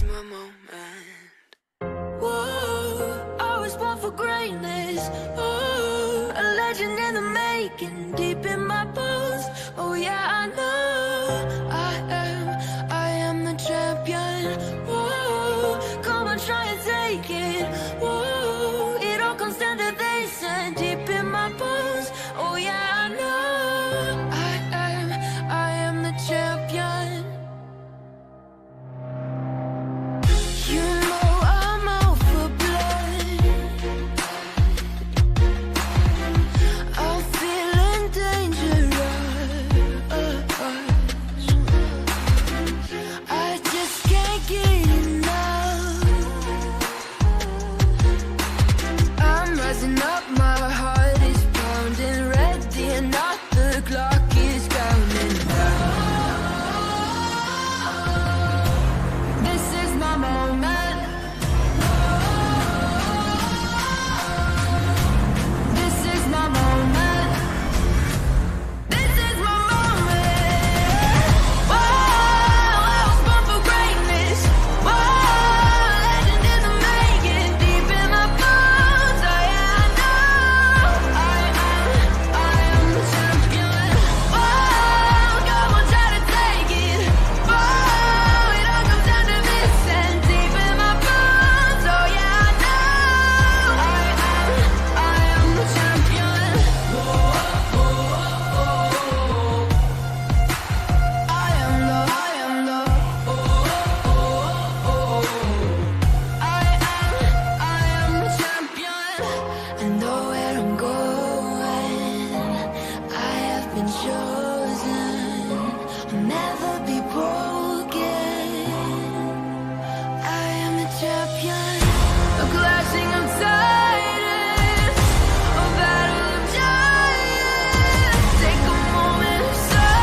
is my moment. Whoa, I was born for greatness. Oh, a legend in the making, deep in my bones. Oh yeah, I know I am the champion. Whoa, come on, try and take it. Whoa, it all comes down to this and deep in my bones. Oh yeah, I know I am the champion. You know I'm out for blood. I'm feeling dangerous. I just can't get enough. I'm rising up, my heart is pounding, ready or not, the clock is counting down. This is my moment. This is my moment. This is my moment. Whoa, I was born for greatness. Whoa, legend in the making, deep in my bones. Oh yeah, I know I am the champion. Whoa, come on, try to take it. Whoa, it all comes down to this and deep in my bones. Oh yeah, I know I am the champion. I am the champion. I know where I'm going. I have been chosen. I'll never be broken. I am the champion. A clashing of titans, a battle of giants. Take a moment of silence.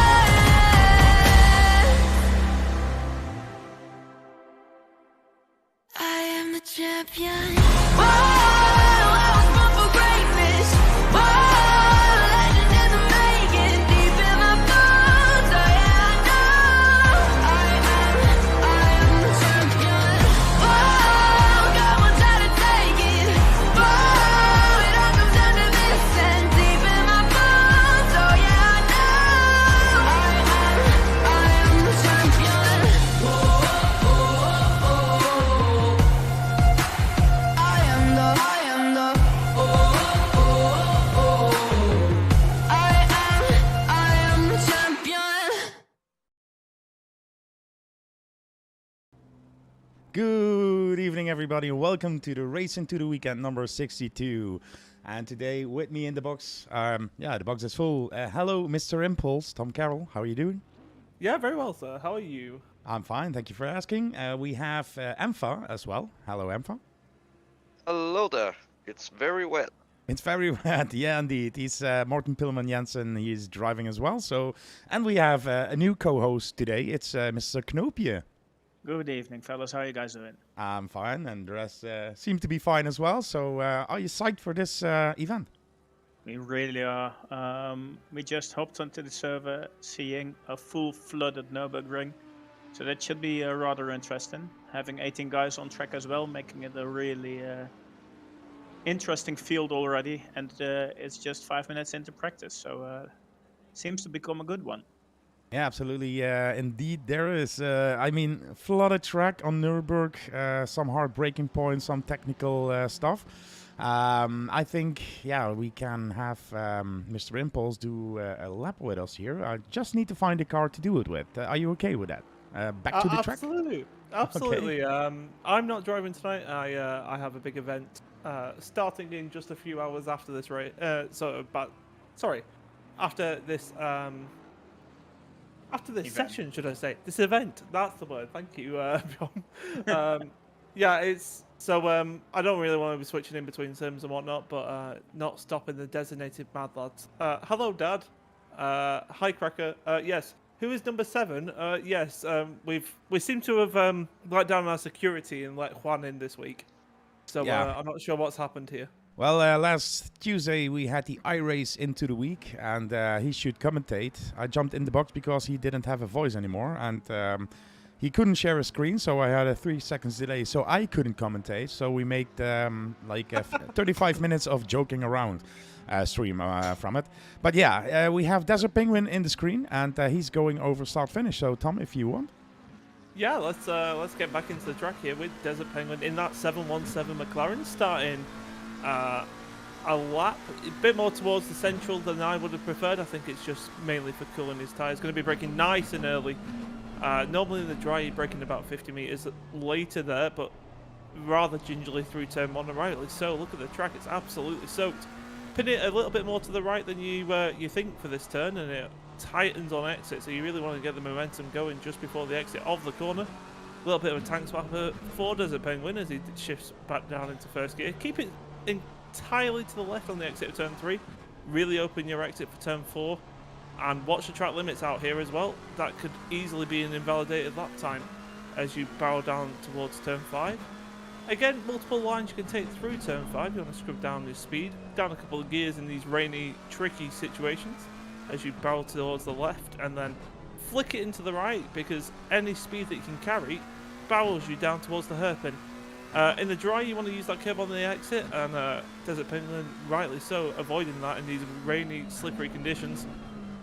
I am the champion. Whoa, I was born for greatness. Whoa, legend in the making, deep in my bones. Oh yeah, I know I am the champion. Whoa, come on, try to take it. Whoa, it all comes down to this and deep in my bones. Oh yeah, I know I am the champion. I am the champion. Good evening, everybody, and welcome to the Race into the Weekend number 62. And today, with me in the box, the box is full. Hello, Mr. Impulse, Tom Carroll. How are you doing? Yeah, very well, sir. How are you? I'm fine, thank you for asking. We have Empha as well. Hello, Empha. Hello there. It's very wet. It's very wet, yeah, indeed. He's Morten Pillman Jensen. He's driving as well. So, and we have a new co-host today. It's Mr. Knoopje. Good evening, fellas. How are you guys doing? I'm fine, and the rest seem to be fine as well. So, are you psyched for this event? We really are. We just hopped onto the server, seeing a full flooded Nurburgring. So that should be rather interesting. Having 18 guys on track as well, making it a really interesting field already. And it's just 5 minutes into practice, so seems to become a good one. Yeah, absolutely. Indeed, there is, flooded track on Nurburg, some hard braking points, some technical stuff. I think, we can have Mr. Impulse do a lap with us here. I just need to find a car to do it with. Are you okay with that? Back to the track? Absolutely. I'm not driving tonight. I have a big event starting in just a few hours after this race. After this session, should I say? This event. That's the word. Thank you, Bjorn. It's so I don't really want to be switching in between sims and whatnot, but not stopping the designated mad lads. Hello, Dad. Hi, Cracker. Yes. Who is number 7? Yes. We seem to have let down our security and let Juan in this week. So I'm not sure what's happened here. Well, last Tuesday we had the iRace into the week, and he should commentate. I jumped in the box because he didn't have a voice anymore, and he couldn't share a screen, so I had a 3 seconds delay, so I couldn't commentate. So we made 35 minutes of joking around stream from it. But yeah, we have Desert Penguin in the screen, and he's going over start finish. So Tom, if you want. Yeah, let's get back into the track here with Desert Penguin in that 717 McLaren, starting a lap a bit more towards the central than I would have preferred. I think it's just mainly for cooling his tyres. Going to be braking nice and early. Normally in the dry you're braking about 50 metres later there, but rather gingerly through turn 1 and rightly so. Look at the track, it's absolutely soaked. Pin it a little bit more to the right than you think for this turn, and it tightens on exit, so you really want to get the momentum going just before the exit of the corner. A little bit of a tank swap for Desert Penguin as he shifts back down into first gear. Keep it entirely to the left on the exit of turn 3. Really open your exit for turn 4. And watch the track limits out here as well. That could easily be an invalidated lap time as you barrel down towards turn 5. Again, multiple lines you can take through turn 5. You want to scrub down your speed, down a couple of gears in these rainy, tricky situations as you barrel towards the left, and then flick it into the right, because any speed that you can carry barrels you down towards the hairpin. In the dry, you want to use that curb on the exit, and Desert Penguin, rightly so, avoiding that in these rainy, slippery conditions.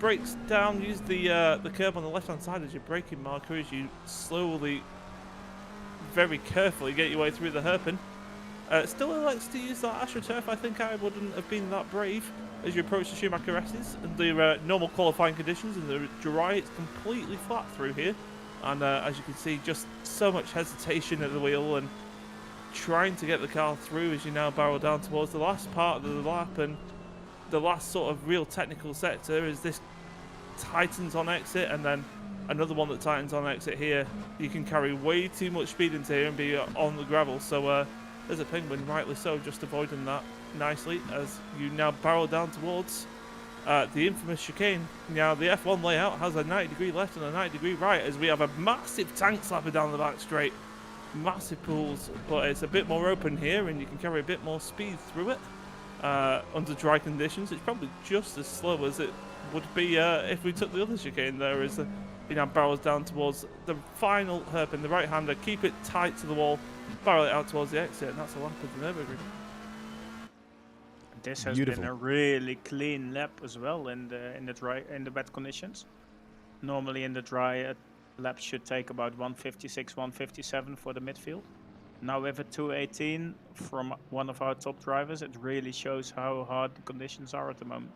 Brakes down, use the curb on the left hand side as your braking marker as you slowly, very carefully get your way through the hairpin. Still elects to use that AstroTurf. I think I wouldn't have been that brave as you approach the Schumacher S's and the normal qualifying conditions. In the dry, it's completely flat through here, and as you can see, just so much hesitation at the wheel and trying to get the car through as you now barrel down towards the last part of the lap. And the last sort of real technical sector is this tightens on exit, and then another one that tightens on exit here. You can carry way too much speed into here and be on the gravel, so there's a Penguin, rightly so, just avoiding that nicely as you now barrel down towards the infamous chicane. Now the F1 layout has a 90-degree left and a 90-degree right as we have a massive tank slapper down the back straight. Massive pools, but it's a bit more open here and you can carry a bit more speed through it. Under dry conditions, it's probably just as slow as it would be if we took the other chicane there, as barrels down towards the final hairpin, the right-hander, keep it tight to the wall, barrel it out towards the exit, and that's a lap of the Nurburgring. This has Beautiful. been a really clean lap as well in the wet conditions. Normally in the dry, a lap should take about 156, 157 for the midfield. Now with a 218 from one of our top drivers, it really shows how hard the conditions are at the moment.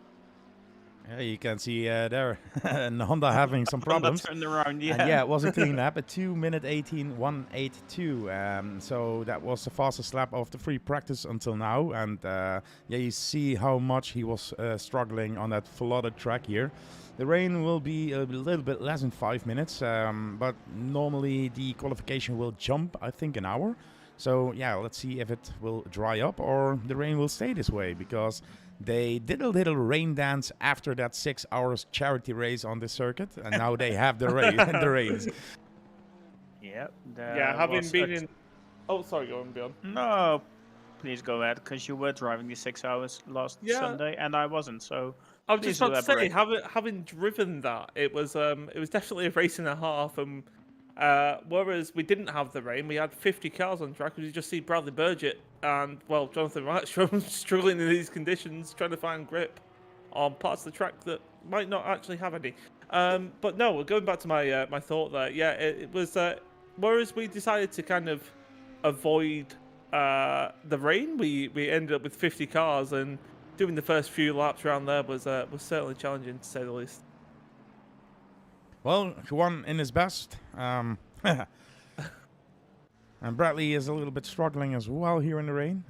Yeah, you can see there, and Honda having some problems. Honda turned around, yeah. And yeah, it was a clean lap, a 2-minute 18.182. So that was the fastest lap of the free practice until now. And yeah, you see how much he was struggling on that flooded track here. The rain will be a little bit less than 5 minutes, but normally the qualification will jump, I think, an hour. So yeah, let's see if it will dry up or the rain will stay this way, because they did a little rain dance after that 6 hours charity race on the circuit, and now they have the rain. The rains. Yeah. Having been in. Oh, sorry, go on, Bjorn. No, please go ahead, because you were driving the 6 hours last Sunday, and I wasn't. So I was just please about to say, elaborate. having driven that, it was definitely a race and a half, and whereas we didn't have the rain, we had 50 cars on track. You just see Bradley Burgett and Jonathan Ratstrom struggling in these conditions, trying to find grip on parts of the track that might not actually have any. But no, going back to my my thought there, yeah, it was whereas we decided to kind of avoid the rain, we ended up with 50 cars, and doing the first few laps around there was certainly challenging, to say the least. Well, Juan in his best. And Bradley is a little bit struggling as well here in the rain.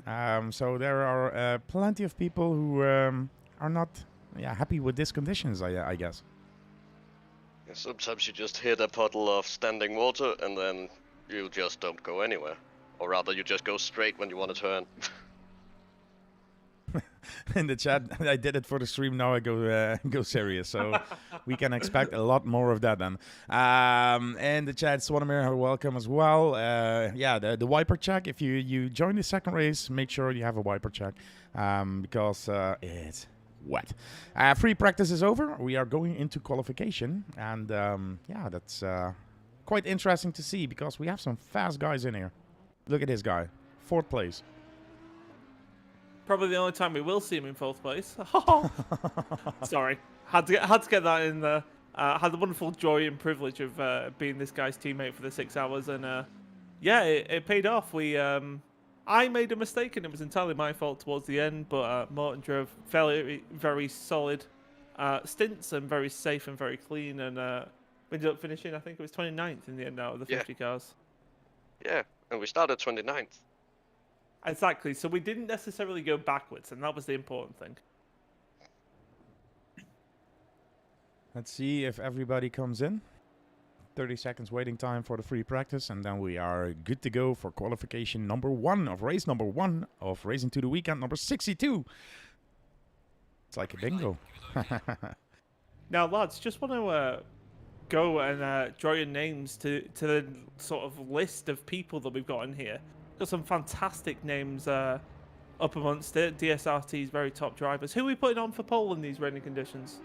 So there are plenty of people who are not happy with these conditions, I guess. Yeah, sometimes you just hit a puddle of standing water and then you just don't go anywhere. Or rather, you just go straight when you want to turn. In the chat, I did it for the stream. Now I go serious. So we can expect a lot more of that then. And the chat, Swanamir, welcome as well. Yeah, the wiper check. If you join the second race, make sure you have a wiper check because it's wet. Free practice is over. We are going into qualification, and yeah, that's quite interesting to see because we have some fast guys in here. Look at this guy, 4th place. Probably the only time we will see him in 4th place. Sorry, had to get that in there. Had the wonderful joy and privilege of being this guy's teammate for the 6 hours, and yeah, it paid off. I made a mistake, and it was entirely my fault towards the end. But Morton drove very solid stints and very safe and very clean, and we ended up finishing. I think it was 29th in the end out of the 50 cars. Yeah, and we started 29th. Exactly. So we didn't necessarily go backwards, and that was the important thing. Let's see if everybody comes in. 30 seconds waiting time for the free practice, and then we are good to go for qualification number 1 of race number 1 of Racing to the Weekend number 62. It's like a bingo. Now, lads, just want to go and draw your names to the sort of list of people that we've got in here. Got some fantastic names up amongst it. DSRT's very top drivers. Who are we putting on for pole in these raining conditions?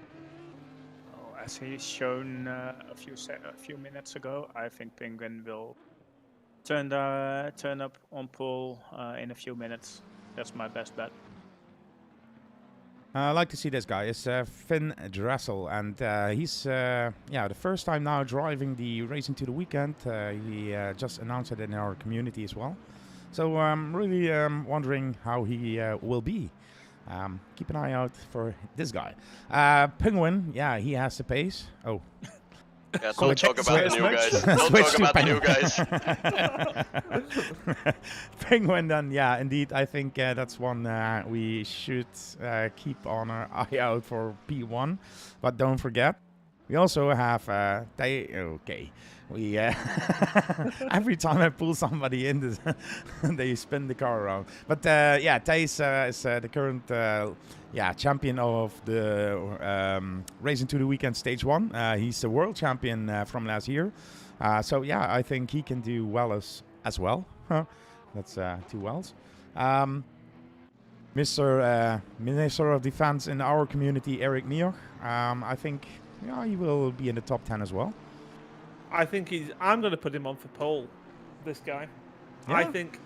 Oh, as he's shown a few minutes ago, I think Penguin will turn up on pole in a few minutes. That's my best bet. I like to see this guy. It's Finn Dressel, and he's the first time now driving the Racing to the Weekend. He just announced it in our community as well. So I'm really wondering how he will be. Keep an eye out for this guy. Penguin, yeah, he has the pace. Oh. Yeah, don't talk about the new guys. Don't talk about the new guys. Penguin, then, yeah, indeed. I think that's one we should keep on our eye out for P1. But don't forget, we also have okay. We every time I pull somebody in, they spin the car around. But yeah, Thijs is the current champion of the Racing to the Weekend Stage 1. He's the world champion from last year. So yeah, I think he can do well as well. That's 2 wells. Mr. Minister of Defense in our community, Eric Mioch. I think he will be in the top 10 as well. I think I'm going to put him on for pole, this guy. Yeah. I think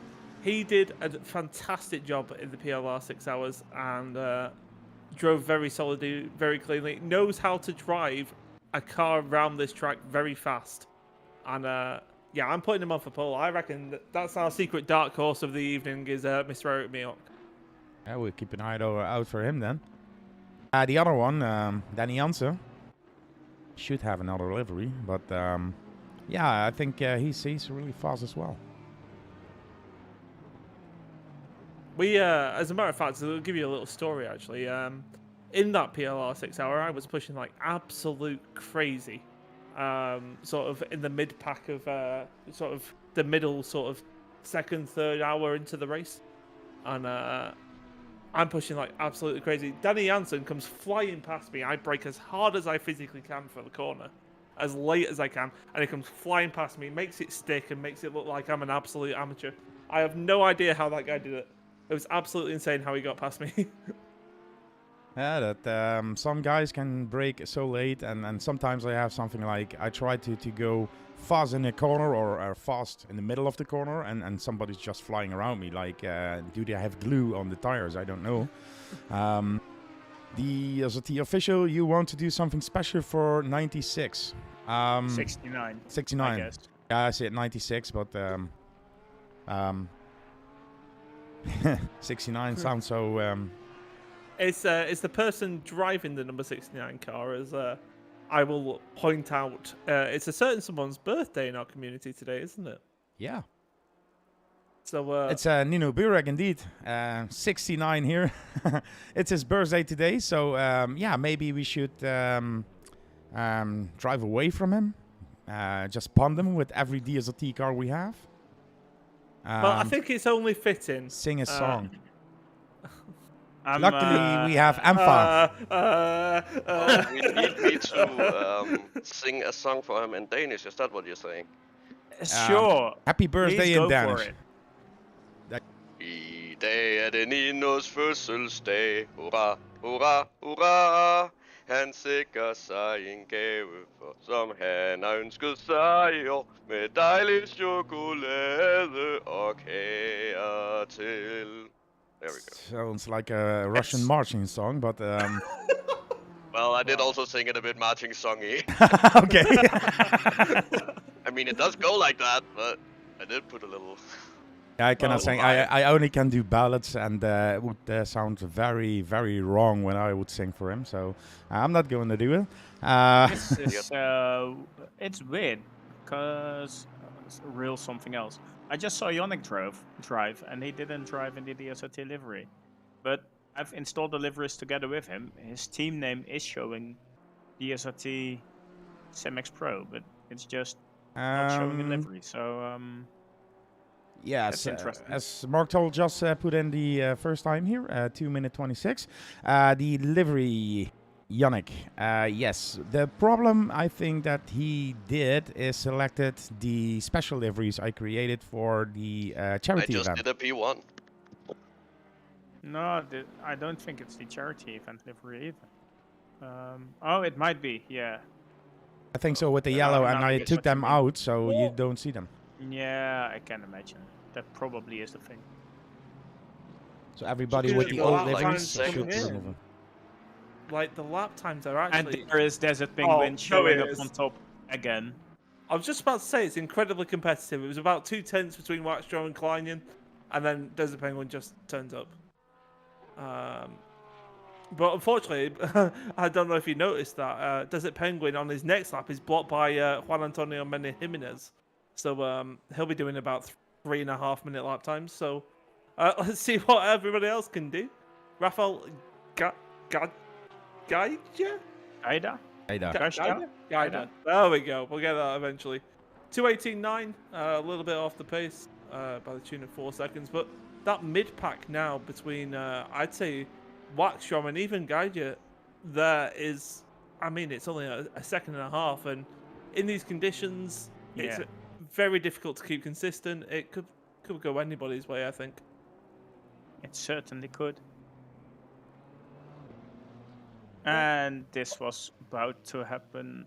he did a fantastic job in the PLR 6 hours and drove very solidly, very cleanly. Knows how to drive a car around this track very fast. And yeah, I'm putting him on for pole. I reckon that's our secret dark horse of the evening is Mr. Eric Mioch. Yeah, we'll keep an eye out for him then. The other one, Danny Jansen. Should have another livery, but yeah, I think he's really fast as well. We, as a matter of fact, I'll give you a little story actually. In that PLR 6 hour, I was pushing like absolute crazy, sort of in the mid pack of sort of the middle sort of 2nd, 3rd hour into the race, and I'm pushing like absolutely crazy. Danny Jansen comes flying past me. I brake as hard as I physically can for the corner, as late as I can, and he comes flying past me, makes it stick, and makes it look like I'm an absolute amateur. I have no idea how that guy did it. It was absolutely insane how he got past me. Yeah, that some guys can brake so late, and sometimes I have something like I try to go fast in the corner or fast in the middle of the corner, and somebody's just flying around me. Like, do they have glue on the tires? I don't know. The official, you want to do something special for 96? 69. 69. I guess. Yeah, I said 96, but 69 sounds so. It's the person driving the number 69 car, as I will point out. It's a certain someone's birthday in our community today, isn't it? Yeah. So it's Nino Burek indeed. 69 here. It's his birthday today, so yeah, maybe we should drive away from him. Just pond him with every DSRT car we have. well, I think it's only fitting. Sing a song. I'm, Luckily, we have Amfa. We need me to sing a song for him in Danish. Is that what you're saying? Sure. Happy birthday Please in go Danish. for it. I dag det Ninos fødselsdag. Hurra, hurra, hurra. Han sikker sig en gave, for som han har ønsket sig i år, med dejlig chokolade og kager til. There we go. Sounds like a Russian marching song, but Well, I did also sing it a bit marching songy. okay. I mean, it does go like that, but I did put a little. I cannot Oh, sing. my. I only can do ballads, and it would sound very, very wrong when I would sing for him. So I'm not going to do it. This is it's weird because it's real something else. I just saw Yannick drive, and he didn't drive in the DSRT livery, but I've installed the liveries together with him. His team name is showing DSRT Semex Pro, but it's just not showing a livery. So Yes, That's interesting. as Mark told, just put in the first time here, 2:26. The livery, Yannick. Yes, the problem I think that he did is selected the special liveries I created for the I charity just event. did a P1. no, I don't think it's the charity event livery either. Oh, it might be. Yeah, I think so with the Yeah, yellow, now and I I get took what you them mean. out so you don't see them. yeah, I can imagine. That probably is the thing. So everybody Should with do the it old like liveries 10 should seconds. remove them. Like the lap times are And actually. there is Desert Penguin no, showing it up is. on top again. I was just about to say it's incredibly competitive. It was about 2/10 between Waxstraw and Kleinian, and then Desert Penguin just turns up. But unfortunately, I don't know if you noticed that Desert Penguin on his next lap is blocked by Juan Antonio Mene Jimenez. So he'll be doing about 3.5 minute lap times. So let's see what everybody else can do. Rafael Gaija? Aida? Aida. Gaija? There we go. We'll get that eventually. 2:18.9, a little bit off the pace by the tune of 4 seconds. But that mid pack now between, I'd say, Waxstrom and even Gaija, there is, I mean, it's only a second and a half. And in these conditions, it's Yeah. very difficult to keep consistent. It could go anybody's way, I think. It certainly could. And this was about to happen.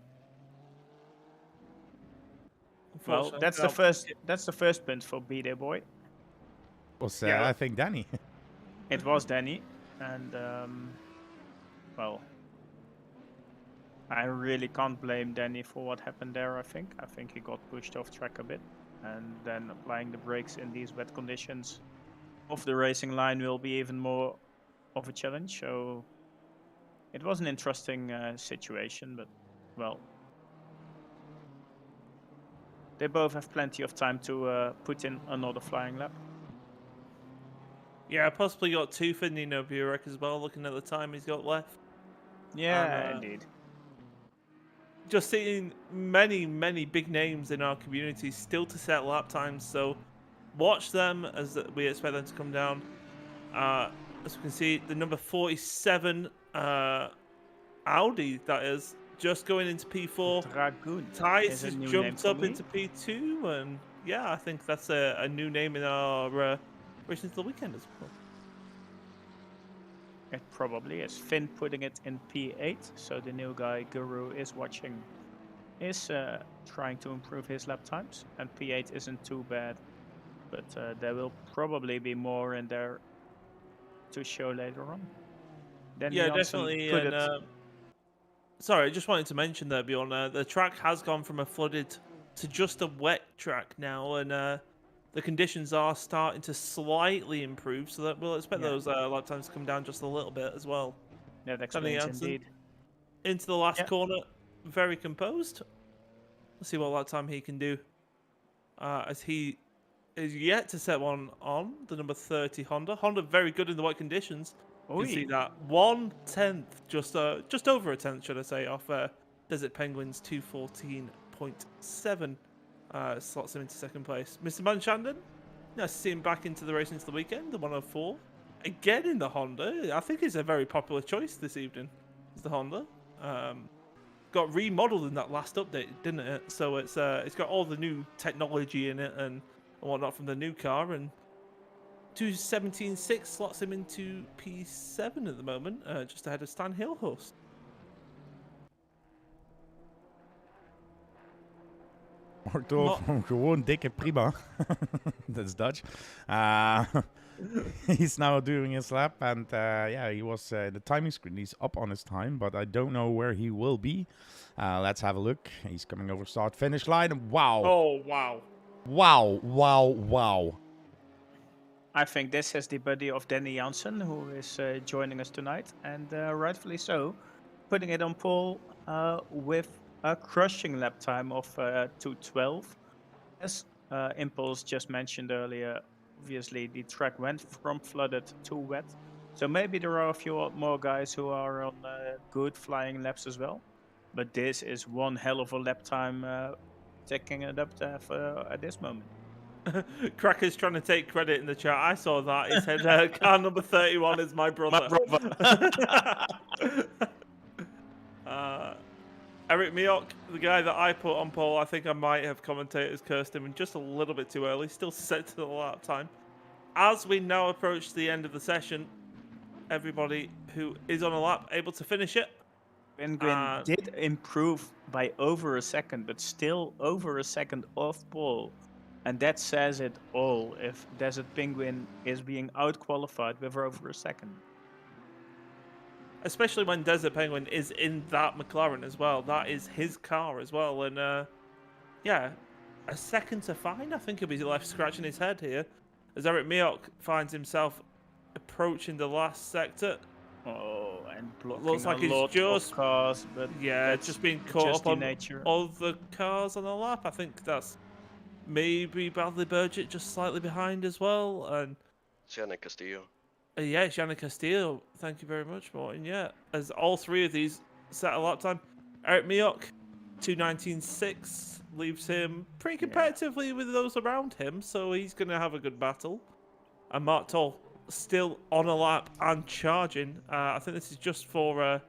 Well, Unfortunately, that's no. the first. That's the first punt for B-Day Boy. Was Yeah. I think Danny. It was Danny, and well, I really can't blame Danny for what happened there. I think he got pushed off track a bit, and then applying the brakes in these wet conditions off the racing line will be even more of a challenge. So it was an interesting situation, but well, they both have plenty of time to put in another flying lap. Yeah, possibly got 2 for Nino Burek as well, looking at the time he's got left. Yeah, indeed. Just seeing many, many big names in our community still to set lap times, so watch them as we expect them to come down. As we can see, the number 47 Audi, that is, just going into P4. Dragoon. Tice is a has new name jumped for up me. into P2, and yeah, I think that's a new name in our Racing to the Weekend as well. It probably is. Finn putting it in P8, so the new guy Guru is watching, is trying to improve his lap times, and P8 isn't too bad, but there will probably be more in there to show later on. Then Yeah, Janssen definitely. put And, it- sorry, I just wanted to mention there, Bjorn, the track has gone from a flooded to just a wet track now, and the conditions are starting to slightly improve, so that we'll expect Yeah. those lap times to come down just a little bit as well. that explains Janssen. indeed. Into the last Yeah. corner, very composed. Let's see what lap time he can do, as he is yet to set one on the number 30 Honda. Honda very good in the wet conditions. You can see Oi. that 1/10, just over a tenth, should I say, off Desert Penguins 2:14.7. Slots him into second place. Mr. Manchandon, nice to see him back into the Racing to the Weekend, the 104. Again in the Honda. I think he's a very popular choice this evening. Is the Honda. Got remodeled in that last update, didn't it? So it's got all the new technology in it and whatnot from the new car, and 2:17.6 slots him into P7 at the moment, just ahead of Stan Hillhurst. Martel van gewoon dikke prima. That's Dutch. He's now doing his lap, and yeah, he was the timing screen. He's up on his time, but I don't know where he will be. Let's have a look. He's coming over start finish line. Wow! Oh wow! Wow! Wow! Wow! I think this is the buddy of Danny Jansen, who is joining us tonight, and rightfully so, putting it on pole with a crushing lap time of 2:12. As Impulse just mentioned earlier, obviously the track went from flooded to wet, so maybe there are a few more guys who are on good flying laps as well. But this is one hell of a lap time, taking it up there at this moment. Cracker's trying to take credit in the chat. I saw that. He said car number 31 is my brother. Eric Miok, the guy that I put on pole, I think I might have commentators cursed him just a little bit too early. Still set to the lap time. As we now approach the end of the session, everybody who is on a lap able to finish it. Penguin did improve by over a second, but still over a second off pole. And that says it all if Desert Penguin is being out-qualified with over a second. Especially when Desert Penguin is in that McLaren as well. That is his car as well. And yeah, a second to find. I think he'll be left scratching his head here. As Eric Miok finds himself approaching the last sector. Oh, and blocking Looks like a he's lot just of cars, but yeah, just being caught just up the on nature. other cars on the lap. I think that's maybe Bradley Burgett just slightly behind as well. And Gianni Castillo. yeah, Gianni Castillo. Thank you very much, Morton. Yeah, as all three of these set a lap time. Eric Miok, 2:19.6, leaves him pretty competitively with those around him, so he's going to have a good battle. And Mark Toll still on a lap and charging. I think this is just for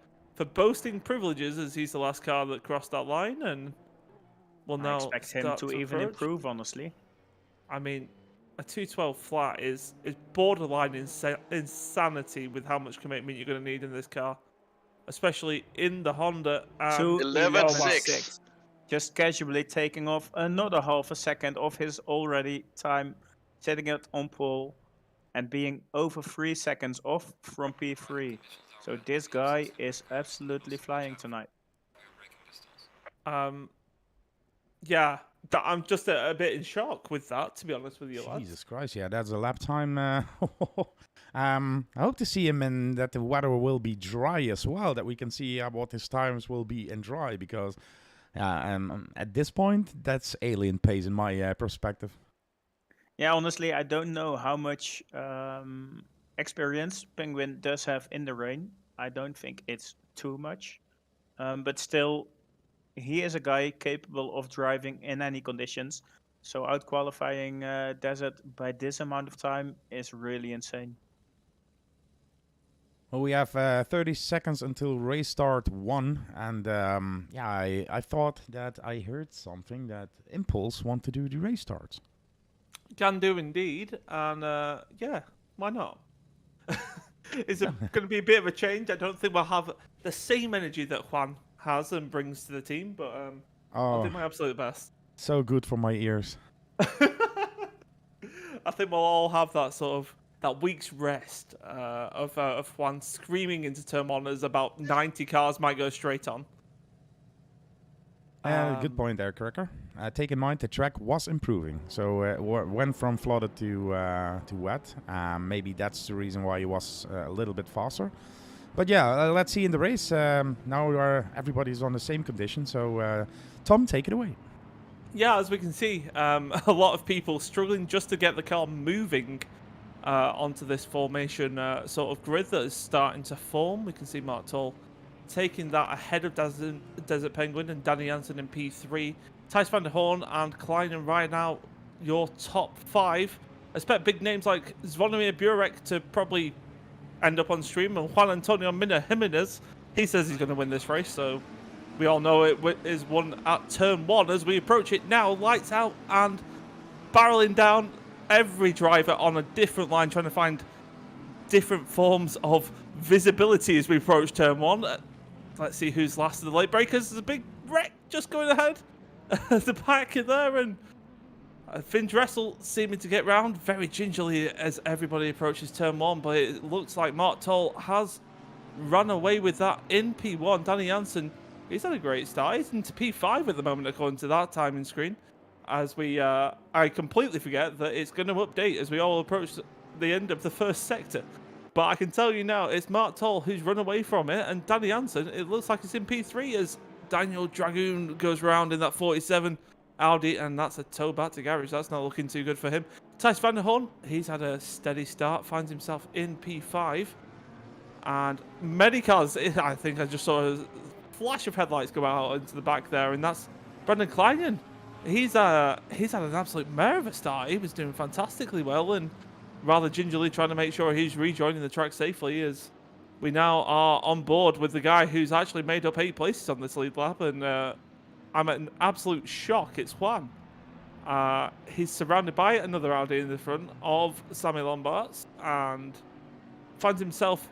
boasting privileges, as he's the last car that crossed that line, and will now I expect him start to even approach. improve, honestly. I mean, a 212 flat is borderline insanity with how much commitment you're going to need in this car, especially in the Honda. 11.6. Just casually taking off another half a second of his already time, setting it on pole, and being over 3 seconds off from P3. So this guy is absolutely flying tonight. Yeah, I'm just a bit in shock with that, to be honest with you, lads. Jesus Christ, yeah, that's a lap time. I hope to see him in that the weather will be dry as well, that we can see what his times will be in dry, because at this point, that's alien pace in my perspective. Yeah, honestly, I don't know how much experience Penguin does have in the rain. I don't think it's too much. But still, he is a guy capable of driving in any conditions. So out-qualifying Desert by this amount of time is really insane. Well, we have 30 seconds until race start 1. And yeah, I thought that I heard something that Impulse want to do the race starts. Can do indeed, and yeah, why not? It's going to be a bit of a change. I don't think we'll have the same energy that Juan has and brings to the team, but I'll do my absolute best. So good for my ears. I think we'll all have that sort of that week's rest of Juan screaming into turn one as about 90 cars might go straight on. Good point there, Cracker. Take in mind the track was improving, so it went from flooded to wet. Maybe that's the reason why it was a little bit faster. But yeah, let's see in the race. Now everybody's on the same condition, so Tom, take it away. Yeah, as we can see, a lot of people struggling just to get the car moving onto this formation sort of grid that is starting to form. We can see Mark Toll taking that ahead of Desert Penguin and Danny Jansen in P3. Thijs van der Hoorn and Kleinen right now your top 5. I expect big names like Zvonimir Burek to probably end up on stream, and Juan Antonio Mina Jimenez, he says he's going to win this race, so we all know it is won at turn 1 as we approach it now. Lights out and barreling down, every driver on a different line trying to find different forms of visibility as we approach turn 1. Let's see who's last of the late breakers. There's a big wreck just going ahead. the back in there, and Finn Dressel seeming to get round very gingerly as everybody approaches turn 1, but it looks like Mark Toll has run away with that in P1. Danny Jansen, he's had a great start. He's into P5 at the moment, according to that timing screen. As we, I completely forget that it's going to update as we all approach the end of the first sector. But I can tell you now, it's Mark Toll who's run away from it, and Danny Jansen, it looks like it's in P3 as Daniel Dragoon goes round in that 47 Audi, and that's a tow back to garage. That's not looking too good for him. Thijs van der Horn, he's had a steady start, finds himself in P5. And many cars, I think I just saw a flash of headlights go out into the back there, and that's Brendan Kleinen. He's had an absolute mare of a start. He was doing fantastically well and rather gingerly trying to make sure he's rejoining the track safely, as we now are on board with the guy who's actually made up 8 places on this lead lap, and I'm at an absolute shock. It's Juan. He's surrounded by another Audi in the front of Sammy Lombards and finds himself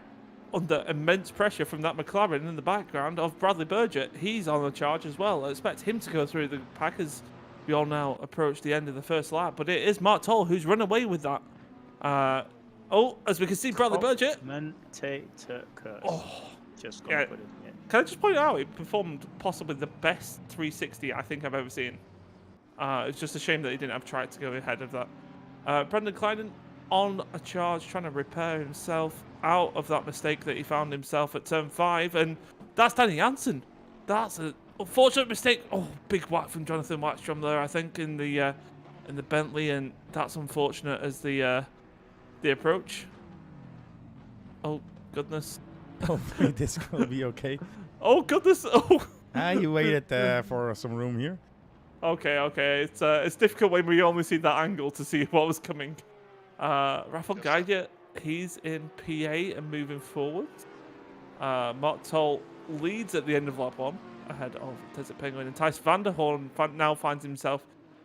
under immense pressure from that McLaren in the background of Bradley Burgett. He's on the charge as well. I expect him to go through the pack as we all now approach the end of the first lap, but it is Mark Toll who's run away with that. As we can see, Bradley Burgett. Just gonna put it in. Can I just point out, he performed possibly the best 360 I think I've ever seen. It's just a shame that he didn't have track to go ahead of that. Brendan Kleinen on a charge, trying to repair himself out of that mistake that he found himself at turn 5, and that's Danny Jansen. That's an unfortunate mistake. Oh, big whack from Jonathan Wackstrom there, I think, in the Bentley, and that's unfortunate as the approach. Oh goodness. Hopefully this will be okay. Oh goodness. Oh. You waited for some room here. Okay. It's difficult when we only see that angle to see what was coming. Rafael Geiger, he's in P8 and moving forward. Mark Toll leads at the end of lap 1 ahead of Desert Penguin, and Thijs van der Horn now finds himself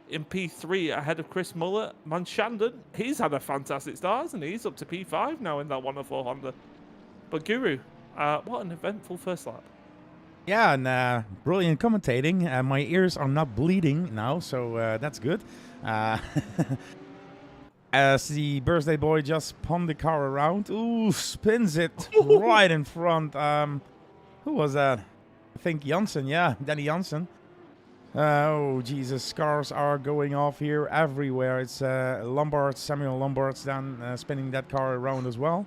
in P3 ahead of Chris Muller. Manchanden, he's had a fantastic start, hasn't he? He's up to P5 now in that 104 Honda. But Guru, what an eventful first lap. Yeah, and brilliant commentating. My ears are not bleeding now, so that's good. As the birthday boy just spun the car around. Ooh, spins it right in front. Who was that? I think Jansen, yeah, Danny Jansen. Oh, Jesus, cars are going off here everywhere. It's Samuel Lombards then spinning that car around as well.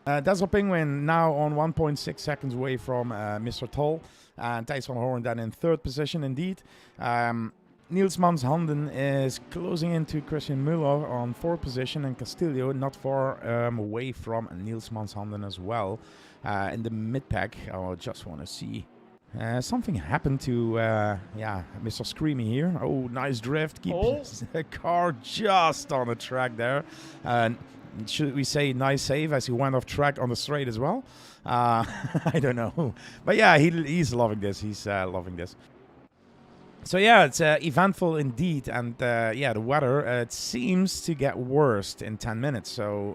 Desert Penguin now on 1.6 seconds away from Mr. Toll. And Thijs van der Horn then in 3rd position indeed. Niels Mans Handen is closing into Christian Müller on 4th position, and Castillo not far away from Niels Mans Handen as well. In the mid-pack, I just want to see. Something happened to Mr. Screamy here. Oh, nice drift. Keeps the car just on the track there. Should we say nice save as he went off track on the straight as well? I don't know. But yeah, he's loving this. He's loving this. So yeah, it's eventful indeed. And the weather, it seems to get worse in 10 minutes. So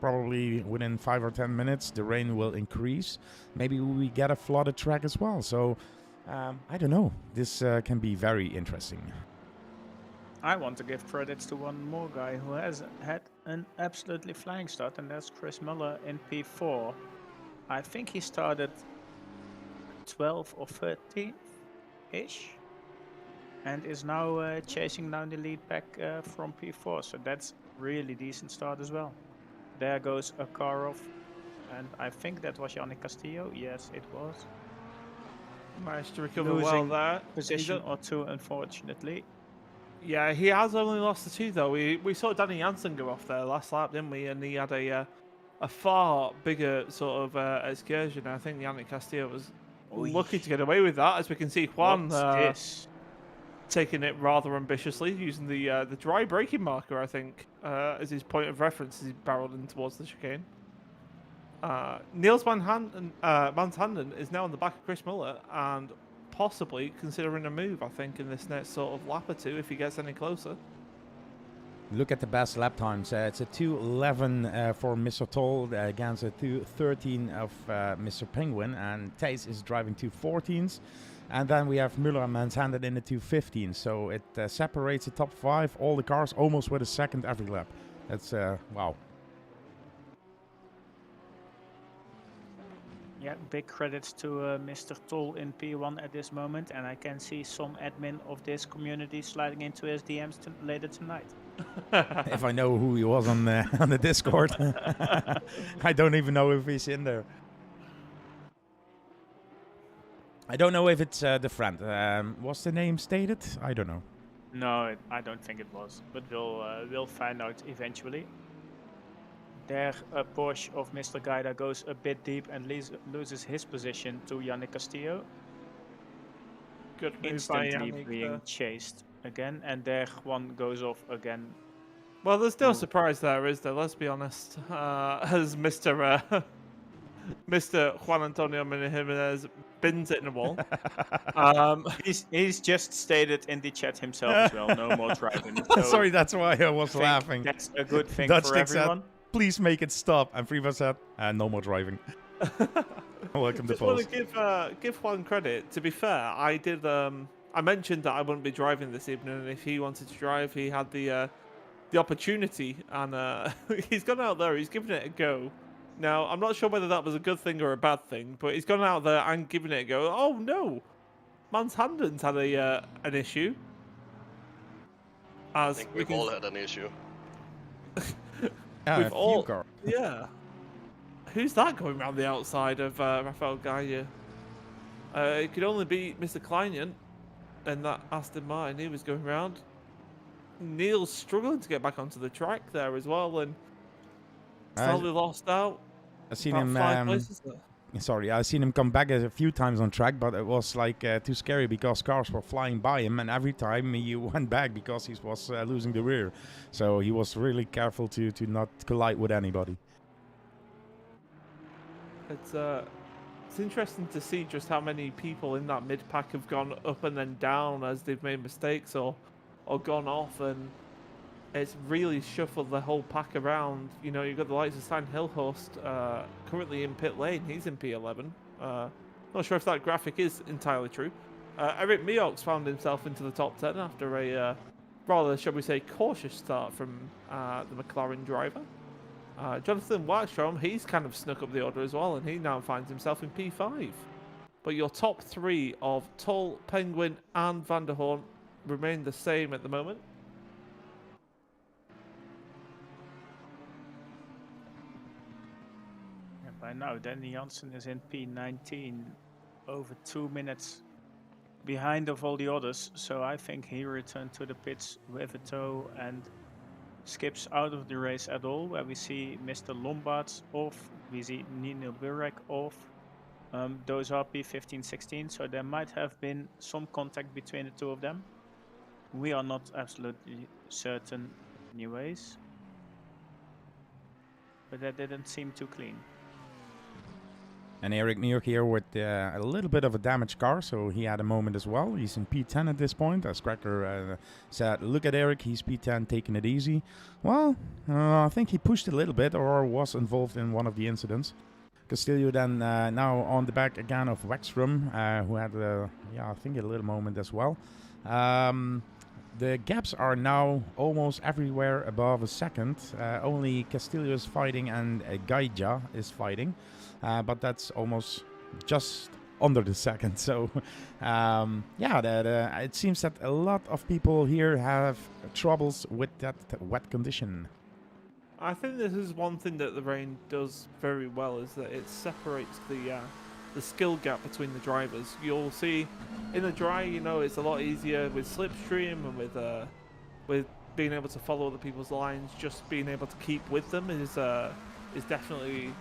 probably within 5 or 10 minutes, the rain will increase. Maybe we get a flooded track as well. So I don't know. This can be very interesting. I want to give credits to one more guy who has had an absolutely flying start, and that's Chris Muller in P4. I think he started 12 or 13-ish, and is now chasing down the lead back from P4. So that's really decent start as well. There goes a car off, and I think that was Yannick Castillo. Yes, it was. Managed to recover Losing well there. Position or 2, unfortunately. Yeah, he has only lost the 2 though. We saw Danny Jansen go off there last lap, didn't we? And he had a far bigger sort of excursion. I think Yannick Castillo was lucky to get away with that, as we can see Juan taking it rather ambitiously, using the dry braking marker, I think, as his point of reference as he barreled in towards the chicane. Niels Mans Handen is now on the back of Chris Muller and possibly considering a move, I think, in this next sort of lap or 2 if he gets any closer. Look at the best lap times. It's a 2:11 for Mr. Toll against a 2:13 of Mr. Penguin, and Thijs is driving 2:14s. And then we have Müller and Manshanded in the 2:15. So it separates the top 5, all the cars almost with a second every lap. That's wow. Yeah, big credits to Mr. Toll in P1 at this moment, and I can see some admin of this community sliding into his DMs later tonight. If I know who he was on the Discord. I don't even know if he's in there. I don't know if it's the friend. Was the name stated? I don't know. No, I don't think it was, but we'll find out eventually. There, a Porsche of Mr. Gaida goes a bit deep and loses his position to Yannick Castillo. Good move by Instantly Yannick being there. chased again, and there one goes off again. Well, there's no surprise there, is there? Let's be honest. As Mr. Mr. Juan Antonio Jimenez bins it in the wall. He's just stated in the chat himself as well, no more driving. So Sorry, that's why I was I think laughing. That's a good thing Dutch for Dick said, everyone. please make it stop. And Freeva said, no more driving. Welcome to Just want Pulse. to give Juan credit. To be fair, I did. I mentioned that I wouldn't be driving this evening, and if he wanted to drive, he had the opportunity, and he's gone out there. He's given it a go. Now, I'm not sure whether that was a good thing or a bad thing, but he's gone out there and given it a go. Oh no, Manshanden's had an issue. I As think we we've can- all had an issue. Yeah, We've a few all- cars. Yeah. Who's that going around the outside of Rafael Gaia? It could only be Mr. Kleinian and that Aston Martin he was going around. Neil's struggling to get back onto the track there as well, and slowly lost out. I've seen About him. 5 places there. Sorry, I've seen him come back a few times on track, but it was like too scary because cars were flying by him, and every time he went back because he was losing the rear. So he was really careful to not collide with anybody. It's interesting to see just how many people in that mid pack have gone up and then down as they've made mistakes or gone off, and it's really shuffled the whole pack around. You know, you've got the likes of Stan Hillhorst currently in pit lane. He's in P11. Not sure if that graphic is entirely true. Eric Meox found himself into the top 10 after a rather, shall we say, cautious start from the McLaren driver. Jonathan Waxstrom, he's kind of snuck up the order as well, and he now finds himself in P5. But your top 3 of Toll, Penguin, and Van der Horn remain the same at the moment. And by now, Danny Jansen is in P19, over 2 minutes behind of all the others. So I think he returned to the pits with a tow and skips out of the race at all, where we see Mr. Lombard's off, we see Nino Burek off. Those are P15, 16, so there might have been some contact between the two of them. We are not absolutely certain anyways, but that didn't seem too clean. And Eric Muir here with a little bit of a damaged car, so he had a moment as well. He's in P10 at this point. As Cracker said, look at Eric, he's P10, taking it easy. Well, I think he pushed a little bit or was involved in one of the incidents. Castillo then now on the back again of Waxstrom, who had, I think a little moment as well. The gaps are now almost everywhere above a second. Only Castillo is fighting and Gaija is fighting. But that's almost just under the second. So, it seems that a lot of people here have troubles with that wet condition. I think this is one thing that the rain does very well, is that it separates the skill gap between the drivers. You'll see in the dry, you know, it's a lot easier with slipstream and with being able to follow other people's lines. Just being able to keep with them is definitely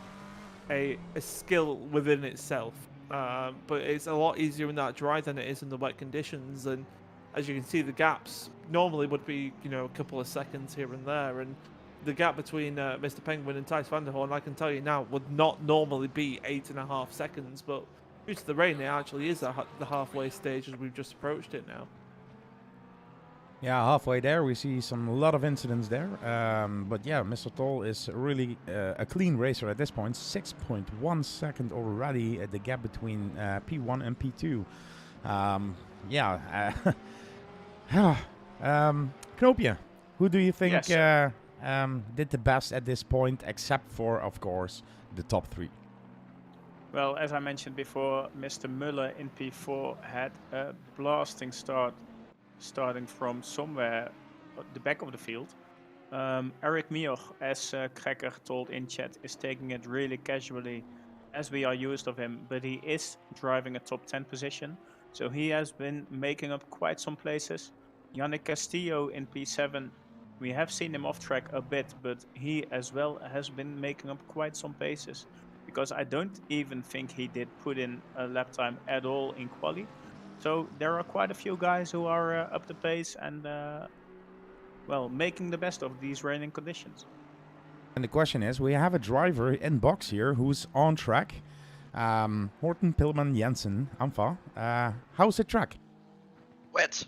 a skill within itself. But it's a lot easier in that dry than it is in the wet conditions. And as you can see, the gaps normally would be, you know, a couple of seconds here and there. And the gap between Mr. Penguin and Thijs van der Horn, I can tell you now, would not normally be 8.5 seconds. But due to the rain, it actually is at the halfway stage as we've just approached it now. Yeah, halfway there we see a lot of incidents there. But yeah, Mr. Toll is really a clean racer at this point. 6.1 second already at the gap between P1 and P2. Yeah. Knopje, who do you think Yes. did the best at this point, except for, of course, the top 3? Well, as I mentioned before, Mr. Muller in P4 had a blasting start, starting from somewhere at the back of the field. Eric Mioch, as Cracker told in chat, is taking it really casually, as we are used of him, but he is driving a top 10 position, so he has been making up quite some places. Yannick Castillo in P7, we have seen him off track a bit, but he as well has been making up quite some paces, because I don't even think he did put in a lap time at all in quali. So there are quite a few guys who are up the pace and well, making the best of these raining conditions. And the question is, we have a driver in box here who's on track. Horton Pillman Jensen, Amfa. How's the track? Wet.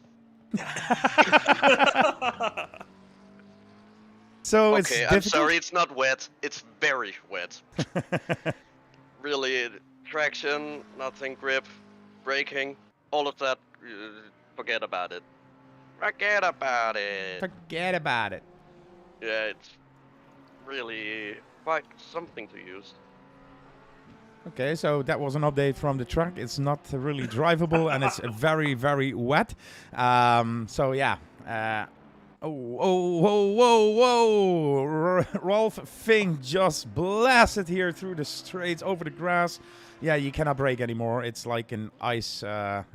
So it's Okay, I'm difficult. sorry, it's not wet. It's very wet. Really, traction, nothing, grip, braking, all of that. Forget about it. Forget about it. Forget about it. Yeah, it's really quite something to use. Okay, so that was an update from the track. It's not really drivable and it's very, very wet. So yeah. Whoa. Rolf Fink just blasted here through the straights over the grass. Yeah, you cannot brake anymore. It's like an ice, That's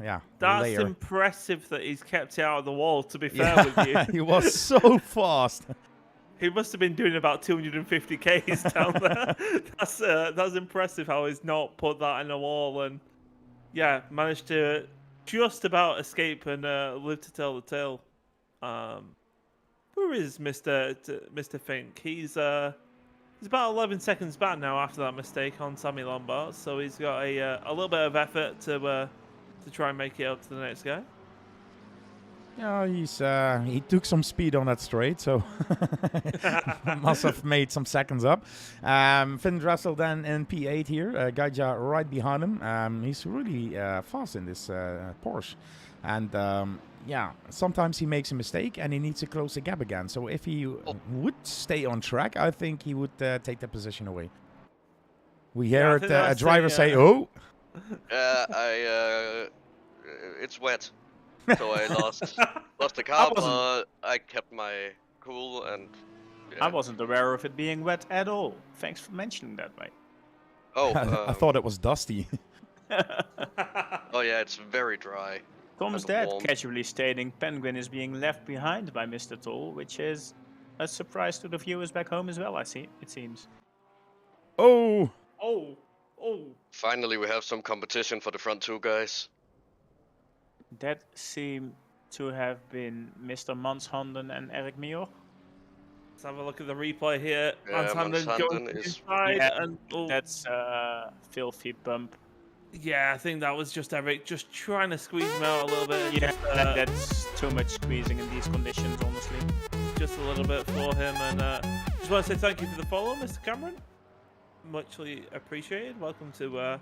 layer. impressive that he's kept it out of the wall, to be fair with you. He was so fast. He must have been doing about 250 Ks down there. That's impressive how he's not put that in the wall and yeah, managed to just about escape and live to tell the tale. Where is Mr. Fink? He's about 11 seconds back now after that mistake on Sammy Lombard, so he's got a little bit of effort to try and make it up to the next guy. Yeah, he took some speed on that straight, so must have made some seconds up. Finn Dressel then in P8 here, Gaija right behind him. He's really fast in this Porsche, and yeah, sometimes he makes a mistake and he needs to close the gap again. So if he would stay on track, I think he would take the position away. We heard a driver say, "Oh." It's wet. So I lost the car, but I kept my cool and. Yeah. I wasn't aware of it being wet at all. Thanks for mentioning that, mate. Oh, I thought it was dusty. Oh yeah, it's very dry. Tom's and dad warm. casually stating Penguin is being left behind by Mr. Toll, which is a surprise to the viewers back home as well, it seems. Oh. Oh. Finally, we have some competition for the front two guys. That seemed to have been Mr. Manshanden and Eric Mioch. Let's have a look at the replay here. Yeah, Manshanden going Manshanden is- inside Yeah, and That's a filthy bump. yeah, I think that was just Eric just trying to squeeze him out a little bit. Yeah, Just, that's too much squeezing in these conditions, honestly. just a little bit for him. And just want to say thank you for the follow, Mr. Cameron. Muchly appreciated. Welcome to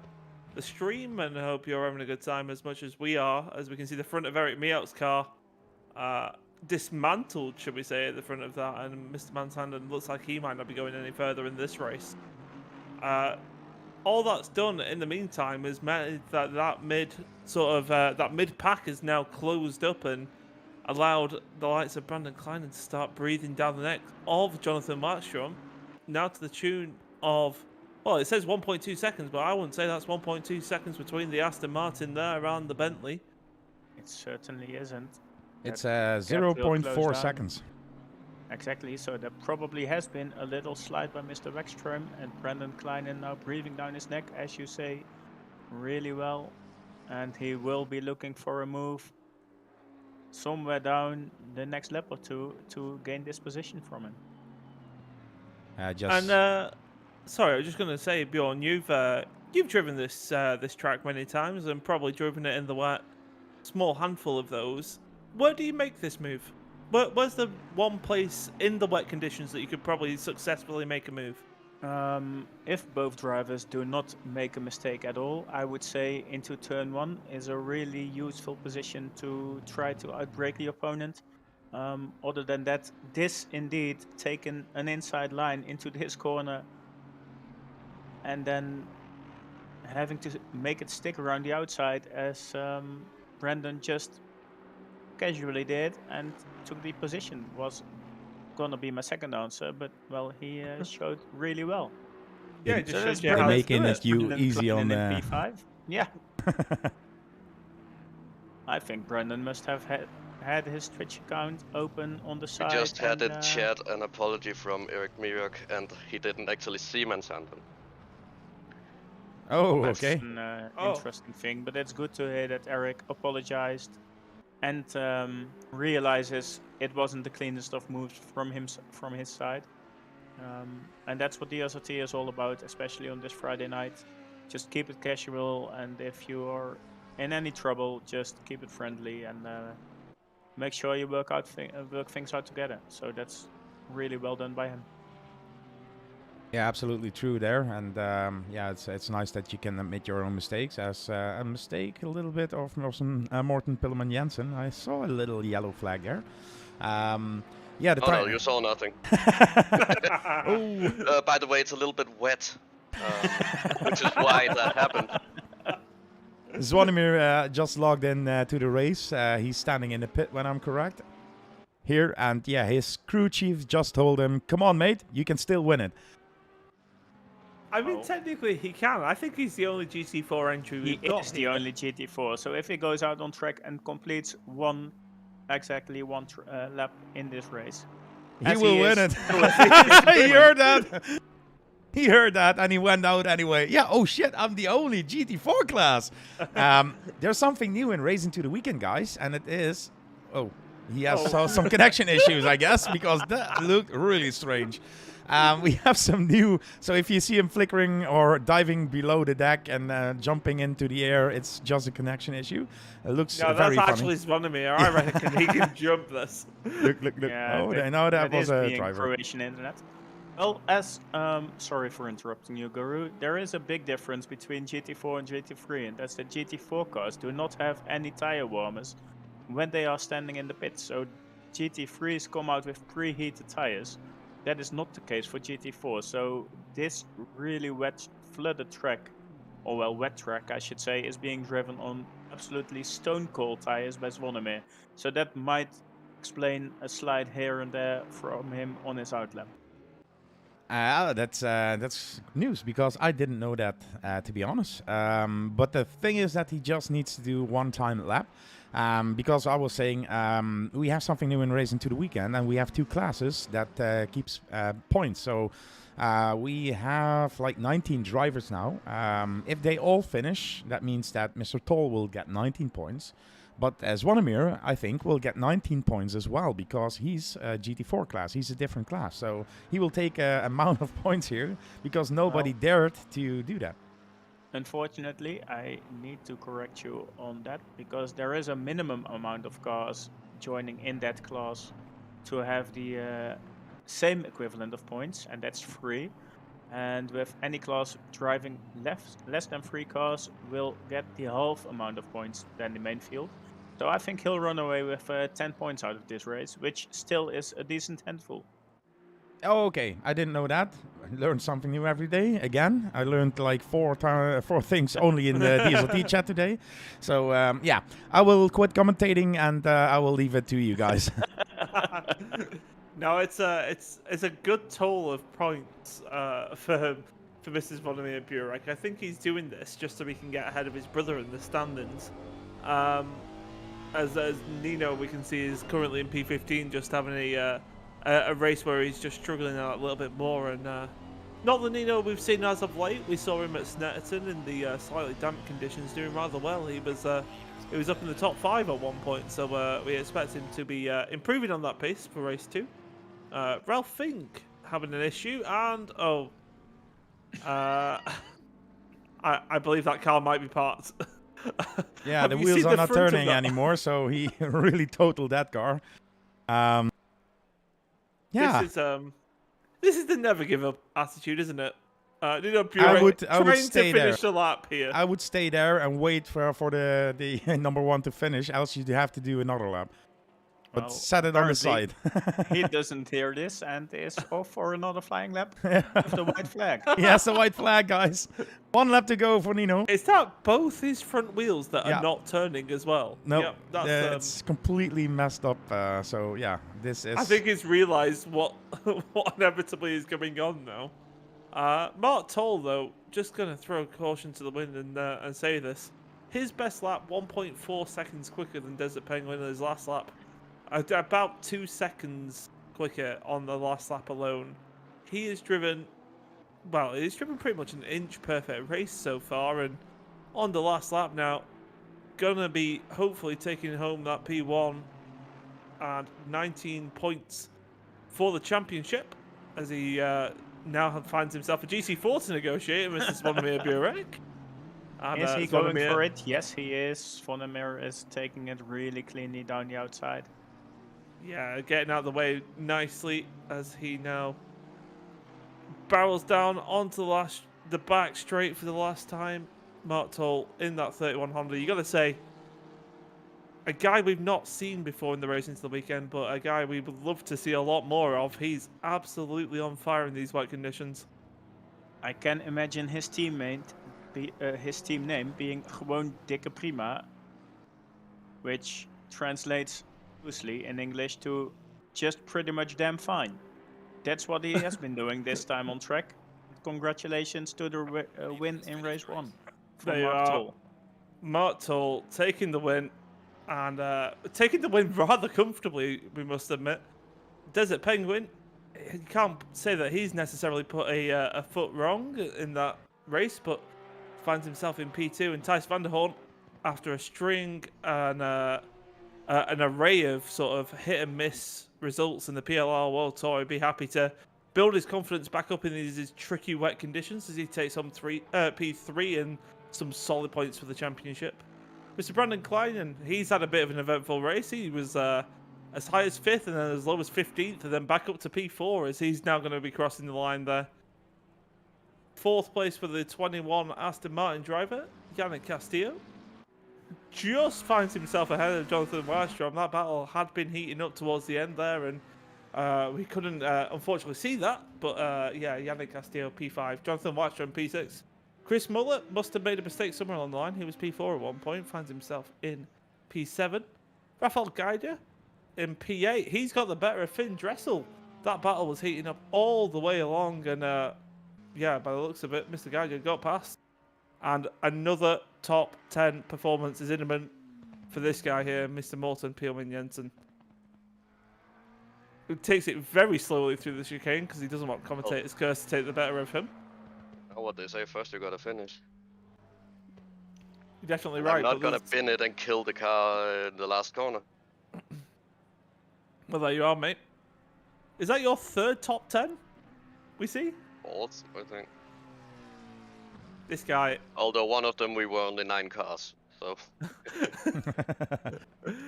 the stream, and I hope you're having a good time as much as we are. As we can see, the front of Eric Mioch's car dismantled, should we say, at the front of that, and Mr. Manshanden looks like he might not be going any further in this race. All that's done in the meantime is meant that mid pack is now closed up and allowed the likes of Brandon Kleinen to start breathing down the neck of Jonathan Markstrom, now to the tune of, well, it says 1.2 seconds, but I wouldn't say that's 1.2 seconds between the Aston Martin there and the Bentley. It certainly isn't. It's That gap will close 0.4 down. seconds. Exactly, so there probably has been a little slide by Mr. Wexstrom, and Brandon Kleinen now breathing down his neck, as you say, really well. And he will be looking for a move somewhere down the next lap or two to gain this position from him. Sorry, I was just going to say, Bjorn, you've driven this track many times and probably driven it in the wet. Small handful of those. Where do you make this move? Where's the one place in the wet conditions that you could probably successfully make a move? If both drivers do not make a mistake at all, I would say into turn 1 is a really useful position to try to outbrake the opponent. Other than that, this indeed taking an inside line into this corner and then having to make it stick around the outside as Brandon just casually did and took the position was gonna be my second answer, but well, he showed really well. Yeah, it just So shows that's you how They're to making do it you Brandon easy on Kleinen in the. P5. Yeah, I think Brandon must have had his Twitch account open on the We side. just had and, in chat an apology from Eric Mirok, and he didn't actually see Mansanten. Oh, That's okay. an Oh. interesting thing, but it's good to hear that Eric apologized and realizes it wasn't the cleanest of moves from his side. And that's what DSRT is all about, especially on this Friday night. Just keep it casual, and if you are in any trouble, just keep it friendly and make sure you work things out together. So that's really well done by him. Yeah, absolutely true there, and yeah, it's nice that you can admit your own mistakes. As a mistake, a little bit of Morten Pilleman Jensen. I saw a little yellow flag there. Yeah, the Oh no, time. you saw nothing. Oh, By the way, it's a little bit wet, which is why that happened. Zvonimir just logged in to the race. He's standing in the pit when I'm correct. Here, and yeah, his crew chief just told him, "Come on, mate, you can still win it." I mean, technically he can. I think he's the only GT4 entry He we've got is the here. only GT4, so if he goes out on track and completes exactly one lap in this race, He as will win is- it. He heard that. He heard that and he went out anyway. Yeah, oh shit, I'm the only GT4 class. There's something new in Racing to the Weekend, guys, and it is... Oh, he has some connection issues, I guess, because that looked really strange. We have some new... So if you see him flickering or diving below the deck and jumping into the air, it's just a connection issue. It looks No, very that's funny. actually Zvonimir. I reckon he can jump this. Look. Yeah, Oh, but no, that was is a being driver. Croatian internet. Well, sorry for interrupting you, Guru. There is a big difference between GT4 and GT3, and that's that GT4 cars do not have any tire warmers when they are standing in the pits. So GT3s come out with preheated tires. That is not the case for GT4. So this really wet, flooded track, or well, wet track, I should say, is being driven on absolutely stone cold tires by Zvonimir. So that might explain a slide here and there from him on his outlap. That's news because I didn't know that, to be honest. But the thing is that he just needs to do one time lap. Because I was saying we have something new in Racing to the Weekend, and we have two classes that keeps points. So we have like 19 drivers now. If they all finish, that means that Mr. Toll will get 19 points. But Zvonimir, I think, will get 19 points as well because he's a GT4 class. He's a different class. So he will take an amount of points here because nobody dared to do that. Unfortunately, I need to correct you on that because there is a minimum amount of cars joining in that class to have the same equivalent of points, and that's 3. And with any class driving less than 3 cars will get the half amount of points than the main field. So I think he'll run away with 10 points out of this race, which still is a decent handful. Oh, okay, I didn't know that. I learned something new every day. Again, I learned like 4 things only in the DSRT chat today. So yeah, I will quit commentating and I will leave it to you guys. No, it's a good toll of points for Mrs. Zvonimir Burek. I think he's doing this just so he can get ahead of his brother in the standings. As Nino, we can see, is currently in P15, just having a race where he's just struggling out a little bit more. And not the Nino we've seen as of late. We saw him at Snetterton in the slightly damp conditions doing rather well. He was up in the top 5 at one point, so we expect him to be improving on that pace for race 2. Ralph Fink having an issue, and I believe that car might be parked. Yeah, Have the you wheels seen are the not front of turning that? anymore, so he really totaled that car. Yeah, This is the never give up attitude, isn't it? Burek, I would trying stay to finish there. the lap here. I would stay there and wait for the number one to finish, else you have to do another lap. But Well, set it on the apparently side. he doesn't hear this and is off for another flying lap with the white flag. Yes, the white flag, guys. 1 lap to go for Nino. Is that both his front wheels that Yeah. are not turning as well? No, Yep, that's, it's completely messed up. So yeah, this is. I think he's realised what what inevitably is going on now. Mark Toll, though, just going to throw caution to the wind and say this. His best lap, 1.4 seconds quicker than Desert Penguin in his last lap. About 2 seconds quicker on the last lap alone. He has driven, well, he's driven pretty much an inch perfect race so far, and on the last lap now, gonna be hopefully taking home that P1 and 19 points for the championship as he now finds himself a GC4 to negotiate with Mr. Svanemir Burek. And, Is he going Svanemir- for it? Yes, he is. Svanemir is taking it really cleanly down the outside. Yeah, getting out of the way nicely as he now barrels down onto the back straight for the last time. Mark Toll in that 31 Honda. You got to say, a guy we've not seen before in the race into the weekend, but a guy we would love to see a lot more of. He's absolutely on fire in these wet conditions. I can imagine his teammate, his team name being Gewoon Dikke Prima, which translates loosely in English to just pretty much damn fine. That's what he has been doing this time on track. Congratulations to the win in race 1 from There you Mark are. Toll. Mark Toll taking the win, and taking the win rather comfortably, we must admit. Desert Penguin, you can't say that he's necessarily put a foot wrong in that race, but finds himself in P2. And Thijs van der Hoorn, after a string and an array of sort of hit and miss results in the PLR World Tour, he'd be happy to build his confidence back up in these tricky wet conditions as he takes on P3 and some solid points for the championship. Mr. Brandon Klein, and he's had a bit of an eventful race. He was as high as 5th and then as low as 15th, and then back up to P4 as he's now going to be crossing the line there. 4th place for the 21 Aston Martin driver, Yannick Castillo. Just finds himself ahead of Jonathan Wallstrom. That battle had been heating up towards the end there, and we couldn't unfortunately see that. But yeah, Yannick Castillo P5, Jonathan Wallstrom P6. Chris Muller must have made a mistake somewhere along the line. He was P4 at one point, finds himself in P7. Rafael Geiger in P8. He's got the better of Finn Dressel. That battle was heating up all the way along, and yeah, by the looks of it, Mr. Geiger got past. And another top 10 performance is imminent for this guy here, Mr. Morten Pielman Jensen. Who takes it very slowly through the chicane because he doesn't want commentators' curse to take the better of him. Know what they say, first you gotta finish. You're definitely And right. I'm not but gonna there's- bin it and kill the car in the last corner. Well, there you are, mate. Is that your 3rd top 10 we see? Fourth, I think. This guy. Although one of them we were only 9 cars, so.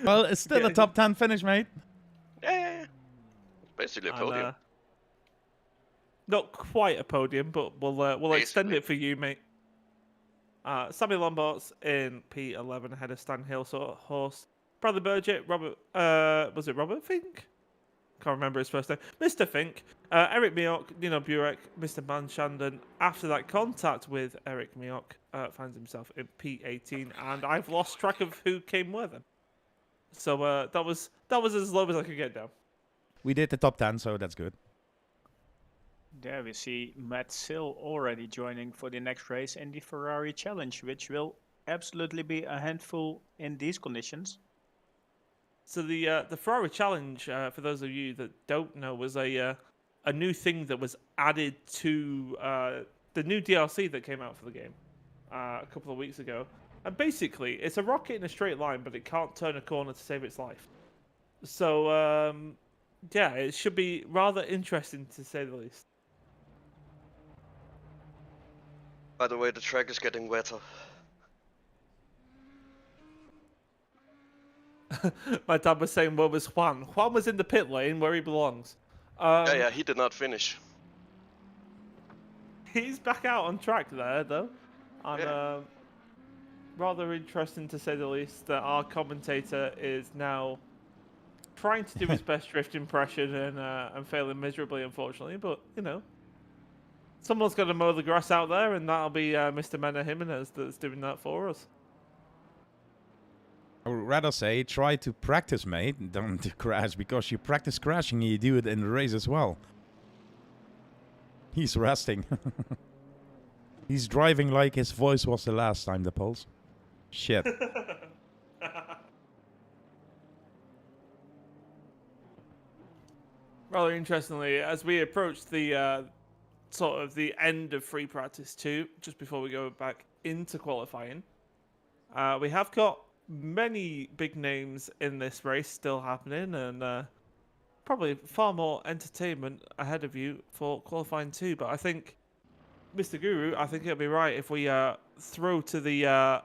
Well, it's still Yeah, a top 10 finish, mate. Yeah. It's basically a And, podium. not quite a podium, but we'll extend Basically. it for you, mate. Sammy Lombards in P11 ahead of Stan Hill, sort of horse. Bradley Burgett, Robert, was it Robert Fink? Can't remember his first name. Mr. Fink, Eric Mioch, Nino Burek, Mr. Manshandon. After that contact with Eric Mioch, finds himself in P18, and I've lost track of who came where then. So that was as low as I could get down. We did the top 10, so that's good. There we see Matt Sill already joining for the next race in the Ferrari Challenge, which will absolutely be a handful in these conditions. So the Ferrari Challenge, for those of you that don't know, was a new thing that was added to the new DLC that came out for the game a couple of weeks ago. And basically, it's a rocket in a straight line, but it can't turn a corner to save its life. So yeah, it should be rather interesting to say the least. By the way, the track is getting wetter. my dad was saying, where was Juan? Juan was in the pit lane where he belongs. Yeah, he did not finish. He's back out on track there, though. And Yeah. rather interesting to say the least that our commentator is now trying to do his best drift impression and failing miserably, unfortunately. But, you know, someone's got to mow the grass out there, and that'll be Mr. Mena Jimenez that's doing that for us. I would rather say try to practice, mate, don't to crash, because you practice crashing and you do it in the race as well. He's resting. He's driving like his voice was the last time, the Pulse. Shit. Rather interestingly, as we approach the sort of the end of free practice 2, just before we go back into qualifying, we have got many big names in this race still happening, and probably far more entertainment ahead of you for qualifying 2. But I think, Mr. Guru, I think it'll be right if we throw to the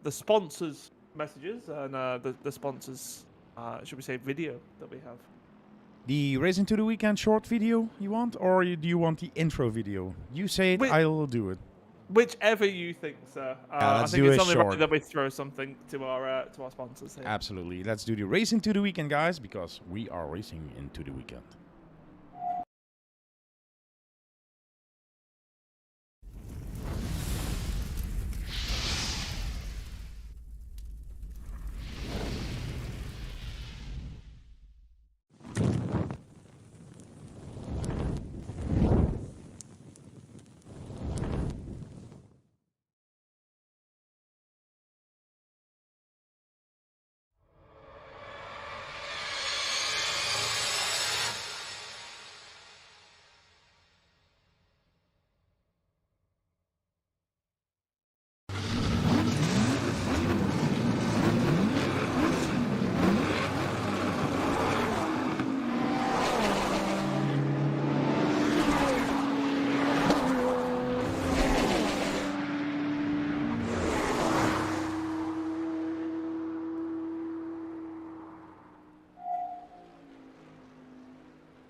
sponsors' messages and the sponsors, should we say, video that we have. The Racing to the Weekend short video you want, or do you want the intro video? You say it, I'll do it. Whichever you think, sir. I let's think do it's it only short. right that we throw something to our sponsors here. Absolutely. Let's do the Racing to the Weekend, guys, because we are racing into the weekend.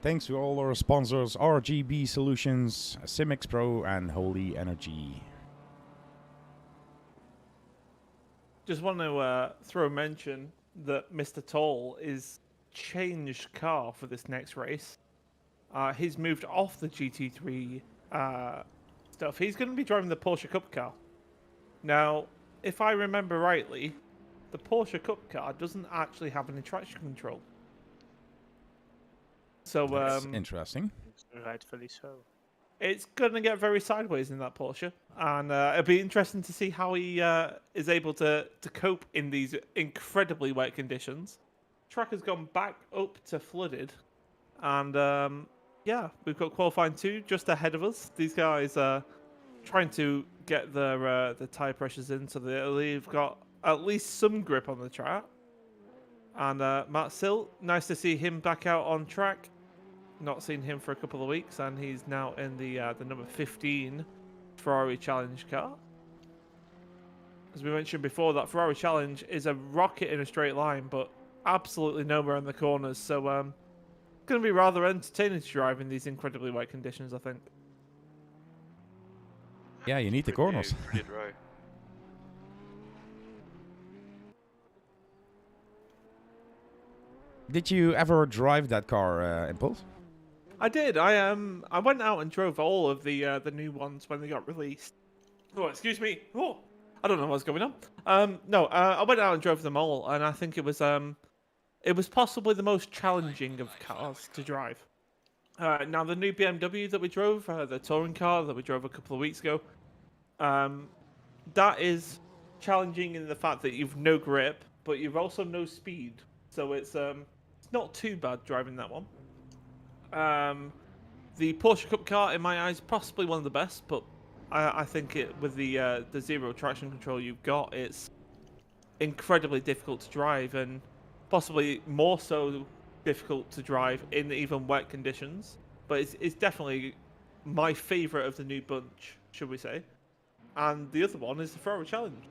Thanks to all our sponsors, RGB Solutions, Simix Pro, and Holy Energy. Just want to throw a mention that Mr. Toll is changed car for this next race. He's moved off the GT3 stuff. He's going to be driving the Porsche Cup car. Now, if I remember rightly, the Porsche Cup car doesn't actually have any traction control. So That's interesting. Rightfully so. it's going to get very sideways in that Porsche, and it'll be interesting to see how he is able to cope in these incredibly wet conditions. Track has gone back up to flooded, and yeah, we've got qualifying 2 just ahead of us. These guys are trying to get their tyre pressures in so they've got at least some grip on the track. And Matt Sill, nice to see him back out on track. Not seen him for a couple of weeks, and he's now in the number 15 Ferrari Challenge car. As we mentioned before, that Ferrari Challenge is a rocket in a straight line, but absolutely nowhere in the corners. So it's going to be rather entertaining to drive in these incredibly wet conditions, I think. Yeah, you need the corners. Pretty dry. Did you ever drive that car, Impulse? I did. I went out and drove all of the new ones when they got released. Oh, excuse me. Oh, I don't know what's going on. No, I went out and drove them all, and I think it was possibly the most challenging of cars to drive. Now the new BMW that we drove, the touring car that we drove a couple of weeks ago, that is challenging in the fact that you've no grip, but you've also no speed. So it's not too bad driving that one. The Porsche Cup car, in my eyes, possibly one of the best, but I think with the zero traction control you've got, it's incredibly difficult to drive, and possibly more so difficult to drive in even wet conditions. But it's definitely my favourite of the new bunch, should we say. And the other one is the Ferrari Challenge.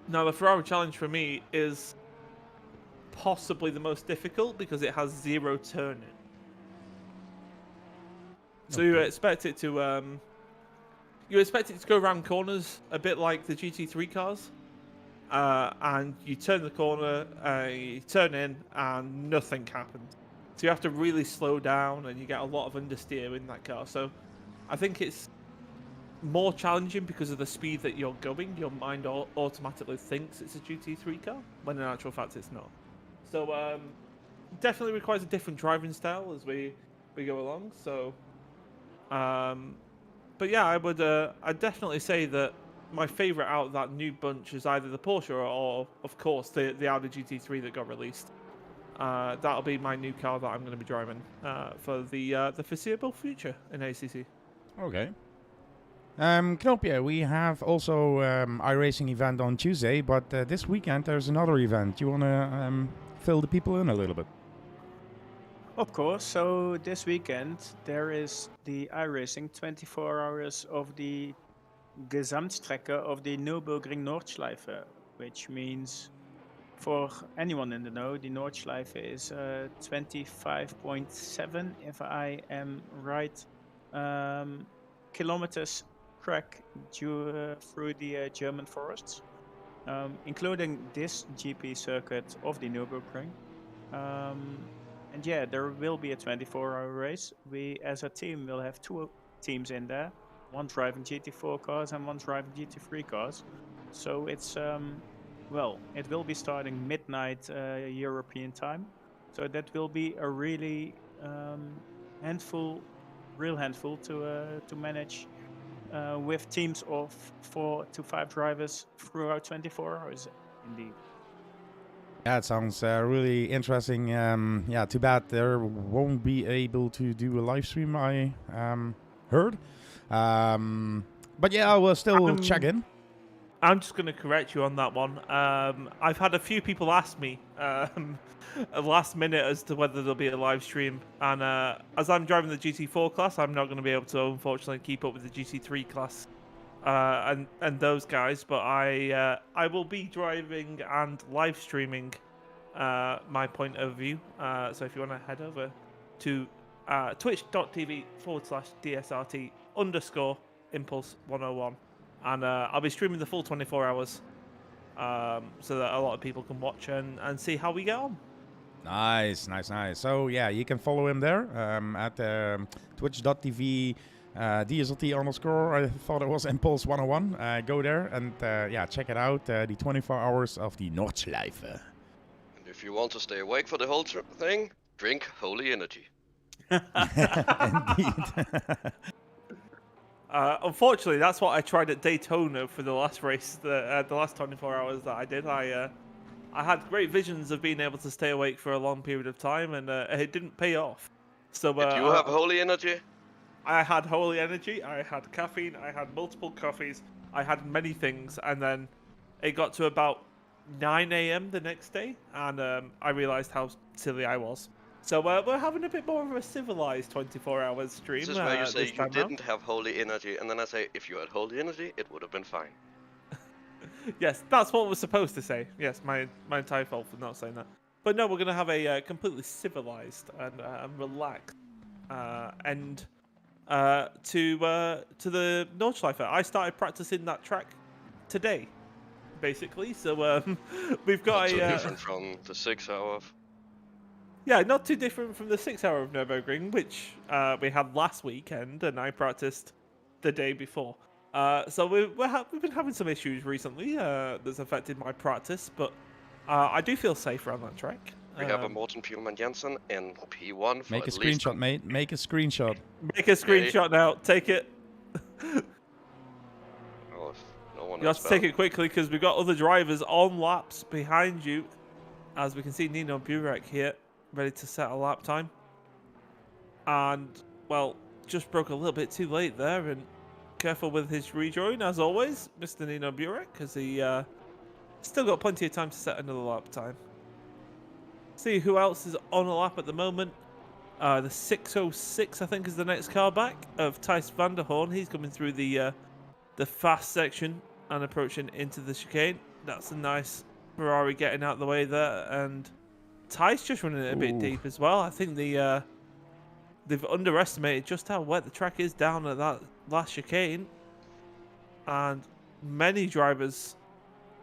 Now, the Ferrari Challenge for me is possibly the most difficult because it has 0 turning. So you expect it to go around corners a bit like the GT3 cars, and you turn the corner, you turn in, and nothing happens. So you have to really slow down, and you get a lot of understeer in that car. So I think it's more challenging because of the speed that you're going. Your mind automatically thinks it's a GT3 car, when in actual fact it's not. So definitely requires a different driving style as we go along. So, but yeah, I'd definitely say that my favourite out of that new bunch is either the Porsche or of course, the Audi GT3 that got released. That'll be my new car that I'm going to be driving for the foreseeable future in ACC. Okay. Knopje, we have also iRacing event on Tuesday, but this weekend there's another event. You want to fill the people in a little bit? Of course. So this weekend there is the iRacing 24 hours of the Gesamtstrecke of the Nurburgring Nordschleife, which means for anyone in the know, the Nordschleife is 25.7, if I am right, kilometers track through the German forests, including this GP circuit of the Nurburgring. And yeah, there will be a 24-hour race. We, as a team, will have 2 teams in there, one driving GT4 cars and one driving GT3 cars. So it's well, it will be starting midnight European time. So that will be a really real handful to manage with teams of 4 to 5 drivers throughout 24 hours. Indeed. Yeah, it sounds really interesting. Yeah, too bad there won't be able to do a live stream, I heard. But yeah, I will still check in. I'm just going to correct you on that one. I've had a few people ask me last minute as to whether there'll be a live stream, and as I'm driving the GT4 class, I'm not going to be able to, unfortunately, keep up with the GT3 class and those guys. But I will be driving and live streaming my point of view. So if you want to head over to twitch.tv/DSRT_Impulse101. And I'll be streaming the full 24 hours so that a lot of people can watch and see how we get on. Nice. So yeah, you can follow him there at twitch.tv DSRT_. I thought it was Impulse101. Go there and yeah, check it out. The 24 hours of the Nordschleife. And if you want to stay awake for the whole thing, drink holy energy. Indeed. Unfortunately, that's what I tried at Daytona for the last race, the last 24 hours that I did. I had great visions of being able to stay awake for a long period of time, and it didn't pay off. So Did you have holy energy? I had holy energy, I had caffeine, I had multiple coffees, I had many things, and then it got to about 9 a.m. the next day, and I realised how silly I was. So we're having a bit more of a civilized 24-hour stream. This is where you say you didn't out. have holy energy, and then I say, if you had holy energy, it would have been fine. Yes, that's what we're supposed to say. Yes, my entire fault for not saying that. But no, we're going to have a completely civilized and relaxed end to the Nordschleife. I started practicing that track today, basically. So we've got Not so different from the 6 hour. Yeah, not too different from the 6 hour of Nurburgring, which we had last weekend, and I practiced the day before. So we've been having some issues recently that's affected my practice, but I do feel safer on that track. We have a Morten Pulman Jensen in P1 for Make a at least screenshot, mate. Make a screenshot. Make a screenshot now. Take it. Oh, no one You have to take it quickly because we've got other drivers on laps behind you. As we can see, Nino Burek here, ready to set a lap time. And, well, just broke a little bit too late there, and careful with his rejoin, as always, Mr. Nino Burek, because he still got plenty of time to set another lap time. See who else is on a lap at the moment. The 606, I think, is the next car back of Thijs van der Hoorn. He's coming through the fast section and approaching into the chicane. That's a nice Ferrari getting out of the way there, and Ty's just running it a bit Ooh. deep as well. I think they've underestimated just how wet the track is down at that last chicane, and many drivers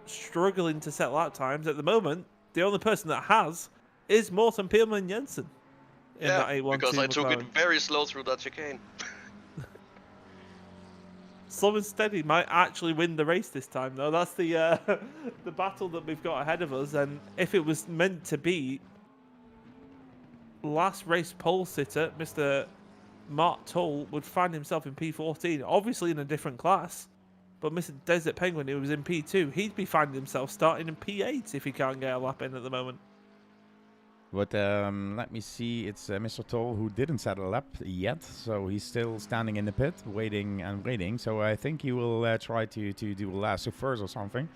struggling to set lap times at the moment. The only person that has is Morten Peelman Jensen in that 812 because I took it McLaren. very slow through that chicane. Slow and steady might actually win the race this time, though. That's the the battle that we've got ahead of us. And if it was meant to be, last race pole sitter, Mr. Mark Tull, would find himself in P14, obviously in a different class. But Mr. Desert Penguin, who was in P2, he'd be finding himself starting in P8 if he can't get a lap in at the moment. But let me see, it's Mr. Toll who didn't set a lap yet, so he's still standing in the pit, waiting and waiting. So I think he will try to do a last first or something.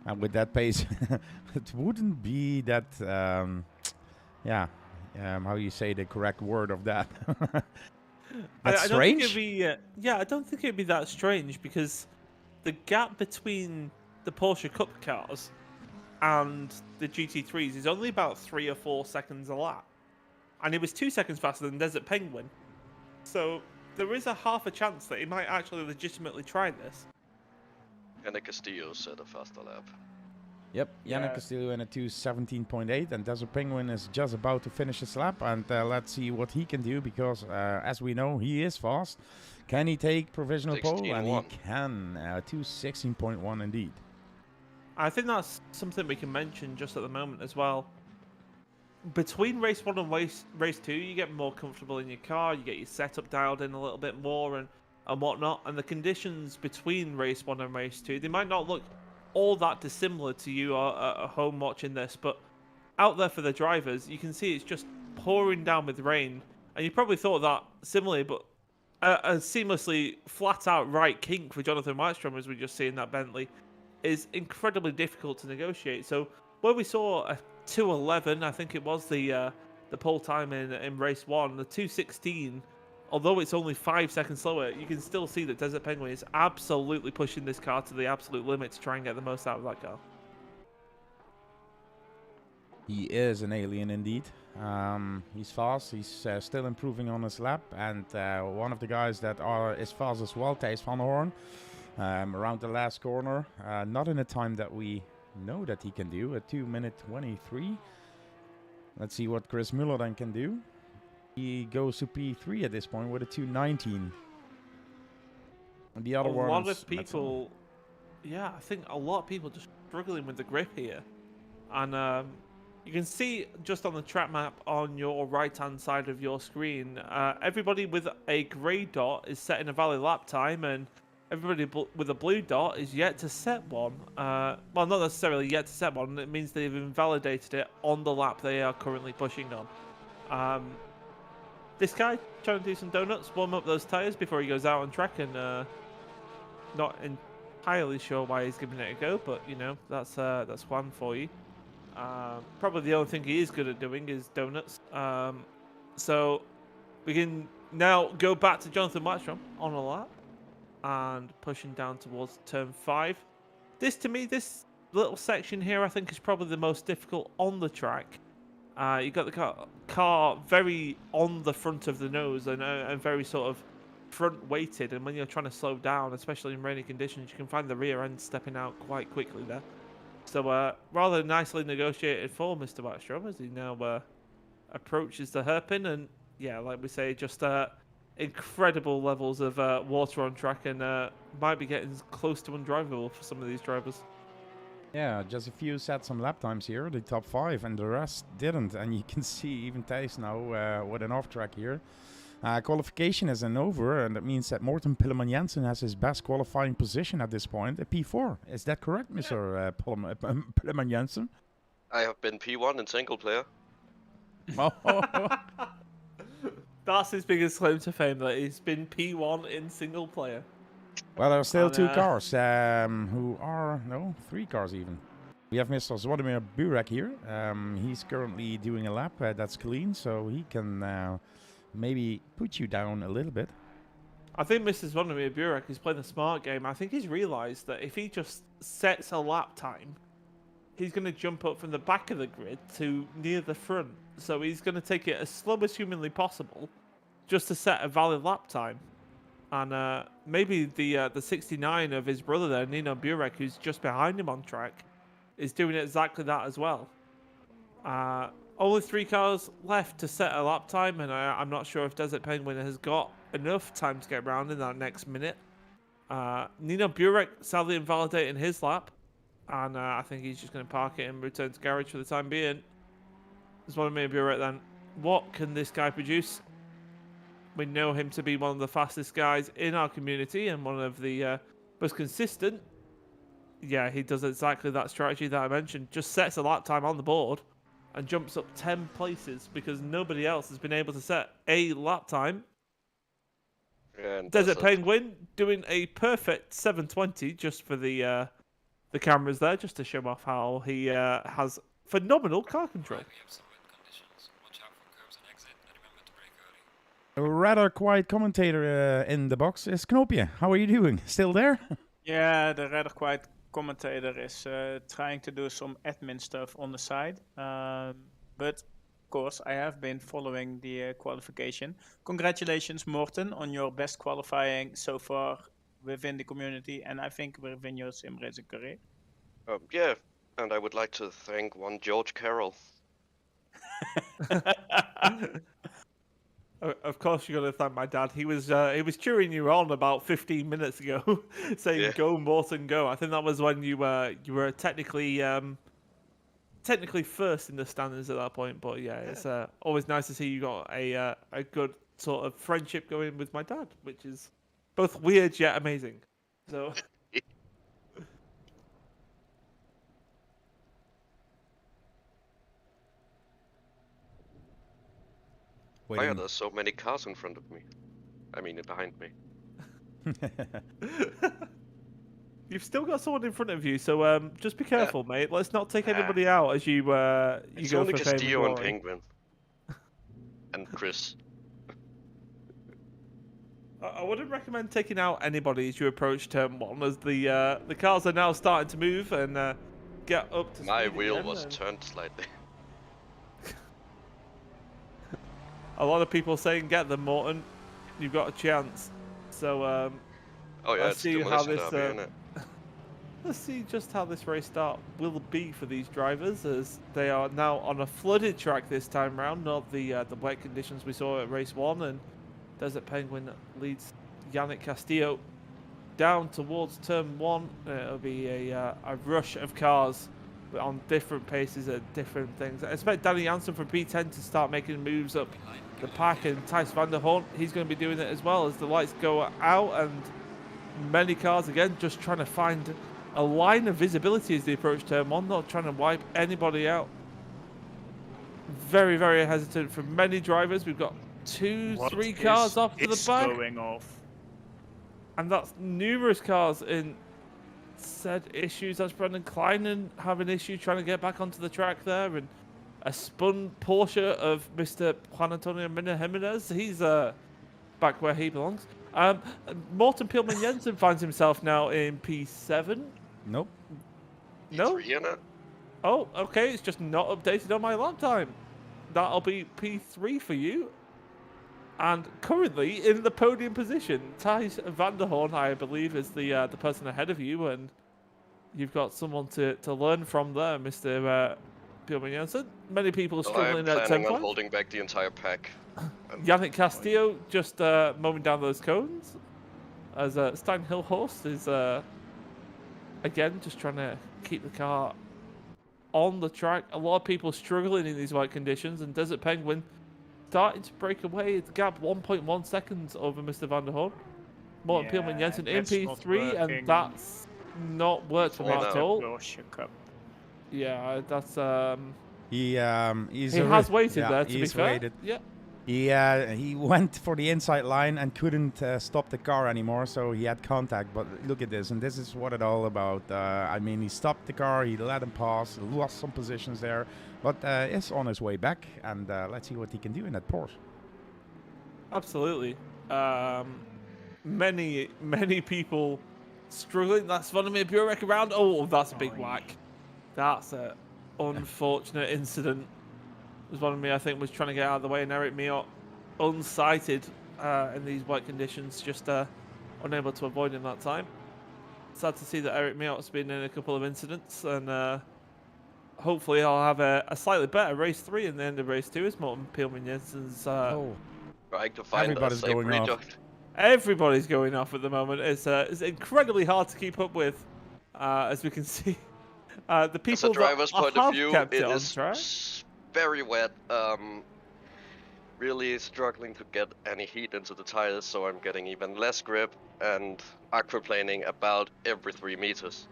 And with that pace, it wouldn't be that, how you say the correct word of that? That's I don't think strange. it'd be, I don't think it'd be that strange, because the gap between the Porsche Cup cars and the GT3s is only about 3 or 4 seconds a lap. And it was 2 seconds faster than Desert Penguin. So there is a half a chance that he might actually legitimately try this. And the Castillo set a faster lap. Yep, Yannick Yeah. Castillo in a 2:17.8, and Desert Penguin is just about to finish his lap, and let's see what he can do, because as we know, he is fast. Can he take provisional pole? And he 16.1. can, 2:16.1 indeed. I think that's something we can mention just at the moment as well. Between race 1 and race 2, you get more comfortable in your car, you get your setup dialed in a little bit more and whatnot, and the conditions between race 1 and race 2, they might not look all that dissimilar to you at home watching this, but out there for the drivers, you can see it's just pouring down with rain, and you probably thought that similarly, but a seamlessly flat out right kink for Jonathan Whitestrom, as we just see in that Bentley, is incredibly difficult to negotiate. So where we saw a 2:11, I think it was the pole time in race 1, the 2:16, although it's only 5 seconds slower, you can still see that Desert Penguin is absolutely pushing this car to the absolute limit to try and get the most out of that car. He is an alien indeed. He's fast. He's still improving on his lap, and one of the guys that is fast as well, Thijs van Hoorn, around the last corner. Not in a time that we know that he can do, a 2:23. Let's see what Chris Muller then can do. He goes to P3 at this point with a 2:19. And the other A ones, lot of that's all. people, I think a lot of people just struggling with the grip here. And you can see just on the track map on your right-hand side of your screen, everybody with a grey dot is setting a valid lap time, and everybody with a blue dot is yet to set one. Well, not necessarily yet to set one. It means they've invalidated it on the lap they are currently pushing on. This guy trying to do some donuts, warm up those tyres before he goes out on track, and not entirely sure why he's giving it a go, but you know, that's Juan for you. Probably the only thing he is good at doing is donuts. So we can now go back to Jonathan Whitestrom on a lap and pushing down towards turn 5. This little section here, I think, is probably the most difficult on the track. You got the car very on the front of the nose and very sort of front weighted, and when you're trying to slow down, especially in rainy conditions, you can find the rear end stepping out quite quickly there. So rather nicely negotiated for Mr. Whitestrom as he now approaches the hairpin, and yeah, like we say, just incredible levels of water on track, and might be getting close to undrivable for some of these drivers. Yeah, just a few set some lap times here, the top 5, and the rest didn't. And you can see even Thijs now with an off track here. Qualification isn't over, and that means that Morten Peelman Jensen has his best qualifying position at this point, a P4. Is that correct, Mr. Peelman Jensen? I have been P1 in single player. That's his biggest claim to fame, that he's been P1 in single player. Well, there are still And, 2 cars, 3 cars even. We have Mr. Zwadimir Burek here. He's currently doing a lap that's clean, so he can maybe put you down a little bit. I think Mr. Zvonimir Burek is playing a smart game. I think he's realised that if he just sets a lap time, he's going to jump up from the back of the grid to near the front. So he's going to take it as slow as humanly possible just to set a valid lap time. And maybe the 69 of his brother there, Nino Burek, who's just behind him on track, is doing exactly that as well. Only 3 cars left to set a lap time, and I'm not sure if Desert Penguin has got enough time to get around in that next minute. Nino Burek sadly invalidating his lap, and I think he's just going to park it and return to garage for the time being. There's one of Nino Burek then. What can this guy produce? We know him to be one of the fastest guys in our community and one of the most consistent. Yeah, he does exactly that strategy that I mentioned. Just sets a lap time on the board and jumps up 10 places because nobody else has been able to set a lap time. And Desert Penguin doing a perfect 720 just for the cameras there, just to show off how he has phenomenal car control. A rather quiet commentator in the box is Knopje. How are you doing? Still there? Yeah, the rather quiet commentator is trying to do some admin stuff on the side. But of course, I have been following the qualification. Congratulations, Morten, on your best qualifying so far within the community, and I think within your sim racing career. Yeah, and I would like to thank one George Carroll. Of course, you're gonna thank my dad. He was cheering you on about 15 minutes ago, saying "Go Morton, go!" I think that was when you were technically first in the standings at that point. But yeah, it's always nice to see you got a good sort of friendship going with my dad, which is both weird yet amazing. So. Why are there so many cars in front of me? I mean, behind me. You've still got someone in front of you, so just be careful, mate. Let's not take anybody out as you It's go only for fame and Castillo and glory. Penguin. And Chris. I wouldn't recommend taking out anybody as you approach turn 1, as the cars are now starting to move and get up to My speed wheel again, was and turned slightly. a lot of people saying get them, Morton. You've got a chance. So Oh yeah, let's it's see how demolition this. derby, isn't it? Let's see just how this race start will be for these drivers, as they are now on a flooded track this time round, not the wet conditions we saw at race 1. And Desert Penguin leads Yannick Castillo down towards turn 1. It'll be a rush of cars on different paces at different things. I expect Danny Jansen from P10 to start making moves up the pack, and Thijs van der Hoorn, he's going to be doing it as well as the lights go out, and many cars again just trying to find a line of visibility as they approach turn 1, not trying to wipe anybody out. Very, very hesitant from many drivers. We've got 2-3 cars off to the back, going off? and that's numerous cars in said issues. That's Brendan Kleinen having issues trying to get back onto the track there, and a spun Porsche of Mr. Juan Antonio Mina Jimenez. He's back where he belongs. Morten Pilman Jensen finds himself now in P7. Nope. No? P3 in it? Oh, okay. It's just not updated on my lap time. That'll be P3 for you. And currently in the podium position, Thijs van der Hoorn, I believe, is the person ahead of you, and you've got someone to learn from there, Mr. Pilman Jensen. Many people Well, struggling I'm at planning on 10 holding back the entire pack. Yannick Castillo just mowing down those cones, as Stein Hilhorst is again just trying to keep the car on the track. A lot of people struggling in these wet conditions, and Desert Penguin starting to break away. It's gap 1.1 seconds over Mr. van der Hoorn. Morten Pilman Jensen in that's not P3, and working. that's not worked for him Full at now. all. Porsche Cup. Yeah, that's He he has waited there, to be he's fair. waited. Yeah. He went for the inside line and couldn't stop the car anymore, so he had contact. But look at this, and this is what it's all about. I mean, he stopped the car, he let him pass, lost some positions there, but is on his way back, and let's see what he can do in that Porsche. Absolutely. Many people struggling. That's Vladimir Burek around. Oh, that's a big whack. That's a unfortunate incident. Was one of me, I think, was trying to get out of the way, and Eric Miot, unsighted in these wet conditions, just unable to avoid in that time. Sad to see that Eric Miot's been in a couple of incidents, and hopefully I'll have a slightly better race 3 in the end of race 2 as Morten Peelman Jensen's. Oh, Trying to find a Everybody's safe going off. reduct. Everybody's going off at the moment. It's incredibly hard to keep up with, as we can see. The As a people driver's that point of have view, kept it it on is track. very wet. Really struggling to get any heat into the tires, so I'm getting even less grip and aquaplaning about every 3 meters.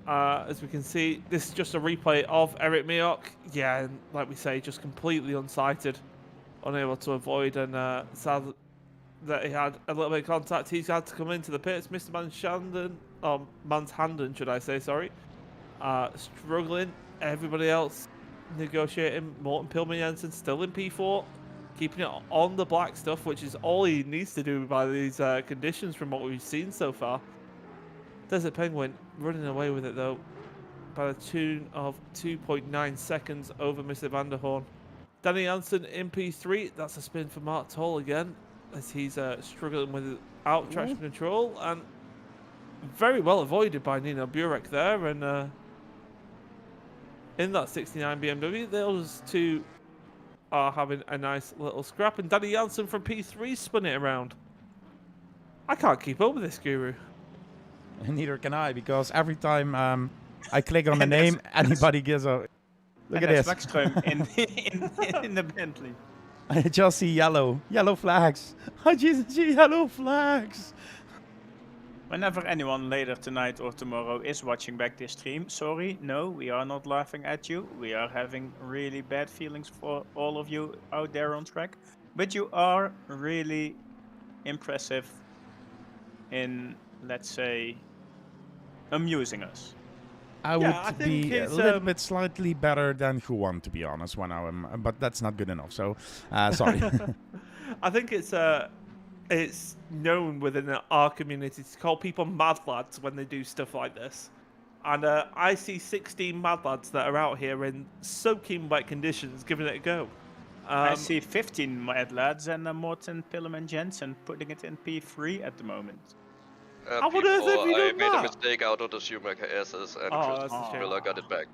As we can see, this is just a replay of Eric Miot. Yeah, and like we say, just completely unsighted, unable to avoid, and sad that he had a little bit of contact. He's had to come into the pits. Mr. Manshanden, should I say, sorry. Struggling. Everybody else negotiating. Morten Peelman Jensen still in P4, keeping it on the black stuff, which is all he needs to do by these conditions from what we've seen so far. Desert Penguin running away with it though, by the tune of 2.9 seconds over Mr. Van der Horn. Danny Jansen in P3. That's a spin for Mark Toll again, as he's struggling without traction control, and very well avoided by Nino Burek there. And in that 69 BMW, those two are having a nice little scrap, and Danny Jansen from P3 spun it around. I can't keep up with this, Guru. neither can I, because every time I click on the name, anybody gives a... Look at this. Maxström in the Bentley. I just see yellow flags. I just see yellow flags. Whenever anyone later tonight or tomorrow is watching back this stream, sorry, no, we are not laughing at you. We are having really bad feelings for all of you out there on track. But you are really impressive in, let's say, amusing us. I Yeah, I would think be a it's, little bit slightly better than who won, to be honest, when I'm, but that's not good enough. So, sorry. I think it's known within our community to call people mad lads when they do stuff like this. And I see 16 mad lads that are out here in soaking wet conditions giving it a go. I see 15 mad lads and Morten Peelman Jensen putting it in P3 at the moment. How on earth have you I done made a that? mistake out of the Schumacher S's, and Oh, Chris that's a shame. Miller got it back.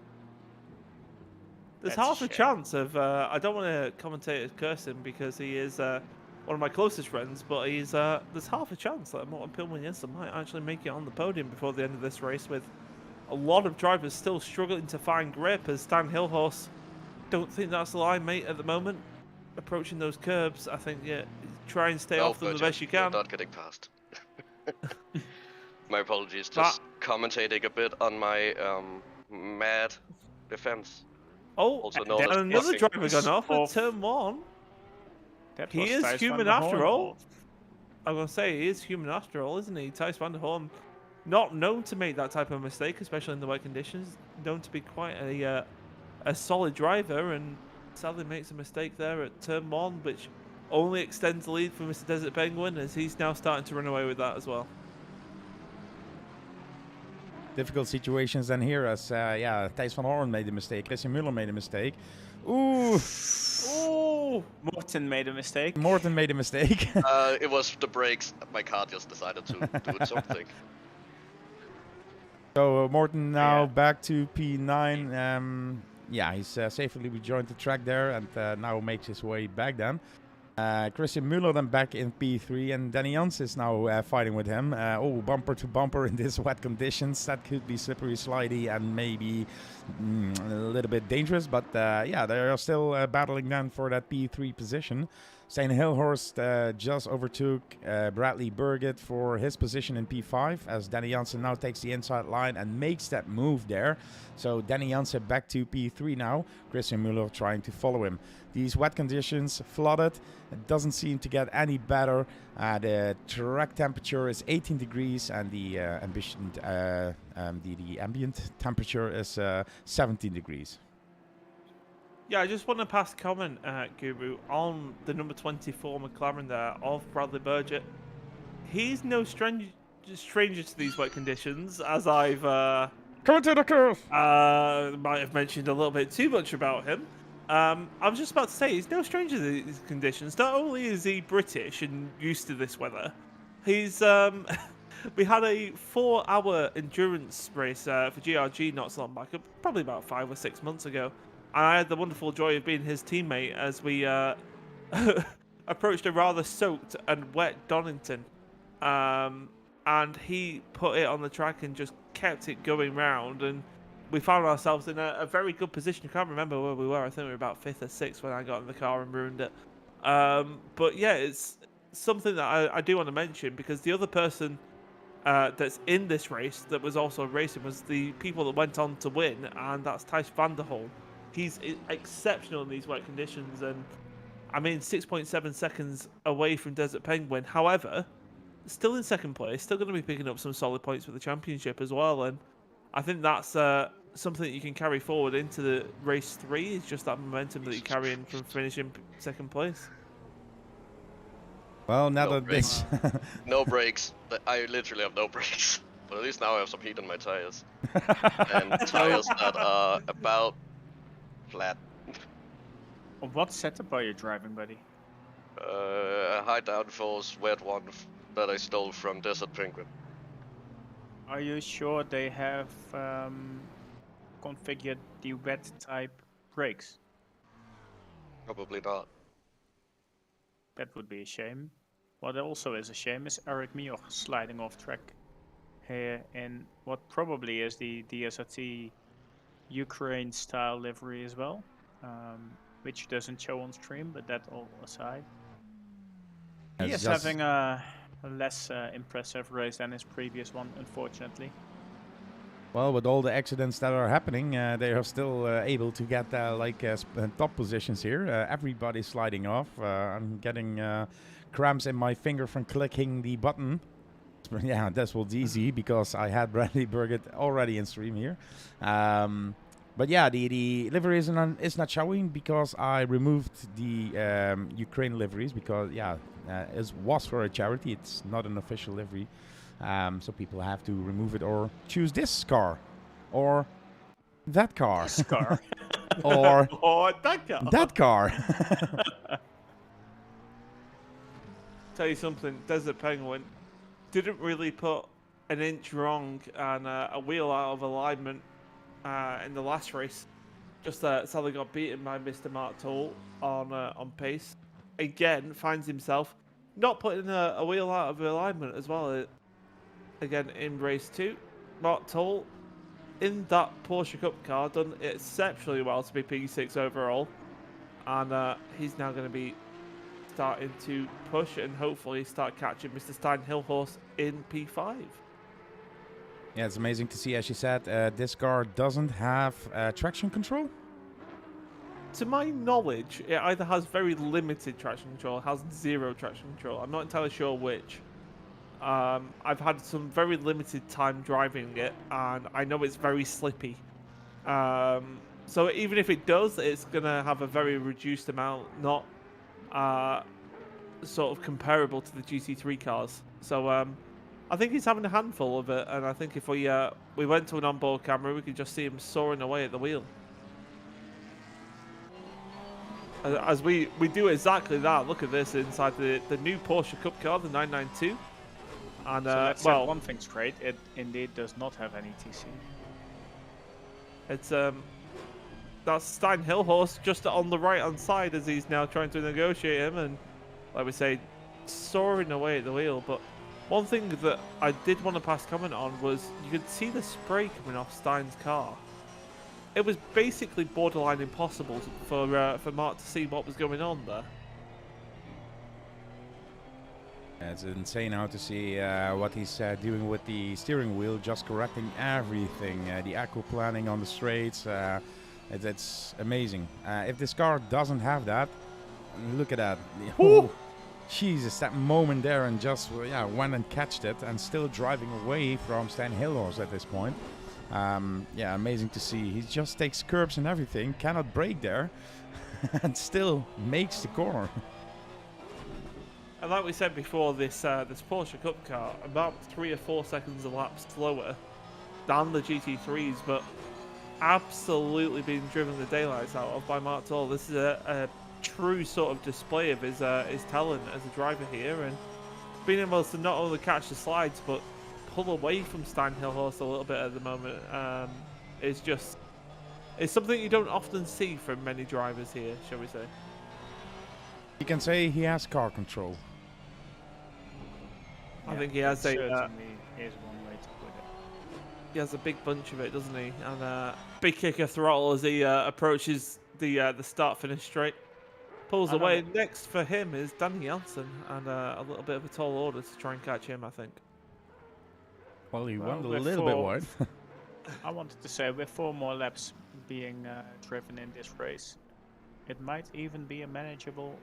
There's That's half a a shame. chance of, I don't want to commentate as curse him because he is one of my closest friends, but there's half a chance that Morten Peelman Jensen might actually make it on the podium before the end of this race, with a lot of drivers still struggling to find grip, as Stan Hillhorse, don't think that's the line, mate, at the moment. Approaching those curbs, I think, yeah, try and stay off them the best you can. Not getting past. My apologies, just commentating a bit on my mad defense. Oh, Also known and as another blocking. driver gone off at Off. turn 1. That He was is Thijs human van der after Horn. all. I'm going to say he is human after all, isn't he? Thijs van der Horn, not known to make that type of mistake, especially in the wet conditions. Known to be quite a solid driver, and sadly makes a mistake there at turn 1, which only extends the lead for Mr. Desert Penguin, as he's now starting to run away with that as well. Difficult situations then here, as Thijs van Horn made a mistake, Christian Müller made a mistake. Ooh, Oh, Morten made a mistake. Morten made a mistake. It was the brakes. My car just decided to do something. So Morten now Yeah. back to P9. He's safely rejoined the track there, and now makes his way back then. Christian Müller then back in P3, and Danny Jansen is now fighting with him. Bumper to bumper in these wet conditions. That could be slippery, slidey, and maybe a little bit dangerous. But they are still battling then for that P3 position. Stijn Hilhorst just overtook Bradley Burgett for his position in P5, as Danny Jansen now takes the inside line and makes that move there. So Danny Jansen back to P3 now. Christian Müller trying to follow him. These wet conditions, flooded, it doesn't seem to get any better. The track temperature is 18 degrees, and the ambient temperature is 17 degrees. yeah, I just want to pass comment, Guru, on the number 24 McLaren there of Bradley Burgett. He's no stranger to these wet conditions, as I've Come to the curve. Might have mentioned a little bit too much about him. I was just about to say, he's no stranger to these conditions. Not only is he British and used to this weather, he's we had a 4-hour endurance race for GRG not so long back, probably about 5 or 6 months ago. And I had the wonderful joy of being his teammate as we approached a rather soaked and wet Donington. And he put it on the track and just kept it going round, and we found ourselves in a very good position. I can't remember where we were. I think we were about 5th or 6th when I got in the car and ruined it. But yeah, it's something that I do want to mention, because the other person that's in this race that was also racing was the people that went on to win, and that's Thijs van der Hol. He's exceptional in these wet conditions, and I mean 6.7 seconds away from Desert Penguin. However, still in second place, still going to be picking up some solid points for the championship as well, and I think that's something that you can carry forward into the race 3. Is just that momentum that you're carrying from finishing second place. Well, now No that this... No brakes. I literally have no brakes. But at least now I have some heat on my tires. And tires that are about flat. What setup are you driving, buddy? High downforce, wet one that I stole from Desert Penguin. Are you sure they have configured the wet type brakes? Probably not. That would be a shame. What also is a shame is Eric Mioch sliding off track here in what probably is the DSRT Ukraine style livery as well, which doesn't show on stream, but that all aside. He It's is just- having a less impressive race than his previous one, unfortunately. Well, with all the accidents that are happening, they are still able to get top positions here. Everybody's sliding off. I'm getting cramps in my finger from clicking the button. Yeah, this was easy because I had Bradley Burgett already in stream here. But yeah, the livery is not showing because I removed the Ukraine liveries because it was for a charity. It's not an official livery. So people have to remove it or choose this car or that car. This car. Or Oh, that guy. that car. Tell you something, Desert Penguin didn't really put an inch wrong and a wheel out of alignment in the last race. Just sadly got beaten by Mr. Mark Toll on pace. Again, finds himself not putting a wheel out of alignment as well. Again in race 2, Mark Toll in that Porsche Cup car done exceptionally well to be P6 overall, and he's now going to be starting to push and hopefully start catching Mr. Stein Hillhorse in P5. Yeah, it's amazing to see, as you said, this car doesn't have traction control. To my knowledge, it either has very limited traction control, or has zero traction control. I'm not entirely sure which. I've had some very limited time driving it, and I know it's very slippy. So even if it does, it's going to have a very reduced amount, not sort of comparable to the GT3 cars. So I think he's having a handful of it, and I think if we went to an onboard camera, we could just see him soaring away at the wheel. As we do exactly that. Look at this inside the new Porsche Cup car, the 992. And So let's set one thing straight, it indeed does not have any TC. it's that's Stein Hillhorse just on the right hand side as he's now trying to negotiate him, and like we say, soaring away at the wheel. But one thing that I did want to pass comment on was you could see the spray coming off Stein's car. It was basically borderline impossible for Mark to see what was going on there. It's insane how to see what he's doing with the steering wheel, just correcting everything. The aquaplaning on the straights, it's amazing. If this car doesn't have that, look at that. Oh, Jesus, that moment there, and just went and catched it, and still driving away from Stan Hillhorse at this point. Amazing to see. He just takes curbs and everything, cannot brake there, and still makes the corner. And like we said before, this Porsche Cup car, about 3 or 4 seconds a lap slower than the GT3s, but absolutely being driven the daylights out of by Mark Toll. This is a true sort of display of his talent as a driver here, and being able to not only catch the slides but pull away from Steinhillhorst a little bit at the moment is just it's something you don't often see from many drivers here, shall we say. You can say he has car control. I think he has a certainly is one way to put it. he has a big bunch of it, doesn't he? And big kick of throttle as he approaches the start-finish straight. Pulls I know away. that- Next for him is Danny Janssen, and a little bit of a tall order to try and catch him, I think. Well, he Well, went a we're little bit four. wide. I wanted to say, with 4 more laps being driven in this race, it might even be a manageable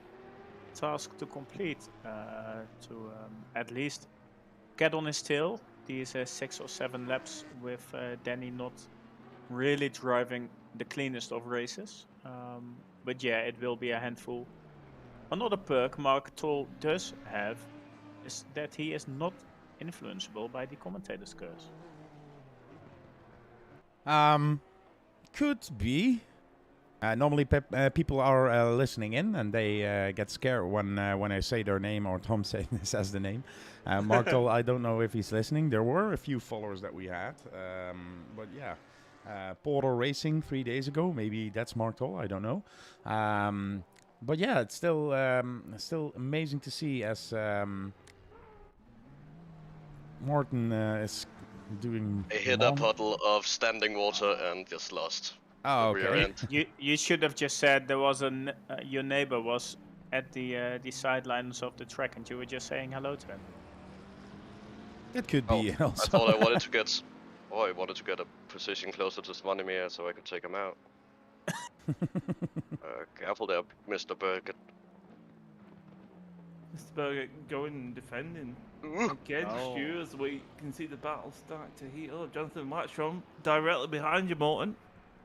task to complete, to at least get on his tail these 6 or 7 laps with Danny not really driving the cleanest of races. But yeah, it will be a handful. Another perk Mark Toll does have is that he is not influenceable by the commentator's curse. Could be. Normally, people are listening in, and they get scared when I say their name or Tom says the name. Mark Toll, I don't know if he's listening. There were a few followers that we had, but yeah. Portal Racing 3 days ago, maybe that's Mark Toll. I don't know. But yeah, it's still amazing to see as Morten is doing. I hit a puddle of standing water and just lost. Oh, the rear okay. end. You should have just said there was your neighbor was at the sidelines of the track and you were just saying hello to him. It could Oh, be I also. thought I wanted to get. Oh, I wanted to get a position closer to Svanimir so I could take him out. Careful there, Mr. Burkett. Mr. Berger going and defending against you as we can see the battle start to heat up. Jonathan Watchrom directly behind you, Morton.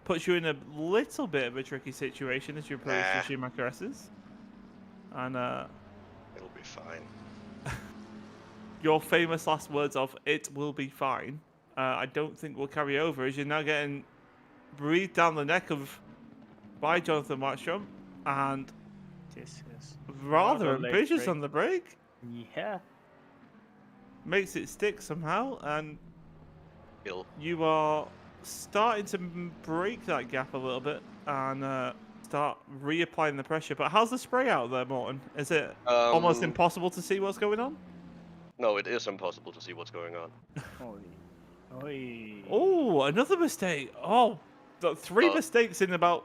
Puts you in a little bit of a tricky situation as you approach the Schumacher S's. And It'll be fine. your famous last words of "it will be fine," I don't think will carry over as you're now getting breathed down the neck of by Jonathan Watchrom and This is rather late ambitious break. on the brake. Yeah. Makes it stick somehow, and Kill. you are starting to break that gap a little bit and start reapplying the pressure. But how's the spray out there, Morton? Is it almost impossible to see what's going on? No, it is impossible to see what's going on. Oi. Oi. Oh, another mistake. Oh, 3 mistakes in about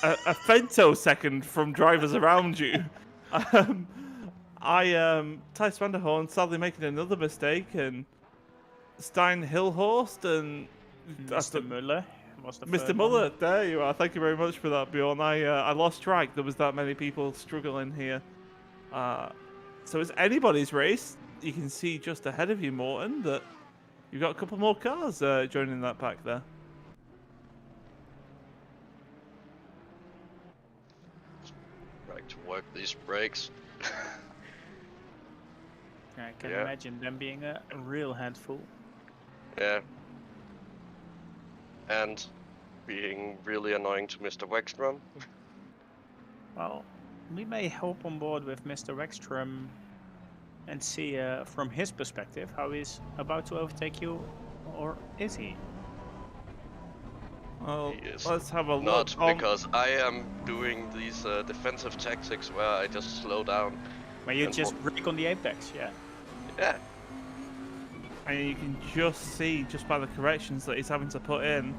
a femtosecond from drivers around you. Ty Svanderhorn sadly making another mistake, and Steinhillhorst and Mr. Muller was the Mr. third Muller. one. There you are. Thank you very much for that, Bjorn. I lost track. There was that many people struggling here. So it's anybody's race. You can see just ahead of you, Morton, that you've got a couple more cars joining that pack there. Right to work these brakes. I can Yeah. imagine them being a real handful. Yeah. And being really annoying to Mr. Wexstrom. Well, we may hop on board with Mr. Wexstrom and see from his perspective how he's about to overtake you, or is he? Well, He is let's have a Not look. because I am doing these defensive tactics where I just slow down. Where you And just brake on the apex, yeah. Yeah. And you can just see, just by the corrections that he's having to put in,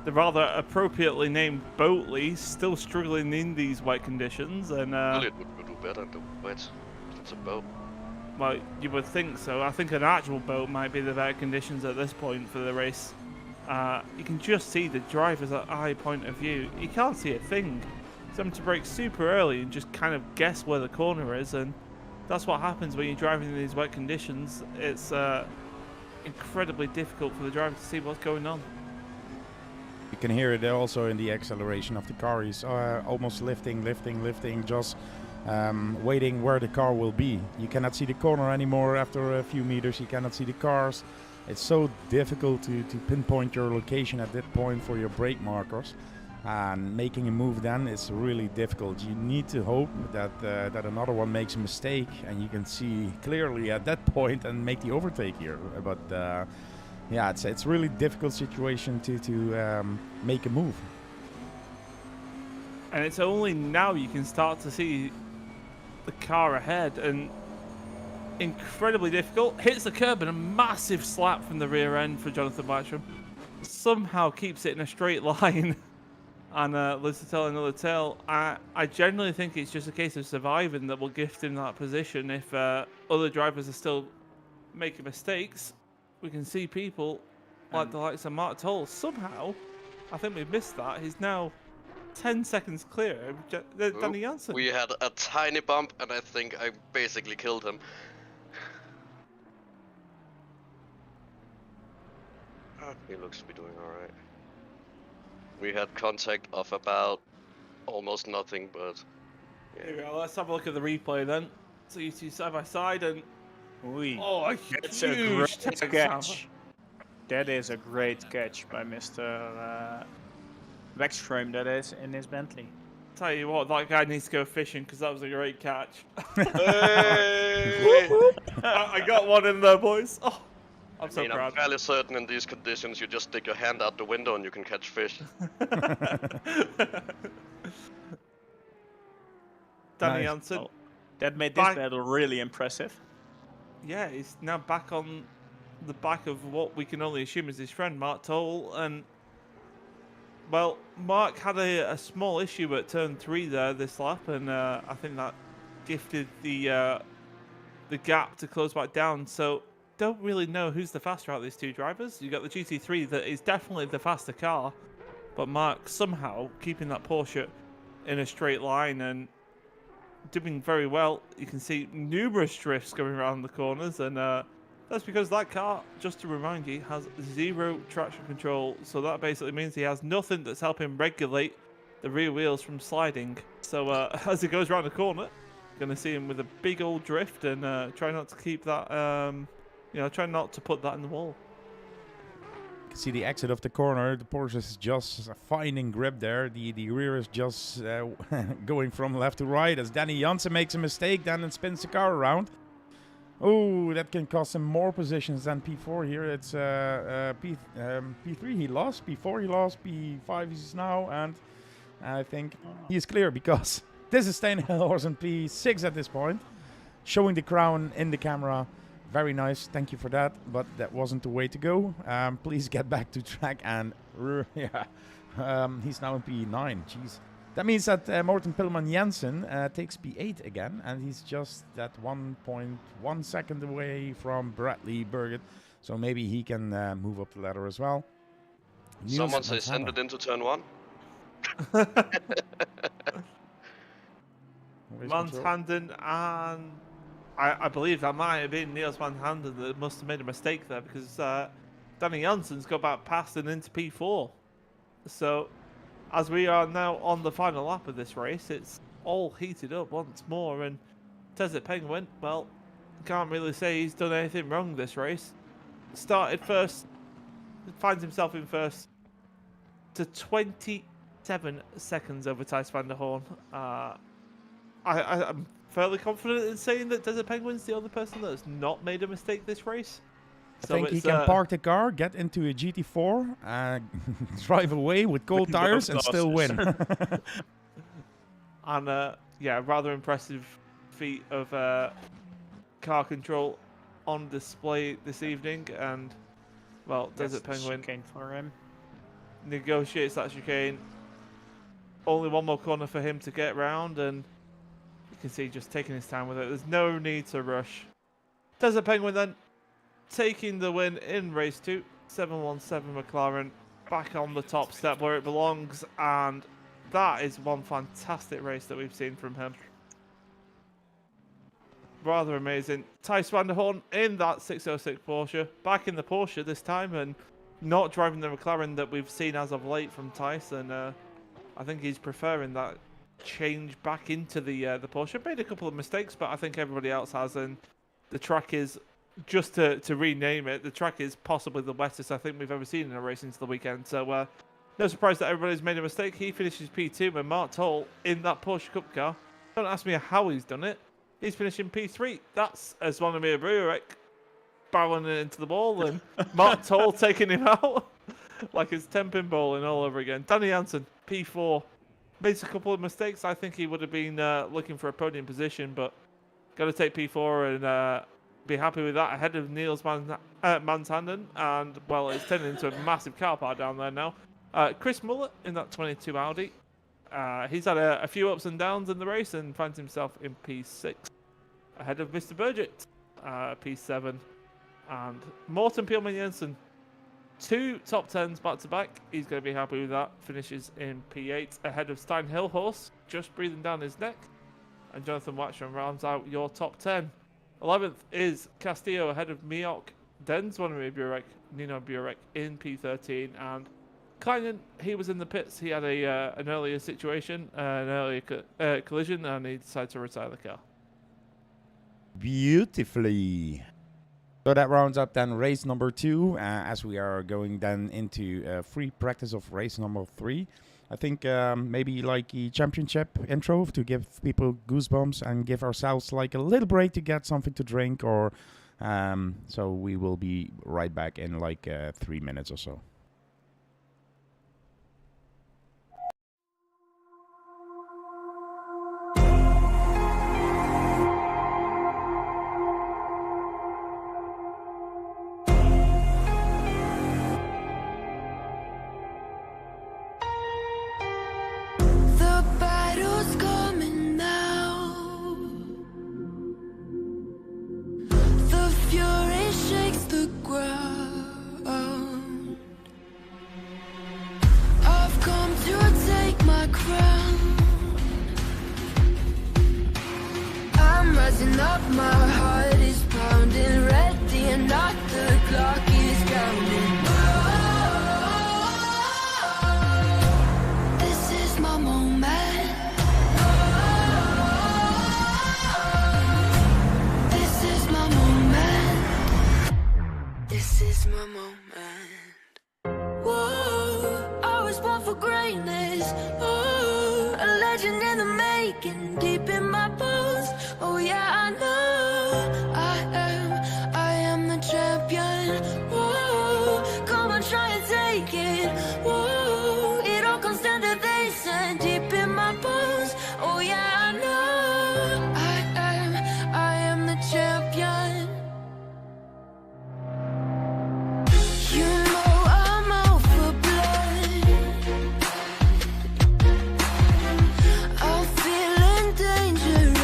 the rather appropriately named Boatley still struggling in these wet conditions. And Really, it would do better in the wet. It's a boat. well, you would think so. I think an actual boat might be the better conditions at this point for the race. You can just see the driver's eye point of view. You can't see a thing. He's having to brake super early and just kind of guess where the corner is, and that's what happens when you're driving in these wet conditions. It's incredibly difficult for the driver to see what's going on. You can hear it also in the acceleration of the car. He's almost lifting, just waiting where the car will be. You cannot see the corner anymore after a few meters. You cannot see the cars. it's so difficult to pinpoint your location at that point for your brake markers. And making a move then is really difficult. You need to hope that that another one makes a mistake and you can see clearly at that point and make the overtake here. But yeah, it's really difficult situation to make a move. And it's only now you can start to see the car ahead, and incredibly difficult. Hits the curb and a massive slap from the rear end for Jonathan Batcham. Somehow keeps it in a straight line. And lives to tell another tale. I generally think it's just a case of surviving that will gift him that position. If other drivers are still making mistakes, we can see people like the likes of Mark Toll. Somehow, I think we've missed that. He's now 10 seconds clear of Danny Jansen. We had a tiny bump, and I think I basically killed him. He looks to be doing alright. We had contact of about almost nothing, but yeah. Here we go. Let's have a look at the replay then. So you two side by side, and a That's a huge great catch. That is a great catch by Mr. Wexstrom, that is, in his Bentley. Tell you what, that guy needs to go fishing because that was a great catch. Hey! I got one in there, boys. Oh, I'm so I'm proud. fairly certain in these conditions you just stick your hand out the window and you can catch fish. Danny Nice. Jansen. Oh, that made this Back- battle really impressive. Yeah, he's now back on the back of what we can only assume is his friend, Mark Toll. And, well, Mark had a small issue at turn 3 there this lap, and I think that gifted the gap to close back down. So, don't really know who's the faster out of these two drivers. You got the GT3 that is definitely the faster car, but Mark somehow keeping that Porsche in a straight line and doing very well. You can see numerous drifts going around the corners, and that's because that car, just to remind you, has 0 traction control. So that basically means he has nothing that's helping regulate the rear wheels from sliding. So as he goes around the corner, you're going to see him with a big old drift, and try not to keep that, try not to put that in the wall. You can see the exit of the corner. The Porsche is just finding grip there. The rear is just going from left to right as Danny Jansen makes a mistake, then it spins the car around. Oh, that can cost him more positions than P4 here. It's P3 he lost, P4 he lost, P5 he's now, and I think he is clear because this is Stijn Horst on P6 at this point, showing the crown in the camera. Very nice, thank you for that, but that wasn't the way to go. Please get back to track, and he's now in P9, jeez. That means that Morten Pillman Jensen takes P8 again, and he's just that 1.1 second away from Bradley Burgett, so maybe he can move up the ladder as well. Someone say send it into turn 1. Van Handen, and I believe that might have been Niels Van Handen that must have made a mistake there, because Danny Jansen's got back past and into P4. So, as we are now on the final lap of this race, it's all heated up once more, and Desert Penguin, well, can't really say he's done anything wrong this race. Started first, finds himself in first to 27 seconds over Thijs van der Hoorn. I'm fairly confident in saying that Desert Penguin's the only person that has not made a mistake this race. I think he can park the car, get into a GT4, drive away with cold tires and still win. And yeah, rather impressive feat of car control on display this evening. And, well, Desert Penguin Chicane for him. negotiates that chicane. Only one more corner for him to get round, and you can see just taking his time with it. There's no need to rush. Desert Penguin then taking the win in race 2. 717 McLaren back on the top step where it belongs, and that is one fantastic race that we've seen from him. Rather amazing. Thijs van der Hoorn in that 606 Porsche, back in the Porsche this time, and not driving the McLaren that we've seen as of late from Thijs, and I think he's preferring that change back into the Porsche. Made a couple of mistakes, but I think everybody else has, and the track is just to rename it, the track is possibly the wettest I think we've ever seen in a race into the weekend. So no surprise that everybody's made a mistake. He finishes P2 when Mark Toll in that Porsche Cup car. Don't ask me how he's done it. He's finishing P3. That's Zvonimir Burek barreling it into the wall and Mark Toll taking him out like it's 10-pin bowling all over again. Danny Jansen, P4. Made a couple of mistakes. I think he would have been looking for a podium position, but got to take P4 and be happy with that ahead of Niels Manshanden. And, well, it's turned into a massive car park down there now. Chris Muller in that 22 Audi. He's had a few ups and downs in the race and finds himself in P6 ahead of Mr. Burgett, P7. And Morten Pielman Jensen, 2 top 10s back to back. He's going to be happy with that. Finishes in P8 ahead of Stein Hillhorst, just breathing down his neck. And Jonathan Watchman rounds out your top 10. 11th is Castillo ahead of Miok, then Zvonimir Burek, Nino Burek in P13. And Kleinen, he was in the pits. He had an earlier situation, an earlier collision, and he decided to retire the car. Beautifully. So that rounds up then race number 2, as we are going then into free practice of race number 3. I think maybe like the championship intro to give people goosebumps and give ourselves like a little break to get something to drink, or so we will be right back in like 3 minutes or so. The battle's coming now. The fury shakes the ground. I've come to take my crown. I'm rising up, my heart is pounding, ready or not, the clock is counting. This is my moment. This is my moment. This is my moment. Whoa, I was born for greatness. Oh, a legend in the making, deep in my bones. Oh yeah, I know I am the champion. Whoa, come on, try and take it. Whoa, it all comes down to this and deep in my bones. Oh yeah, I know I am the champion. You know I'm out for blood. I'm feeling dangerous.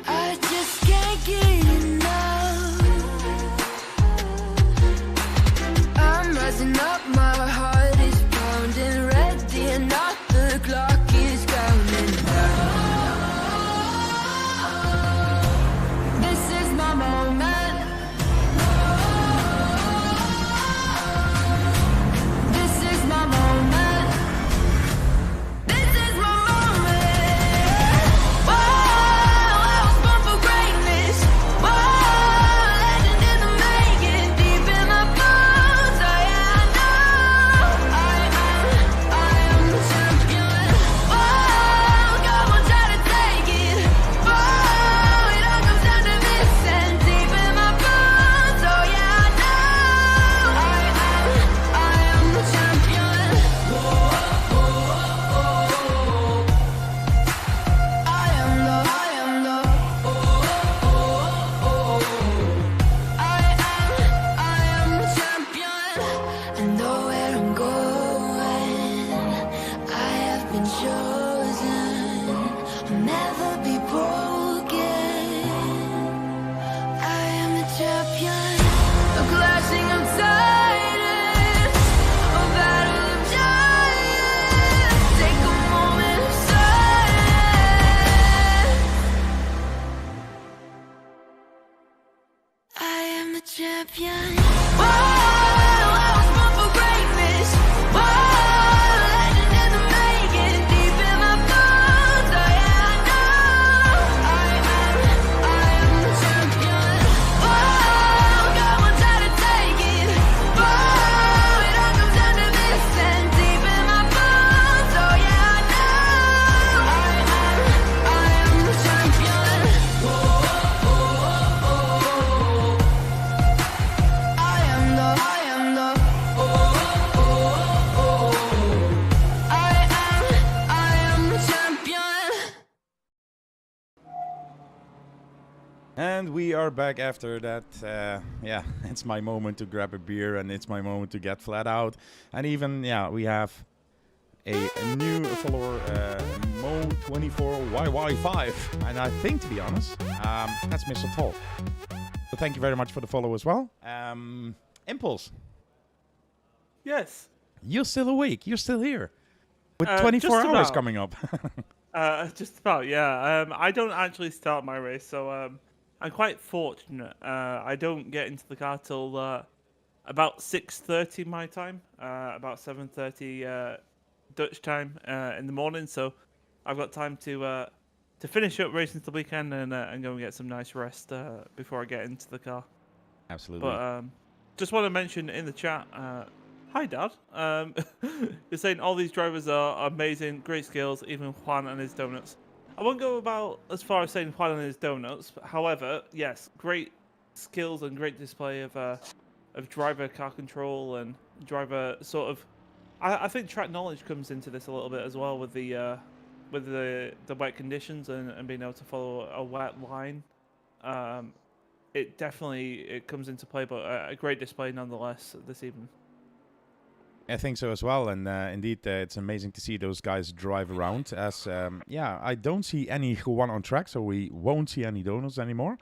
I just can't get enough. I'm rising up, my heart is pounding, ready or not, the clock is counting. This is my moment. This is my moment. This is my moment. Whoa, I was born for greatness. Whoa, legend in the making, deep in my bones. I know I am the champion. Whoa, come on, try to take it. Whoa, it all comes down to this and deep in my bones. Oh yeah, I know I am the champion. I am the champion. I know where I'm going. I have been chosen. I'll never be broken. I am the champion. A clashing of titans, a battle of giants. Take a moment of silence. I am the champion. Whoa, I was born for greatness. Whoa, legend in the making, deep in my bones. Oh yeah, I know And we are back after that. Yeah, it's my moment to grab a beer and it's my moment to get flat out. And even, yeah, we have a new follower, Mo24YY5. And I think, to be honest, that's Mr. Toll. So thank you very much for the follow as well. Impulse, Yes. you're still awake. You're still here. With Just 24 hours about. coming up. Just about, yeah. I don't actually start my race, so I'm quite fortunate. I don't get into the car till about 6:30 my time, about 7:30 Dutch time in the morning. So I've got time to finish up racing for the weekend and go and get some nice rest before I get into the car. Absolutely. But just want to mention in the chat, hi Dad. You're saying all these drivers are amazing, great skills, even Juan and his donuts. I won't go about as far as saying Juan and his donuts. However, yes, great skills and great display of driver car control and driver sort of. I think track knowledge comes into this a little bit as well with the wet conditions and being able to follow a wet line. It definitely comes into play, but a great display nonetheless this evening. I think so as well, and indeed, it's amazing to see those guys drive around. As I don't see any Juan on track, so we won't see any donuts anymore.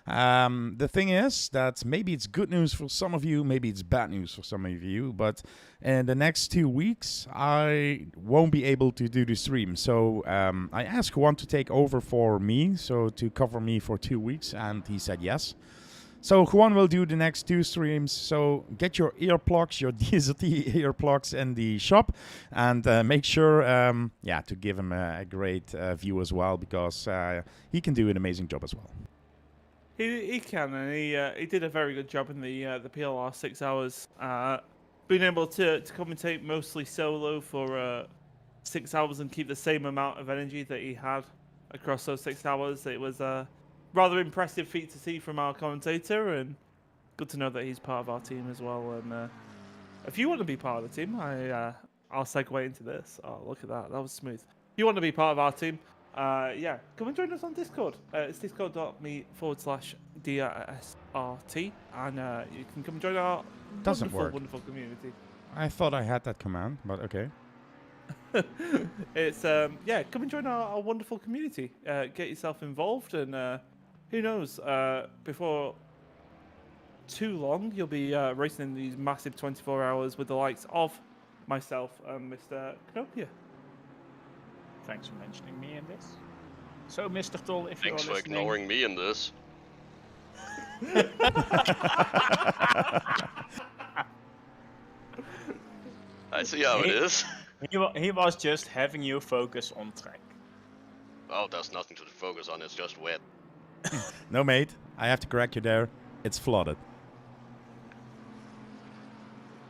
The thing is that maybe it's good news for some of you, maybe it's bad news for some of you, but in the next 2 weeks, I won't be able to do the stream. So I asked Juan to take over for me, so to cover me for 2 weeks, and he said yes. So Juan will do the next 2 streams. So get your earplugs, your DSRT earplugs in the shop, and make sure, to give him a great view as well, because he can do an amazing job as well. He can, and he did a very good job in the PLR 6 hours. Being able to commentate mostly solo for 6 hours and keep the same amount of energy that he had across those 6 hours, it was a rather impressive feat to see from our commentator, and good to know that he's part of our team as well. And if you want to be part of the team, I'll segue into this. Oh, look at that. That was smooth. If you want to be part of our team, come and join us on Discord. It's discord.me/DSRT, and you can come and join our wonderful community. I thought I had that command, but okay. It's come and join our wonderful community. Get yourself involved, and who knows, before too long, you'll be racing in these massive 24 hours with the likes of myself and Mr. Knopia. Thanks for mentioning me in this. So, Mr. Toll, if Thanks you're for listening... ignoring me in this. I see how it is. He was just having you focus on track. Oh, there's nothing to focus on, it's just wet. No, mate, I have to correct you there. It's flooded.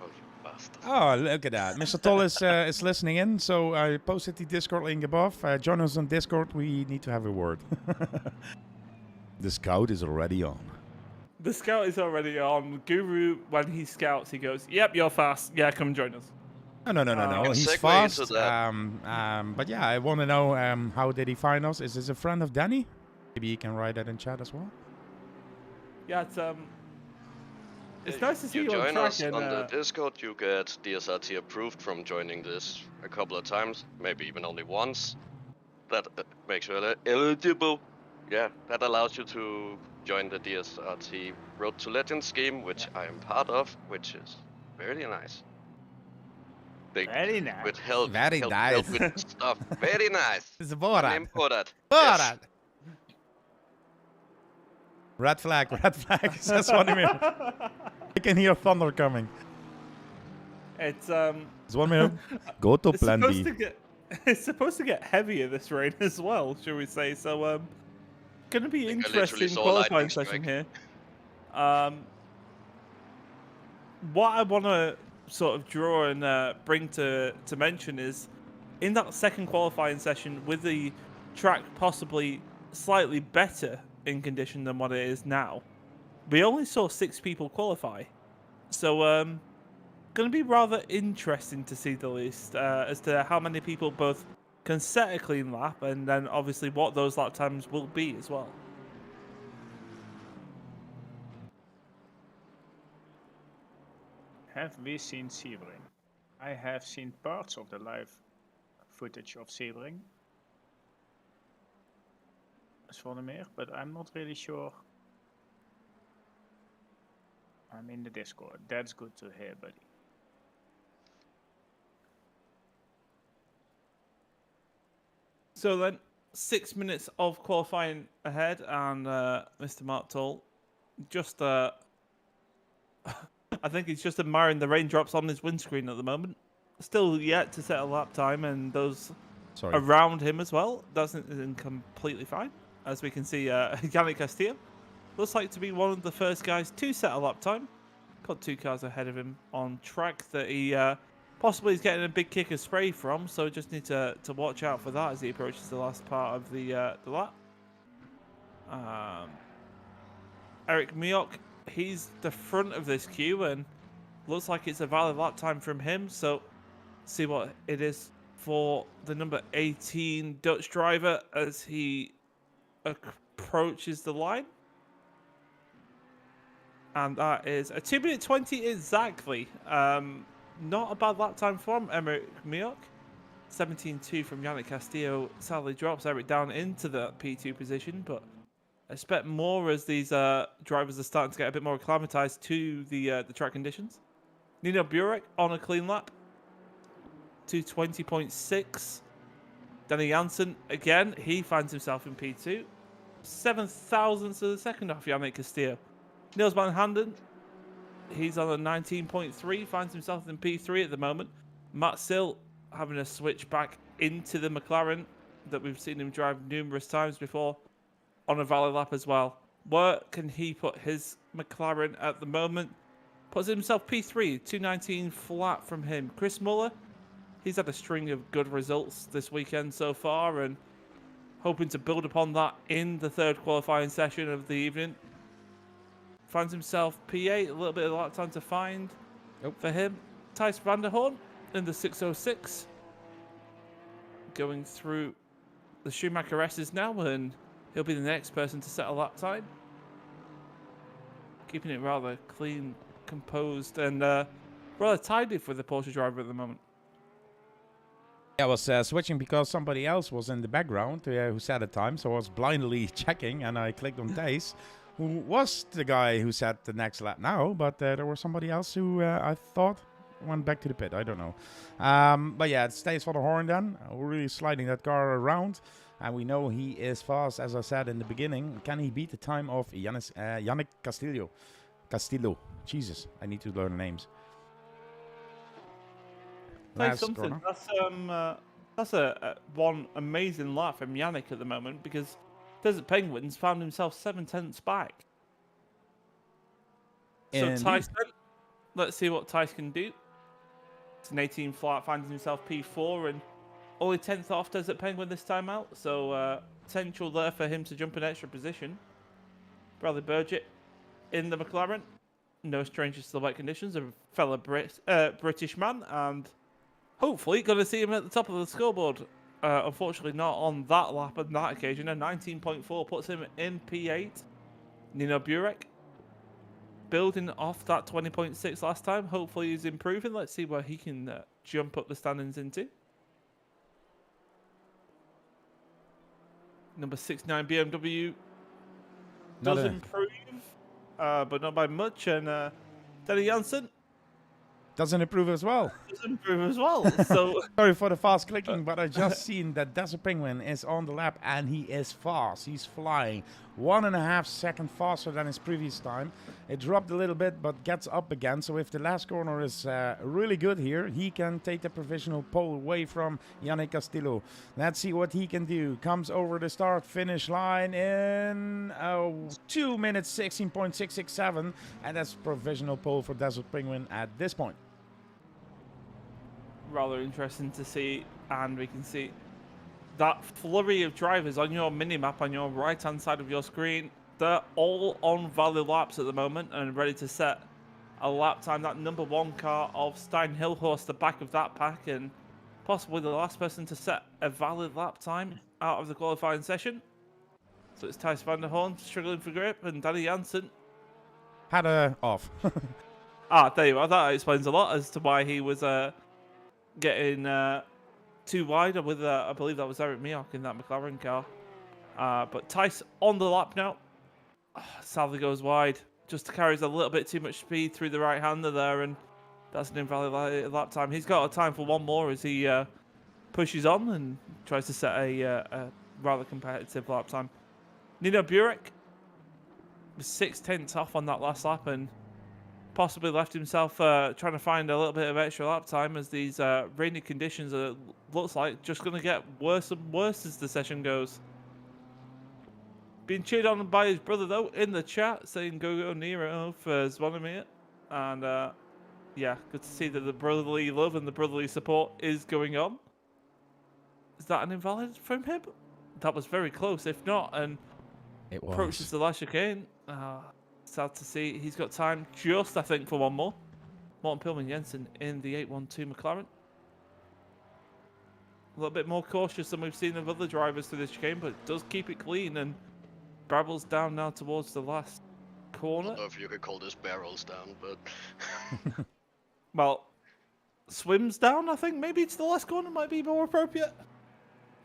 Oh, you bastard. Oh, look at that. Mr. Toll is listening in, so I posted the Discord link above. Join us on Discord. We need to have a word. The scout is already on. The scout is already on. Guru, when he scouts, he goes, "Yep, you're fast. Yeah, come join us." No. He's segue fast. into that. But yeah, I want to know how did he find us? Is this a friend of Danny? Maybe you can write that in chat as well. Yeah, it's nice to see you on join track. us on the Discord, you get DSRT approved from joining this a couple of times, maybe even only once. That makes you eligible. Yeah, that allows you to join the DSRT Road to Legends scheme, which I am part of, which is very nice. Very nice. With help. Very help nice. with stuff. Very nice. It's Borat. Important. Borat. Yes. Red flag. Says Swanimir. I can hear thunder coming. It's Swanimir, go to plan B. It's supposed to get heavier this rain as well, shall we say? So gonna be I interesting literally saw a qualifying lightning session strike. here. What I want to sort of draw and bring to mention is in that second qualifying session with the track possibly slightly better in condition than what it is now, we only saw 6 people qualify. So going to be rather interesting to see the least as to how many people both can set a clean lap and then obviously what those lap times will be as well. have we seen Sebring? I have seen parts of the live footage of Sebring. Swannemeer, but I'm not really sure. I'm in the Discord. That's good to hear, buddy. So then, 6 minutes of qualifying ahead, and Mr. Mark Toll just, I think he's just admiring the raindrops on his windscreen at the moment. Still yet to set a lap time, and those around him as well. That's completely fine. As we can see, Yannick Castillo looks like to be one of the first guys to set a lap time. Got 2 cars ahead of him on track that he possibly is getting a big kick of spray from, so just need to watch out for that as he approaches the last part of the lap. Eric Miok, he's the front of this queue and looks like it's a valid lap time from him, so see what it is for the number 18 Dutch driver as he approaches the line. And that is a 2 minute 20 exactly. Not a bad lap time from Eric Miok. 17.2 from Yannick Castillo sadly drops Eric down into the P2 position, but I expect more as these drivers are starting to get a bit more acclimatized to the track conditions. Nino Burek on a clean lap. 220.6. Danny Janssen, again, he finds himself in P2. 7 thousandths of a second off Yannick Castillo. Niels van Handen, he's on a 19.3, finds himself in P3 at the moment. Matt Sill having a switch back into the McLaren that we've seen him drive numerous times before on a valley lap as well. Where can he put his McLaren at the moment? Puts himself P3, 219 flat from him. Chris Muller, he's had a string of good results this weekend so far and hoping to build upon that in the third qualifying session of the evening. Finds himself P8, a little bit of lap time to find for him. Thijs van der Hoorn in the 606. Going through the Schumacher S's now, and he'll be the next person to set a lap time. Keeping it rather clean, composed, and rather tidy for the Porsche driver at the moment. I was switching because somebody else was in the background who set a time, so I was blindly checking, and I clicked on Thijs, who was the guy who set the next lap now, but there was somebody else who I thought went back to the pit. I don't know. But yeah, it stays for the horn then. We're really sliding that car around, and we know he is fast, as I said in the beginning. Can he beat the time of Yannick Castillo? Jesus, I need to learn names. That's a one amazing lap from Yannick at the moment, because Desert Penguins found himself 7 tenths back. So Tyson, let's see what Tyson can do. It's an 18 flat, finds himself P4 and only 10th off Desert Penguin this time out. So potential there for him to jump an extra position. Bradley Burgett in the McLaren. No strangers to the wet conditions, a fellow British man, and hopefully going to see him at the top of the scoreboard. Unfortunately not on that lap on that occasion. A 19.4 puts him in P8. Nino Burek building off that 20.6 last time. Hopefully he's improving. Let's see where he can jump up the standings into. Number 69 BMW does improve, but not by much. And Danny Janssen doesn't improve as well. So sorry for the fast clicking, but I just seen that Desert Penguin is on the lap and he is fast. He's flying 1.5 seconds faster than his previous time. It dropped a little bit, but gets up again. So if the last corner is really good here, he can take the provisional pole away from Yannick Castillo. Let's see what he can do. Comes over the start-finish line in 2 minutes 16.667, and that's provisional pole for Desert Penguin at this point. Rather interesting to see, and we can see that flurry of drivers on your mini-map on your right-hand side of your screen. They're all on valley laps at the moment and ready to set a lap time. That number 1 car of Stein Hilhorst, the back of that pack, and possibly the last person to set a valid lap time out of the qualifying session. So it's Thijs van der Hoorn struggling for grip, and Danny Janssen had a off. There you are. That explains a lot as to why he was getting too wide with, I believe that was Eric Mioch in that McLaren car. But Tice on the lap now. Sadly goes wide. Just carries a little bit too much speed through the right-hander there, and that's an invalid lap time. He's got a time for one more as he pushes on and tries to set a rather competitive lap time. Nino Burek was 6/10 off on that last lap and possibly left himself trying to find a little bit of extra lap time as these rainy conditions looks like just going to get worse and worse as the session goes. Being cheered on by his brother though in the chat saying go Nero for Zvonimir, and yeah, good to see that the brotherly love and the brotherly support is going on. Is that an invalid from him? That was very close, if not, and It was. approaches the last chicane. Sad to see. He's got time just, I think, for one more. Morten Pillman Jensen in the 812 McLaren. A little bit more cautious than we've seen of other drivers through this chicane, but does keep it clean and barrels down now towards the last corner. I don't know if you could call this barrels down, but Well, swims down, I think. Maybe it's the last corner might be more appropriate.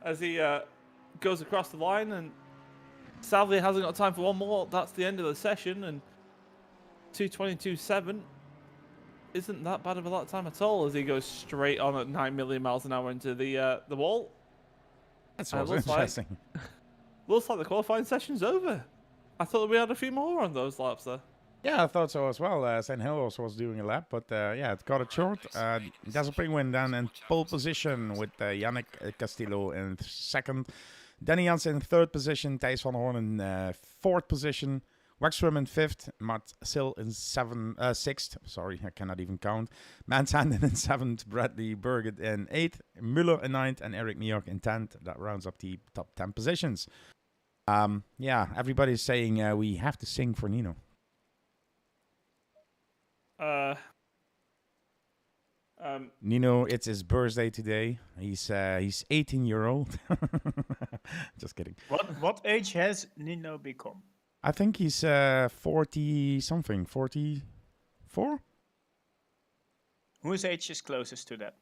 As he goes across the line and sadly hasn't got time for one more. That's the end of the session, and 2:22.7 isn't that bad of a lap time at all as he goes straight on at 9 million miles an hour into the wall. That's And it also looks like- interesting. Looks like the qualifying session's over. I thought we had a few more on those laps there. Yeah, I thought so as well. St. Hill also was doing a lap, but yeah, it got it short. DSRT went down in pole position with Yannick Castillo in second. Danny Jansen in third position. Thijs van der Hoorn in fourth position. Wexstrom in fifth. Matt Sill in sixth. Sorry, I cannot even count. Mansanden in seventh. Bradley Burgett in eighth. Muller in ninth. And Eric Mioch in 10th. That rounds up the top 10 positions. Yeah, everybody's saying we have to sing for Nino. Nino, it's his birthday today. He's 18-year-old. Just kidding. What age has Nino become? I think he's 40 something. 44? Whose age is closest to that?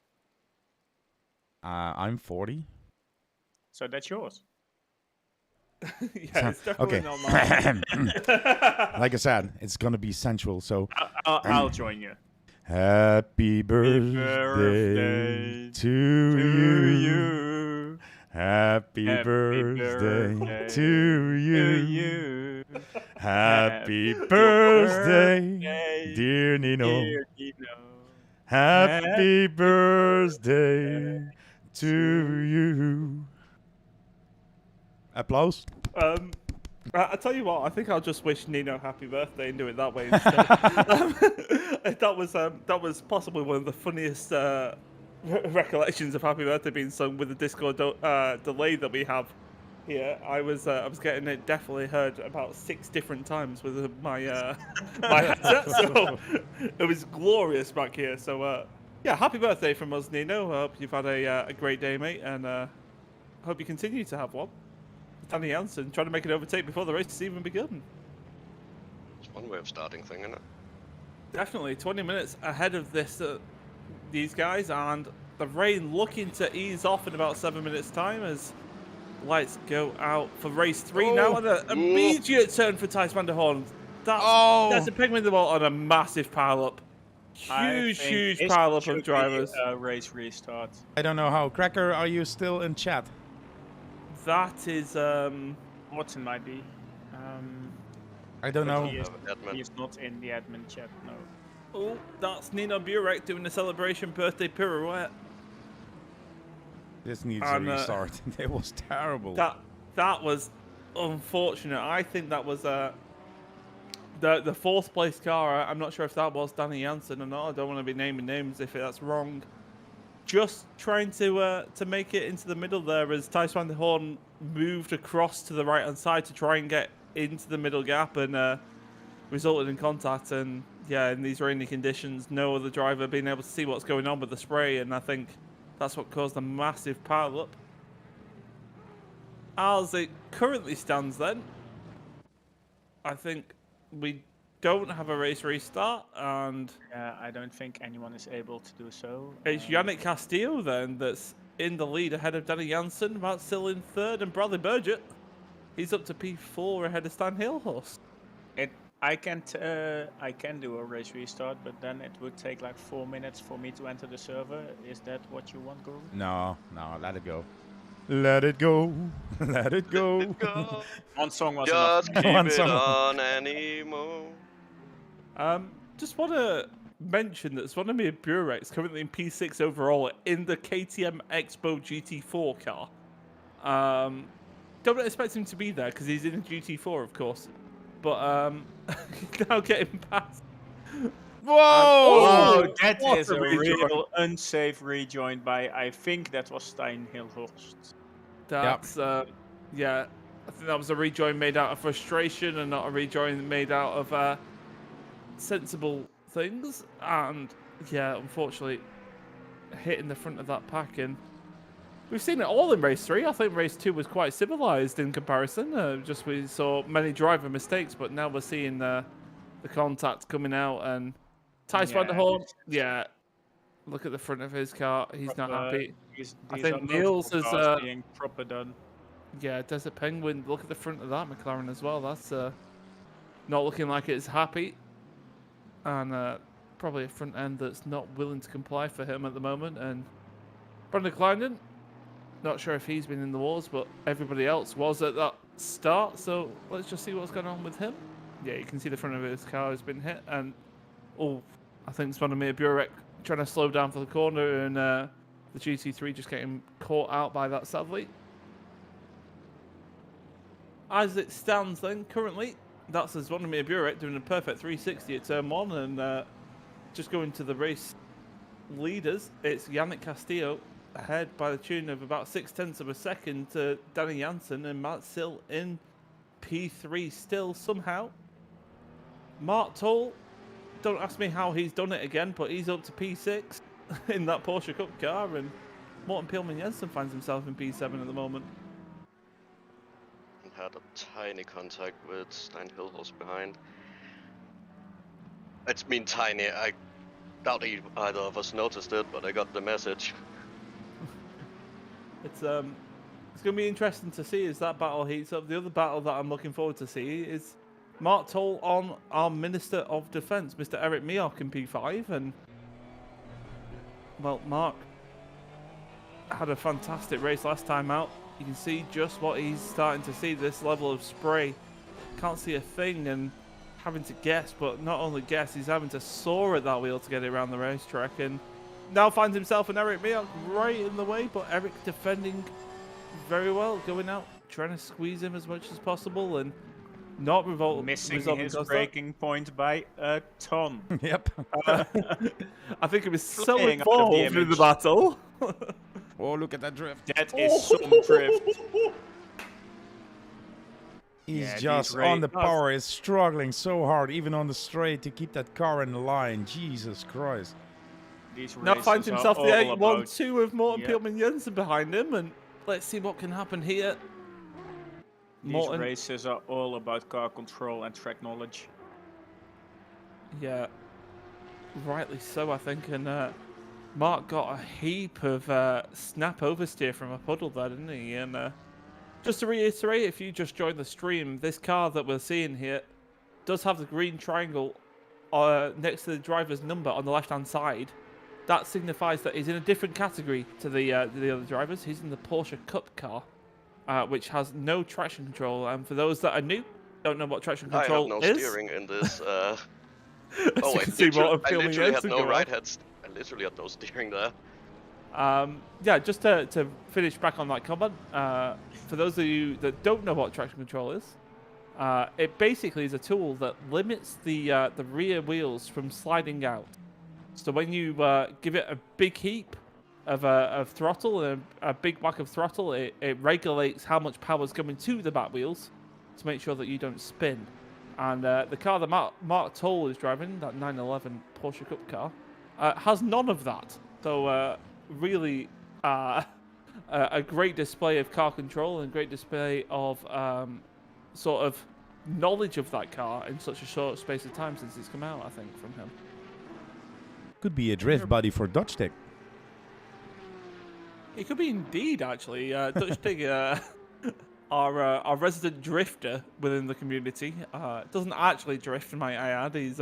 I'm 40. So that's yours. Yeah, it's definitely Okay. not mine. Like I said, it's gonna be sensual. So I'll join you. happy birthday to you. Happy birthday to you. Happy birthday, dear Nino. Dear Nino. Happy birthday to you. Applause. I tell you what, I think I'll just wish Nino happy birthday and do it that way instead. That was possibly one of the funniest recollections of happy birthday being sung with the Discord delay that we have here. I was getting it definitely heard about 6 different times with my my headset, so it was glorious back here. So yeah, happy birthday from us, Nino. I hope you've had a great day, mate, and hope you continue to have one. Danny Jansen trying to make an overtake before the race has even begun. it's one way of starting thing, isn't it? Definitely 20 minutes ahead of these guys, and the rain looking to ease off in about 7 minutes time as lights go out for race 3 now, and an immediate turn for Thijs van der Hoorn. That's a pigment in the wall on a massive pile up. Huge pile up of drivers. Race restart. I don't know how. Cracker, are you still in chat? That is Watson might be. I don't know. He is, Admin. he is not in the admin chat, no. oh, that's Nino Burek doing the celebration birthday pirouette. This needs And, a restart. It was terrible. That was unfortunate. I think that was the fourth place car. I'm not sure if that was Danny Jansen or not. I don't want to be naming names if that's wrong. Just trying to make it into the middle there as Thijs van der Hoorn moved across to the right hand side to try and get into the middle gap and resulted in contact. And yeah, in these rainy conditions, no other driver being able to see what's going on with the spray, and I think that's what caused a massive pile up. As it currently stands then, I think we don't have a race restart, and I don't think anyone is able to do so. it's Yannick Castillo then that's in the lead ahead of Danny Jansen. Matt's still in third, and Bradley Burgett, he's up to P4 ahead of Stan Hillhorst. I can do a race restart, but then it would take like 4 minutes for me to enter the server. Is that what you want, Guru? No, let it go. Let it go. Let it go. Go. One song was Just enough. keep One it song. on anymore. Just want to mention that Zvonimir Burek is currently in P6 overall in the KTM Expo GT4 car. Don't expect him to be there because he's in a GT4, of course. But now getting past. Whoa! Oh, that what is a a rejoin. real unsafe rejoin by, I think that was Stein Hillhorst. That's, yeah, I think that was a rejoin made out of frustration and not a rejoin made out of sensible things. And, yeah, unfortunately, hitting the front of that pack. And we've seen it all in race 3. I think race 2 was quite civilized in comparison. Just we saw many driver mistakes, but now we're seeing the contact coming out. And Thijs van der Hoorn, yeah, look at the front of his car. He's not happy. I think Niels is being proper done. yeah, Desert Penguin. Look at the front of that McLaren as well. That's not looking like it's happy, and probably a front end that's not willing to comply for him at the moment. And Brandon Kleinen, not sure if he's been in the wars, but everybody else was at that start. So let's just see what's going on with him. Yeah, you can see the front of his car has been hit, and I think Zvonimir Burek trying to slow down for the corner, and the GT3 just getting caught out by that, sadly. As it stands then, currently, that's Zvonimir Burek doing a perfect 360 at turn 1, and just going to the race leaders, it's Yannick Castillo ahead by the tune of about 0.6 of a second to Danny Jansen, and Matt still in P3 still somehow. Mark Toll, don't ask me how he's done it again, but he's up to P6 in that Porsche Cup car, and Morten Pillman Jensen finds himself in P7 at the moment. Had a tiny contact with Stein Hillhorst behind. It's mean tiny. I doubt either of us noticed it, but I got the message. It's going to be interesting to see as that battle heats up. The other battle that I'm looking forward to see is Mark Toll on our Minister of Defence, Mr. Eric Mioch in P5, and well, Mark had a fantastic race last time out. You can see just what he's starting to see, this level of spray. Can't see a thing and having to guess, but not only guess, he's having to soar at that wheel to get it around the racetrack, and now finds himself and Eric Mioch right in the way, but Eric defending very well, going out, trying to squeeze him as much as possible, and not Missing resolving his Costa. breaking point by a ton. Yep. I think he was so Flying out of the involved in the image. battle. Oh, look at that drift. That is some drift. He's Yeah, just these on the ra- power, is struggling so hard, even on the straight, to keep that car in the line. Jesus Christ. These Now races finds are himself the all about- 8-1-2 with Morten Yep. Pillman Jensen behind him, and let's see what can happen here. These Morten, races are all about car control and track knowledge. yeah, rightly so, I think. And Mark got a heap of snap oversteer from a puddle there, didn't he? And just to reiterate, if you just joined the stream, this car that we're seeing here does have the green triangle next to the driver's number on the left-hand side. That signifies that he's in a different category to the other drivers. He's in the Porsche Cup car, which has no traction control. And for those that are new, don't know what traction I control have no is. steering in this. As Oh, you I can see, Morten I Pillman literally had Jensen no go right off. hand. I literally had no steering there. Yeah, just to finish back on that comment, for those of you that don't know what traction control is, it basically is a tool that limits the rear wheels from sliding out. So when you give it a big heap of throttle and a big whack of throttle, it regulates how much power is coming to the back wheels to make sure that you don't spin. And the car that Mark Toll is driving, that 911 Porsche Cup car, has none of that. So really a great display of car control and great display of sort of knowledge of that car in such a short space of time since it's come out, I think, from him. Could be a drift buddy for Dutch Stick. It could be indeed, actually. Dutch Dig, our resident drifter within the community, doesn't actually drift, might I add. He's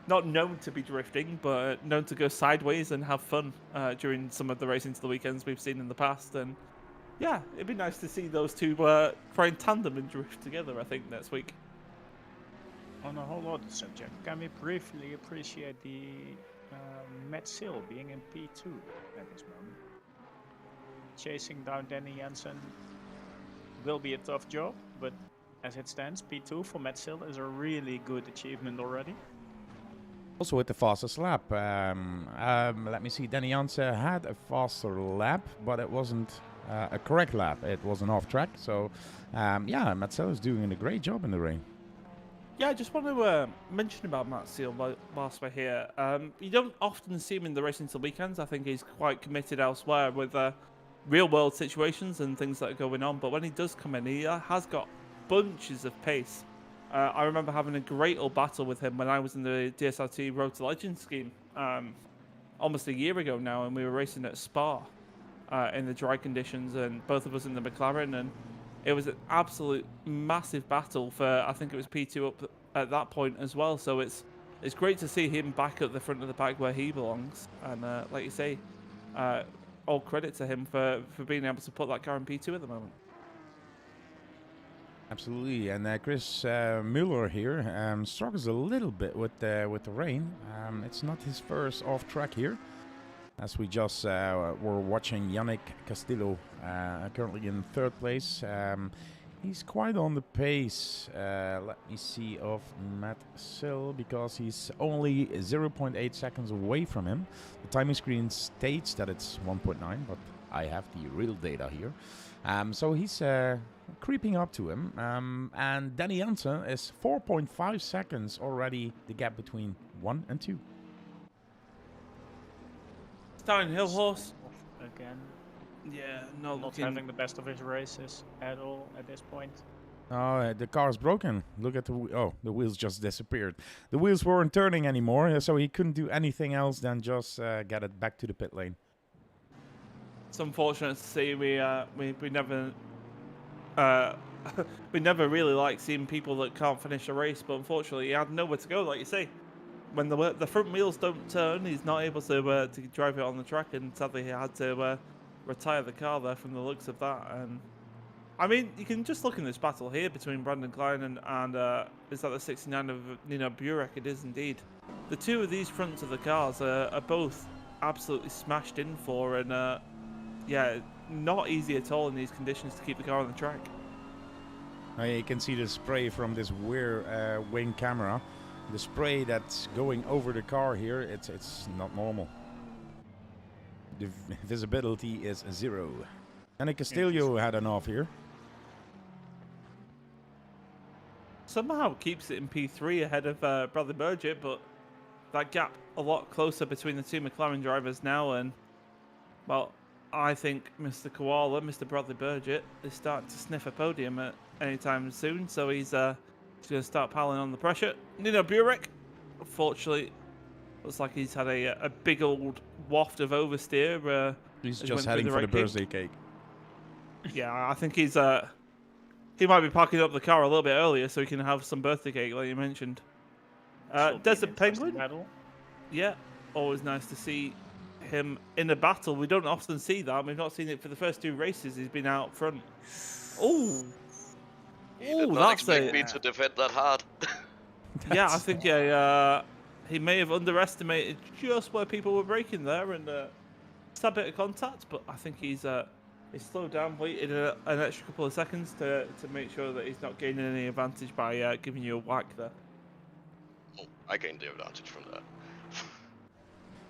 not known to be drifting, but known to go sideways and have fun during some of the racing to the weekends we've seen in the past. And yeah, it'd be nice to see those two try and tandem and drift together, I think, next week. On a whole other subject, can we briefly appreciate the Matt Sill being in P2 at this moment? Chasing down Danny Jensen will be a tough job, but as it stands, P2 for Matt Sill is a really good achievement already. Also with the fastest lap. Let me see, Danny Jansen had a faster lap, but it wasn't a correct lap. It was an off track. So yeah, Matt Sill is doing a great job in the rain. Yeah, I just want to mention about Matt Seal whilst we're here. You don't often see him in the racing till weekends. I think he's quite committed elsewhere with real-world situations and things that are going on. But when he does come in, he has got bunches of pace. I remember having a great old battle with him when I was in the DSRT Road to Legends scheme almost a year ago now, and we were racing at Spa in the dry conditions, and both of us in the McLaren, and it was an absolute massive battle for, I think it was P2 up at that point as well. So it's great to see him back at the front of the pack where he belongs. And like you say, all credit to him for being able to put that car in P2 at the moment. Absolutely, and Chris Mueller here struggles a little bit with the rain. It's not his first off track here, as we just were watching Yannick Castillo currently in third place. He's quite on the pace, let me see, of Matt Sill, because he's only 0.8 seconds away from him. The timing screen states that it's 1.9, but I have the real data here. So he's creeping up to him. And Danny Jansen is 4.5 seconds already the gap between 1 and 2. Starting Hill Horse. Again, Yeah, not having the best of his races at all at this point. Oh, the car's broken. Look at the the wheels just disappeared. The wheels weren't turning anymore, so he couldn't do anything else than just get it back to the pit lane. It's unfortunate to see we never we never really like seeing people that can't finish a race, but unfortunately he had nowhere to go, like you say. When the front wheels don't turn, he's not able to drive it on the track, and sadly he had to retire the car there from the looks of that. And I mean, you can just look in this battle here between Brandon Klein and is that the 69 of Nurburgring? It is indeed. The two of these fronts of the cars are both absolutely smashed in for, and yeah, not easy at all in these conditions to keep the car on the track. You can see the spray from this rear wing camera. The spray that's going over the car here, it's not normal. The visibility is 0. And Castillo had an off here. Somehow keeps it in P3 ahead of Bradley Burgett, but that gap a lot closer between the two McLaren drivers now. And well, I think Mr. Koala, Mr. Bradley Burgett, is starting to sniff a podium at any time soon. So he's going to start piling on the pressure. Nurburgring, unfortunately, looks like he's had a big old waft of oversteer. He's just heading for the birthday cake. Yeah, I think he's he might be packing up the car a little bit earlier so he can have some birthday cake, like you mentioned. Desert Penguin, yeah, always nice to see him in a battle. We don't often see that. We've not seen it for the first 2 races. He's been out front. Oh, He did not expect me to defend that hard. Yeah, I think he may have underestimated just where people were braking there, and just had a bit of contact. But I think he's slowed down, waited an extra couple of seconds to make sure that he's not gaining any advantage by giving you a whack there. Oh, I gained the advantage from that.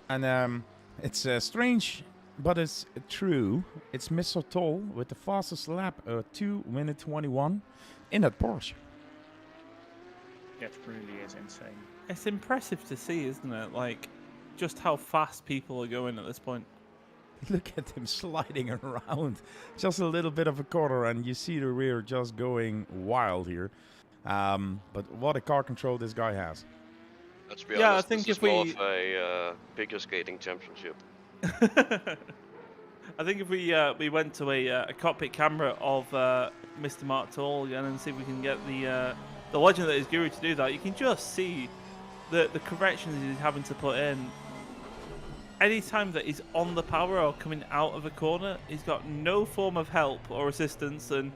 And it's strange, but it's true. It's Mr. Toll with the fastest lap, 2:21 in that Porsche. That really is insane. It's impressive to see, isn't it? Like, just how fast people are going at this point. Look at him sliding around. Just a little bit of a corner, and you see the rear just going wild here. But what a car control this guy has. Let's be Yeah, I honest, think this if is more we- of a figure skating championship. I think if we went to a cockpit camera of Mr. Mark Tall again and see if we can get the legend that is Guru to do that, you can just see the corrections he's having to put in. Any time that he's on the power or coming out of a corner, he's got no form of help or assistance, and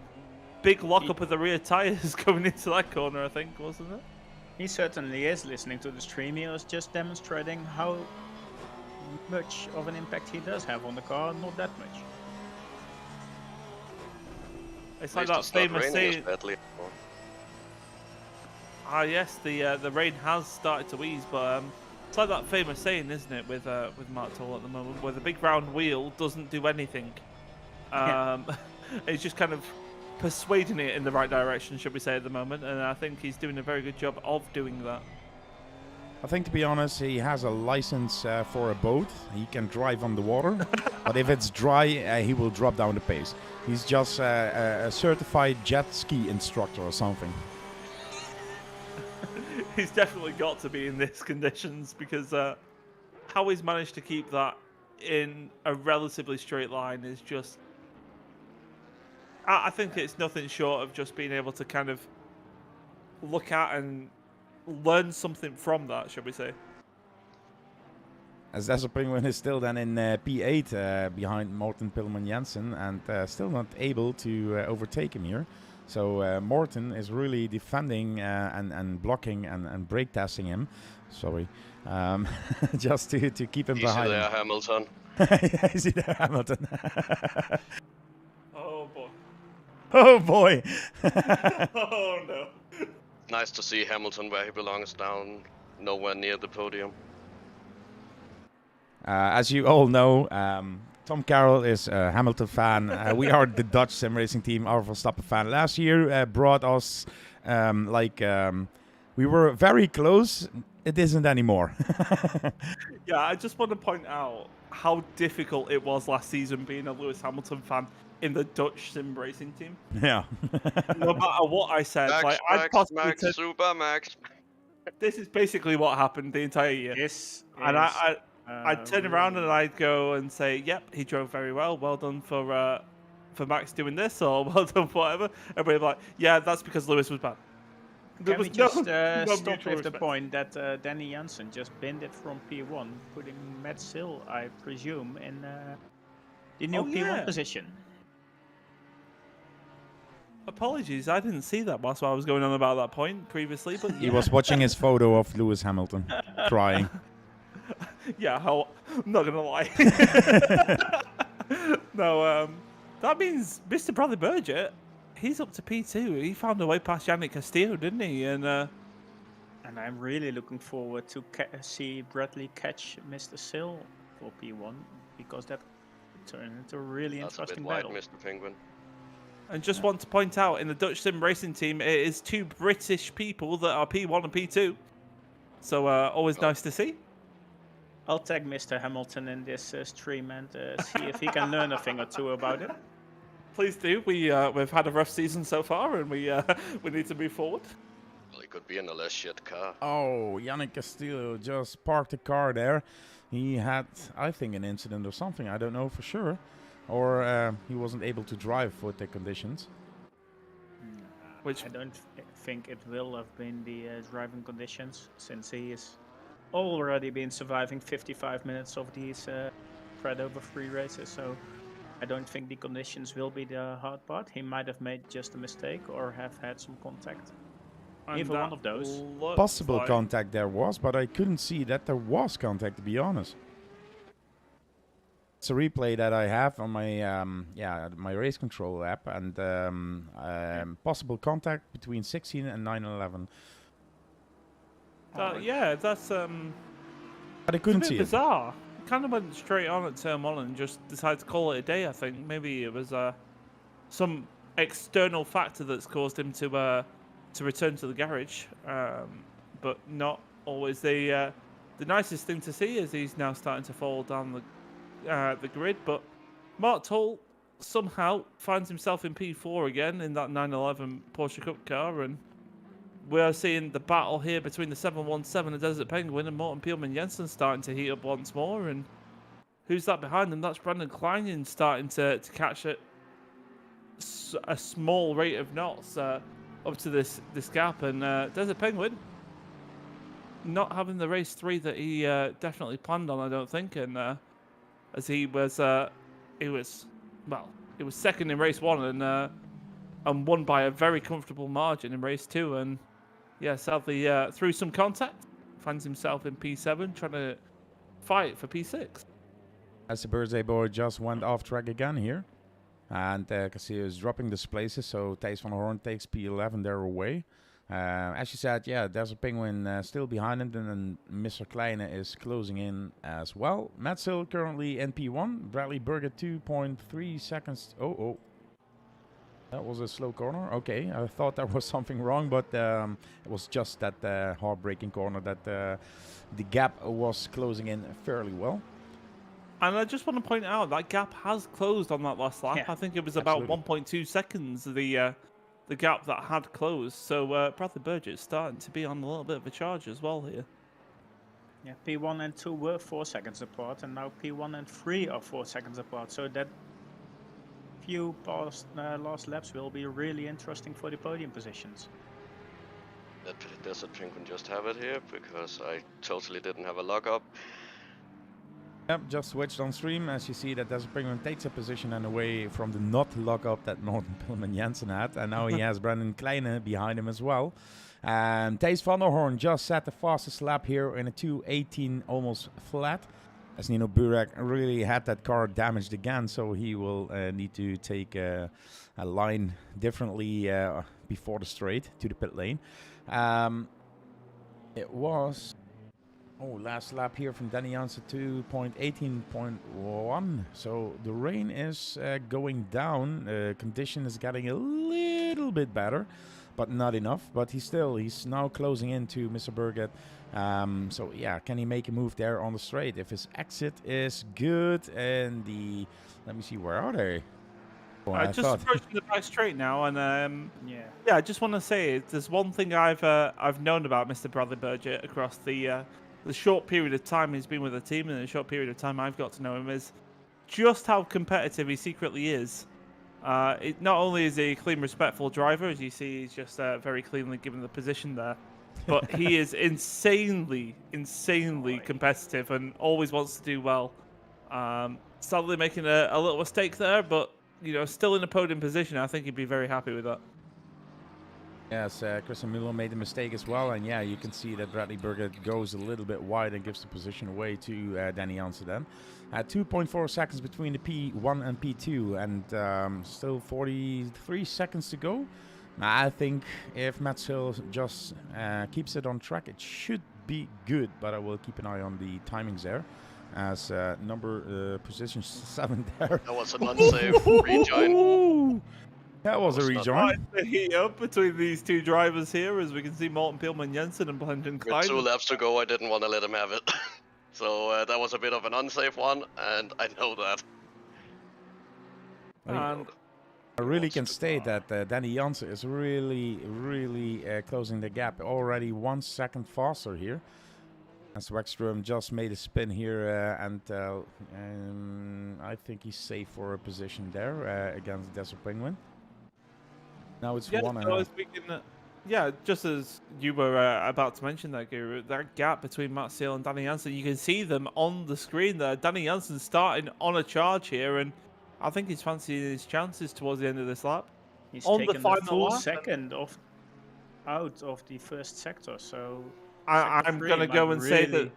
big lockup of the rear tires going into that corner, I think, wasn't it? He certainly is listening to the stream. He was just demonstrating how much of an impact he does have on the car. Not that much. It's At like least that it's not famous raining saying. as badly anymore. Ah, yes, the rain has started to ease, but it's like that famous saying, isn't it, with Mark Toll at the moment, where the big round wheel doesn't do anything. It's just kind of persuading it in the right direction, should we say, at the moment, and I think he's doing a very good job of doing that. I think, to be honest, he has a license for a boat. He can drive on the water, but if it's dry, he will drop down the pace. He's just a certified jet ski instructor or something. He's definitely got to be in these conditions, because how he's managed to keep that in a relatively straight line is just... I think it's nothing short of just being able to kind of look at and learn something from that, should we say. As Desert Penguin is still then in P8 behind Morten Pillman Jensen, and still not able to overtake him here. So Morten is really defending and blocking and brake testing him. Sorry. Just to keep him Easy behind there, him. Hamilton. Easy there, Hamilton. Oh boy. Oh boy. Oh no. Nice to see Hamilton where he belongs down, nowhere near the podium. As you all know, Tom Carroll is a Hamilton fan. We are the Dutch sim racing team, our Verstappen fan. Last year brought us we were very close. It isn't anymore. Yeah, I just want to point out how difficult it was last season being a Lewis Hamilton fan in the Dutch sim racing team. Yeah. No matter what I said, Max, like I'd Max, possibly Max, said, Super Max. this is basically what happened the entire year. This And is, I'd turn around and I'd go and say, "Yep, he drove very well. Well done for Max doing this, or well done for whatever." Everybody would be like, "Yeah, that's because Lewis was bad." There Can we was just no stop mutual with the respect. point that Danny Jansen just binned it from P1, putting Matt Sill, I presume, in the new Oh, P1 yeah. position. Apologies, I didn't see that whilst I was going on about that point previously, but He was watching his photo of Lewis Hamilton crying. yeah, I'm not gonna lie. No, that means Mr. Bradley Burgett, he's up to P2. He found a way past Yannick Castillo, didn't he? And And I'm really looking forward to see Bradley catch Mr. Sill for P1, because that turned into a really That's a bit interesting wide, battle. Mr. Penguin. just want to point out, in the Dutch sim racing team, it is two British people that are P1 and P2. So always nice to see. I'll tag Mr. Hamilton in this stream and see if he can learn a thing or two about it. Please do. We've had a rough season so far, and we need to move forward. Well, he could be in a less shit car. Oh, Yannick Castillo just parked the car there. He had, I think, an incident or something. I don't know for sure. Or he wasn't able to drive with the conditions. Which I don't think it will have been the driving conditions, since he is already been surviving 55 minutes of these spread over 3 races. So I don't think the conditions will be the hard part. He might have made just a mistake or have had some contact. and Either that one of those. looks Possible like- contact there was, but I couldn't see that there was contact, to be honest. It's a replay that I have on my my race control app, and possible contact between 16 and 911. Yeah, that's But I couldn't it's a see bit it. bizarre. Kind of went straight on at turn 1 and just decided to call it a day. I think maybe it was some external factor that's caused him to return to the garage, but not always the nicest thing to see, as he's now starting to fall down the grid. But Mark Toll somehow finds himself in P4 again in that 911 Porsche Cup car, and we're seeing the battle here between the 717 and Desert Penguin, and Morten Peelman Jensen starting to heat up once more. And who's that behind them? That's Brandon Kleinen starting to catch a small rate of knots up to this gap. And Desert Penguin not having the race 3 that he definitely planned on, I don't think. And as he was second in race 1 and won by a very comfortable margin in race 2. And yeah, sadly through some contact, finds himself in P7 trying to fight for P6. As the birthday boy just went off track again here. And Castillo is dropping the places, so Thijs van der Hoorn takes P11 there away. As you said, yeah, there's a Penguin still behind him, and then Mr. Kleine is closing in as well. Matt Sill currently in P1, Bradley Burger 2.3 seconds. Oh, that was a slow corner. Okay, I thought there was something wrong, but it was just that hard-braking corner that the gap was closing in fairly well. And I just want to point out that gap has closed on that last lap. Yeah, I think it was about 1.2 seconds, the gap that had closed. So Bradley Burgett's starting to be on a little bit of a charge as well here. Yeah, P1 and 2 were 4 seconds apart, and now P1 and 3 are 4 seconds apart. So that few last laps will be really interesting for the podium positions. That Desert Penguin just have it here because I totally didn't have a lockup. Yep, just switched on stream. As you see, that Desert Penguin takes a position and away from the not lockup that Morten Peelman Jensen had. And now he has Brandon Kleine behind him as well. And Thijs van der Hoorn just set the fastest lap here in a 2:18 almost flat. As Nino Burek really had that car damaged again, so he will need to take a line differently before the straight to the pit lane. It was... last lap here from Danny Jansen, 2.18.1. So the rain is going down. Condition is getting a little bit better, but not enough. But he's now closing into Mr. Burgett. So yeah, can he make a move there on the straight? If his exit is good and let me see, where are they? I just approaching the back straight now, and yeah, I just want to say there's one thing I've known about Mr. Bradley Burgett across the short period of time he's been with the team, and the short period of time I've got to know him, is just how competitive he secretly is. Not only is he a clean, respectful driver, as you see, he's just very cleanly given the position there, but he is insanely competitive and always wants to do well. Sadly making a little mistake there, but still in a podium position. I think he'd be very happy with that. Yes, Christian Müller made a mistake as well, and yeah, you can see that Bradley Burgett goes a little bit wide and gives the position away to Danny Jansen then. 2.4 seconds between the P1 and P2, and still 43 seconds to go. I think if Mats Hill just keeps it on track, it should be good, but I will keep an eye on the timings there. As position 7 there. That was an unsafe rejoin. That was a rejoin. The heat up between these two drivers here, as we can see Morten Peelman Jensen and Brandon Klein. With 2 laps to go, I didn't want to let him have it. So that was a bit of an unsafe one, and I know that. And I really can state that Danny Jansen is really closing the gap. Already 1 second faster here. As Wexstrom just made a spin here, and I think he's safe for a position there against Desert Penguin. Now it's 1.5. Just as you were about to mention that, Guru, that gap between Matt Seal and Danny Jansen, you can see them on the screen there. Danny Jansen starting on a charge here, and I think he's fancying his chances towards the end of this lap. He's on taken the final full lap, second out of the first sector, so... I'm going to go and say that...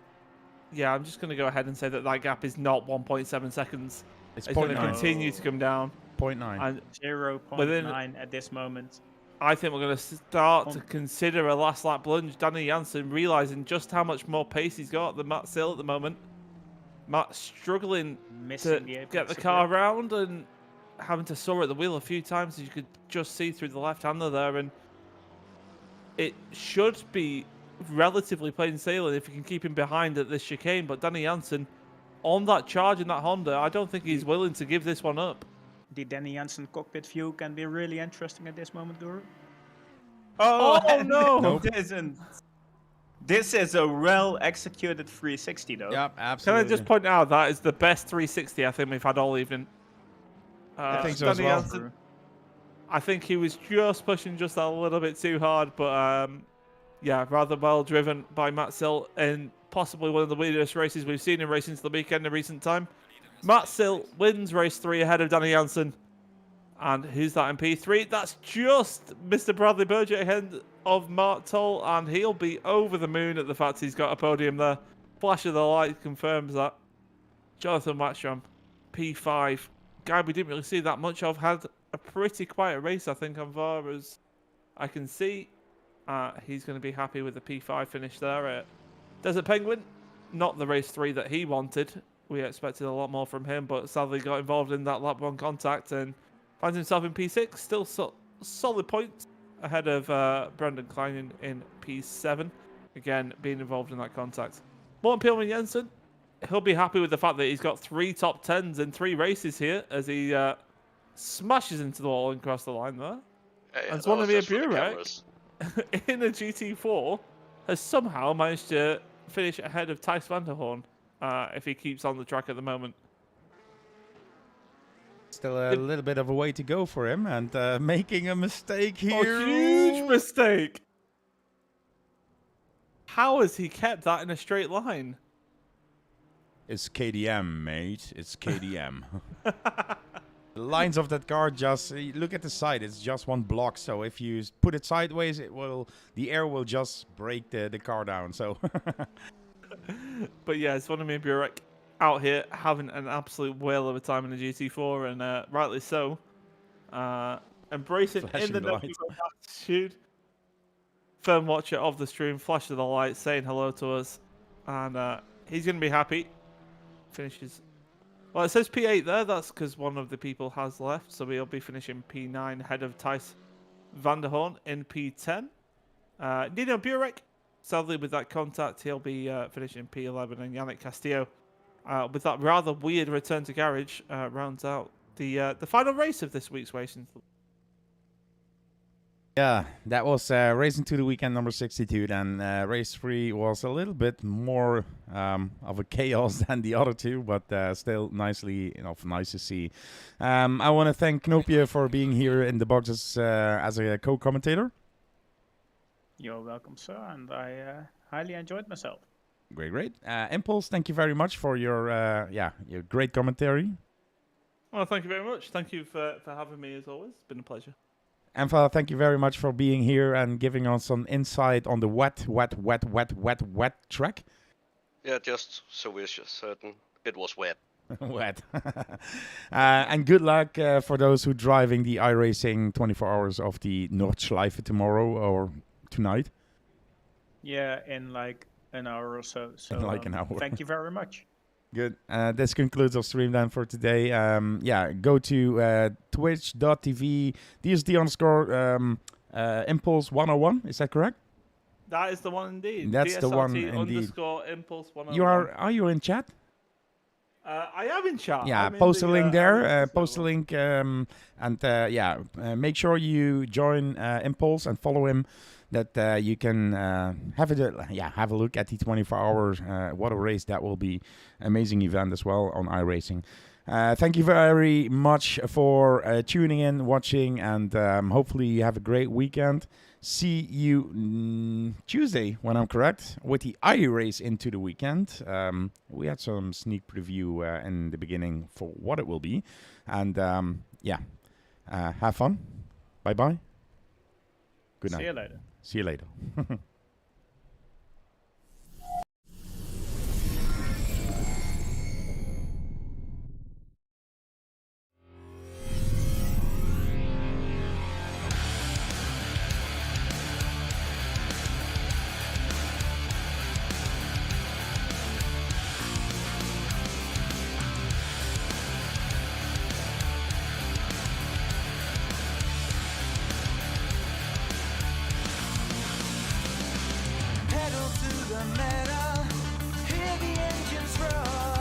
Yeah, I'm just going to go ahead and say that gap is not 1.7 seconds. It's going to 0.9. continue to come down. 0.9. 0.9 at this moment. I think we're going to start to consider a last lap lunge. Danny Jansen realising just how much more pace he's got than Matt Sill at the moment. Matt struggling to get the car around and having to soar at the wheel a few times, as you could just see through the left-hander there. And it should be relatively plain sailing if you can keep him behind at this chicane. But Danny Jansen, on that charge in that Honda, I don't think he's willing to give this one up. The Danny Jansen cockpit view can be really interesting at this moment, Guru. Oh, no! Nope. This is a well-executed 360, though. Yep, Can absolutely. I just point out that is the best 360 I think we've had all evening. I think so as Danny well. Jansen, I think he was just pushing just a little bit too hard, but yeah, rather well driven by Matt Sill in possibly one of the weirdest races we've seen in racing to the weekend in recent time. Matt Sill wins race 3 ahead of Danny Jansen. And who's that in P3? That's just Mr. Bradley Burgett ahead of Mark Toll, and he'll be over the moon at the fact he's got a podium there. Flash of the light confirms that. Jonathan Matchram, P5. Guy we didn't really see that much of, had a pretty quiet race, I think, on far as I can see. He's going to be happy with the P5 finish there. Desert Penguin, not the race 3 that he wanted. We expected a lot more from him, but sadly got involved in that lap 1 contact and finds himself in P6. Still solid points ahead of Brendan Klein in P7. Again, being involved in that contact. Morten Peelman Jensen, he'll be happy with the fact that he's got 3 top 10s in 3 races here as he smashes into the wall and across the line there. Yeah, And that was Zvonimir just for the Burek cameras. in a GT4 has somehow managed to finish ahead of Thijs van der Hoorn if he keeps on the track at the moment. Still a little bit of a way to go for him, and making a mistake here. Oh, huge mistake! How has he kept that in a straight line? It's KDM, mate. It's KDM. The lines of that car just look at the side. It's just one block. So if you put it sideways, the air will just break the car down. So. But yeah, Zvonimir Burek out here having an absolute whale of a time in the GT4, and rightly so. Embracing Flashing in the the lights. attitude. Firm watcher of the stream, flash of the light, saying hello to us, and he's going to be happy. Finishes. Well, it says P8 there. That's because one of the people has left, so we'll be finishing P9 ahead of Thijs van der Hoorn in P10. Nino Burek, sadly with that contact, he'll be finishing P11, and Yannick Castillo, with that rather weird return to garage, rounds out the final race of this week's racing. Yeah, that was Racing to the Weekend number 62. Then race 3 was a little bit more of a chaos than the other 2, but still nice to see. I want to thank Knopje for being here in the boxes as a co-commentator. You're welcome, sir, and I highly enjoyed myself. Great. Impulse, thank you very much for your great commentary. Well, thank you very much. Thank you for having me as always. It's been a pleasure. Enfa, thank you very much for being here and giving us some insight on the wet track. Yeah, just so we're certain it was wet. Wet. And good luck for those who driving the iRacing 24 hours of the Nordschleife tomorrow or tonight. Yeah, in like an hour or so. So In like an hour. Thank you very much. Good. This concludes our stream then for today. Go to twitch.tv DSD Impulse 101. Is that correct? That is the one indeed. That's the one DSRT indeed. _Impulse 101. Are you in chat? I am in chat. Yeah, I'm in post a the, link there. iRacing Post a server. link, make sure you join Impulse and follow him. That you can have a look at the 24 hours. What a race that will be! Amazing event as well on iRacing. Thank you very much for tuning in, watching, and hopefully you have a great weekend. See you Tuesday, when I'm correct, with the iRace into the weekend. We had some sneak preview in the beginning for what it will be. And have fun. Bye-bye. Good night. See you later. See you later. Pedal to the metal, hear the engines roar.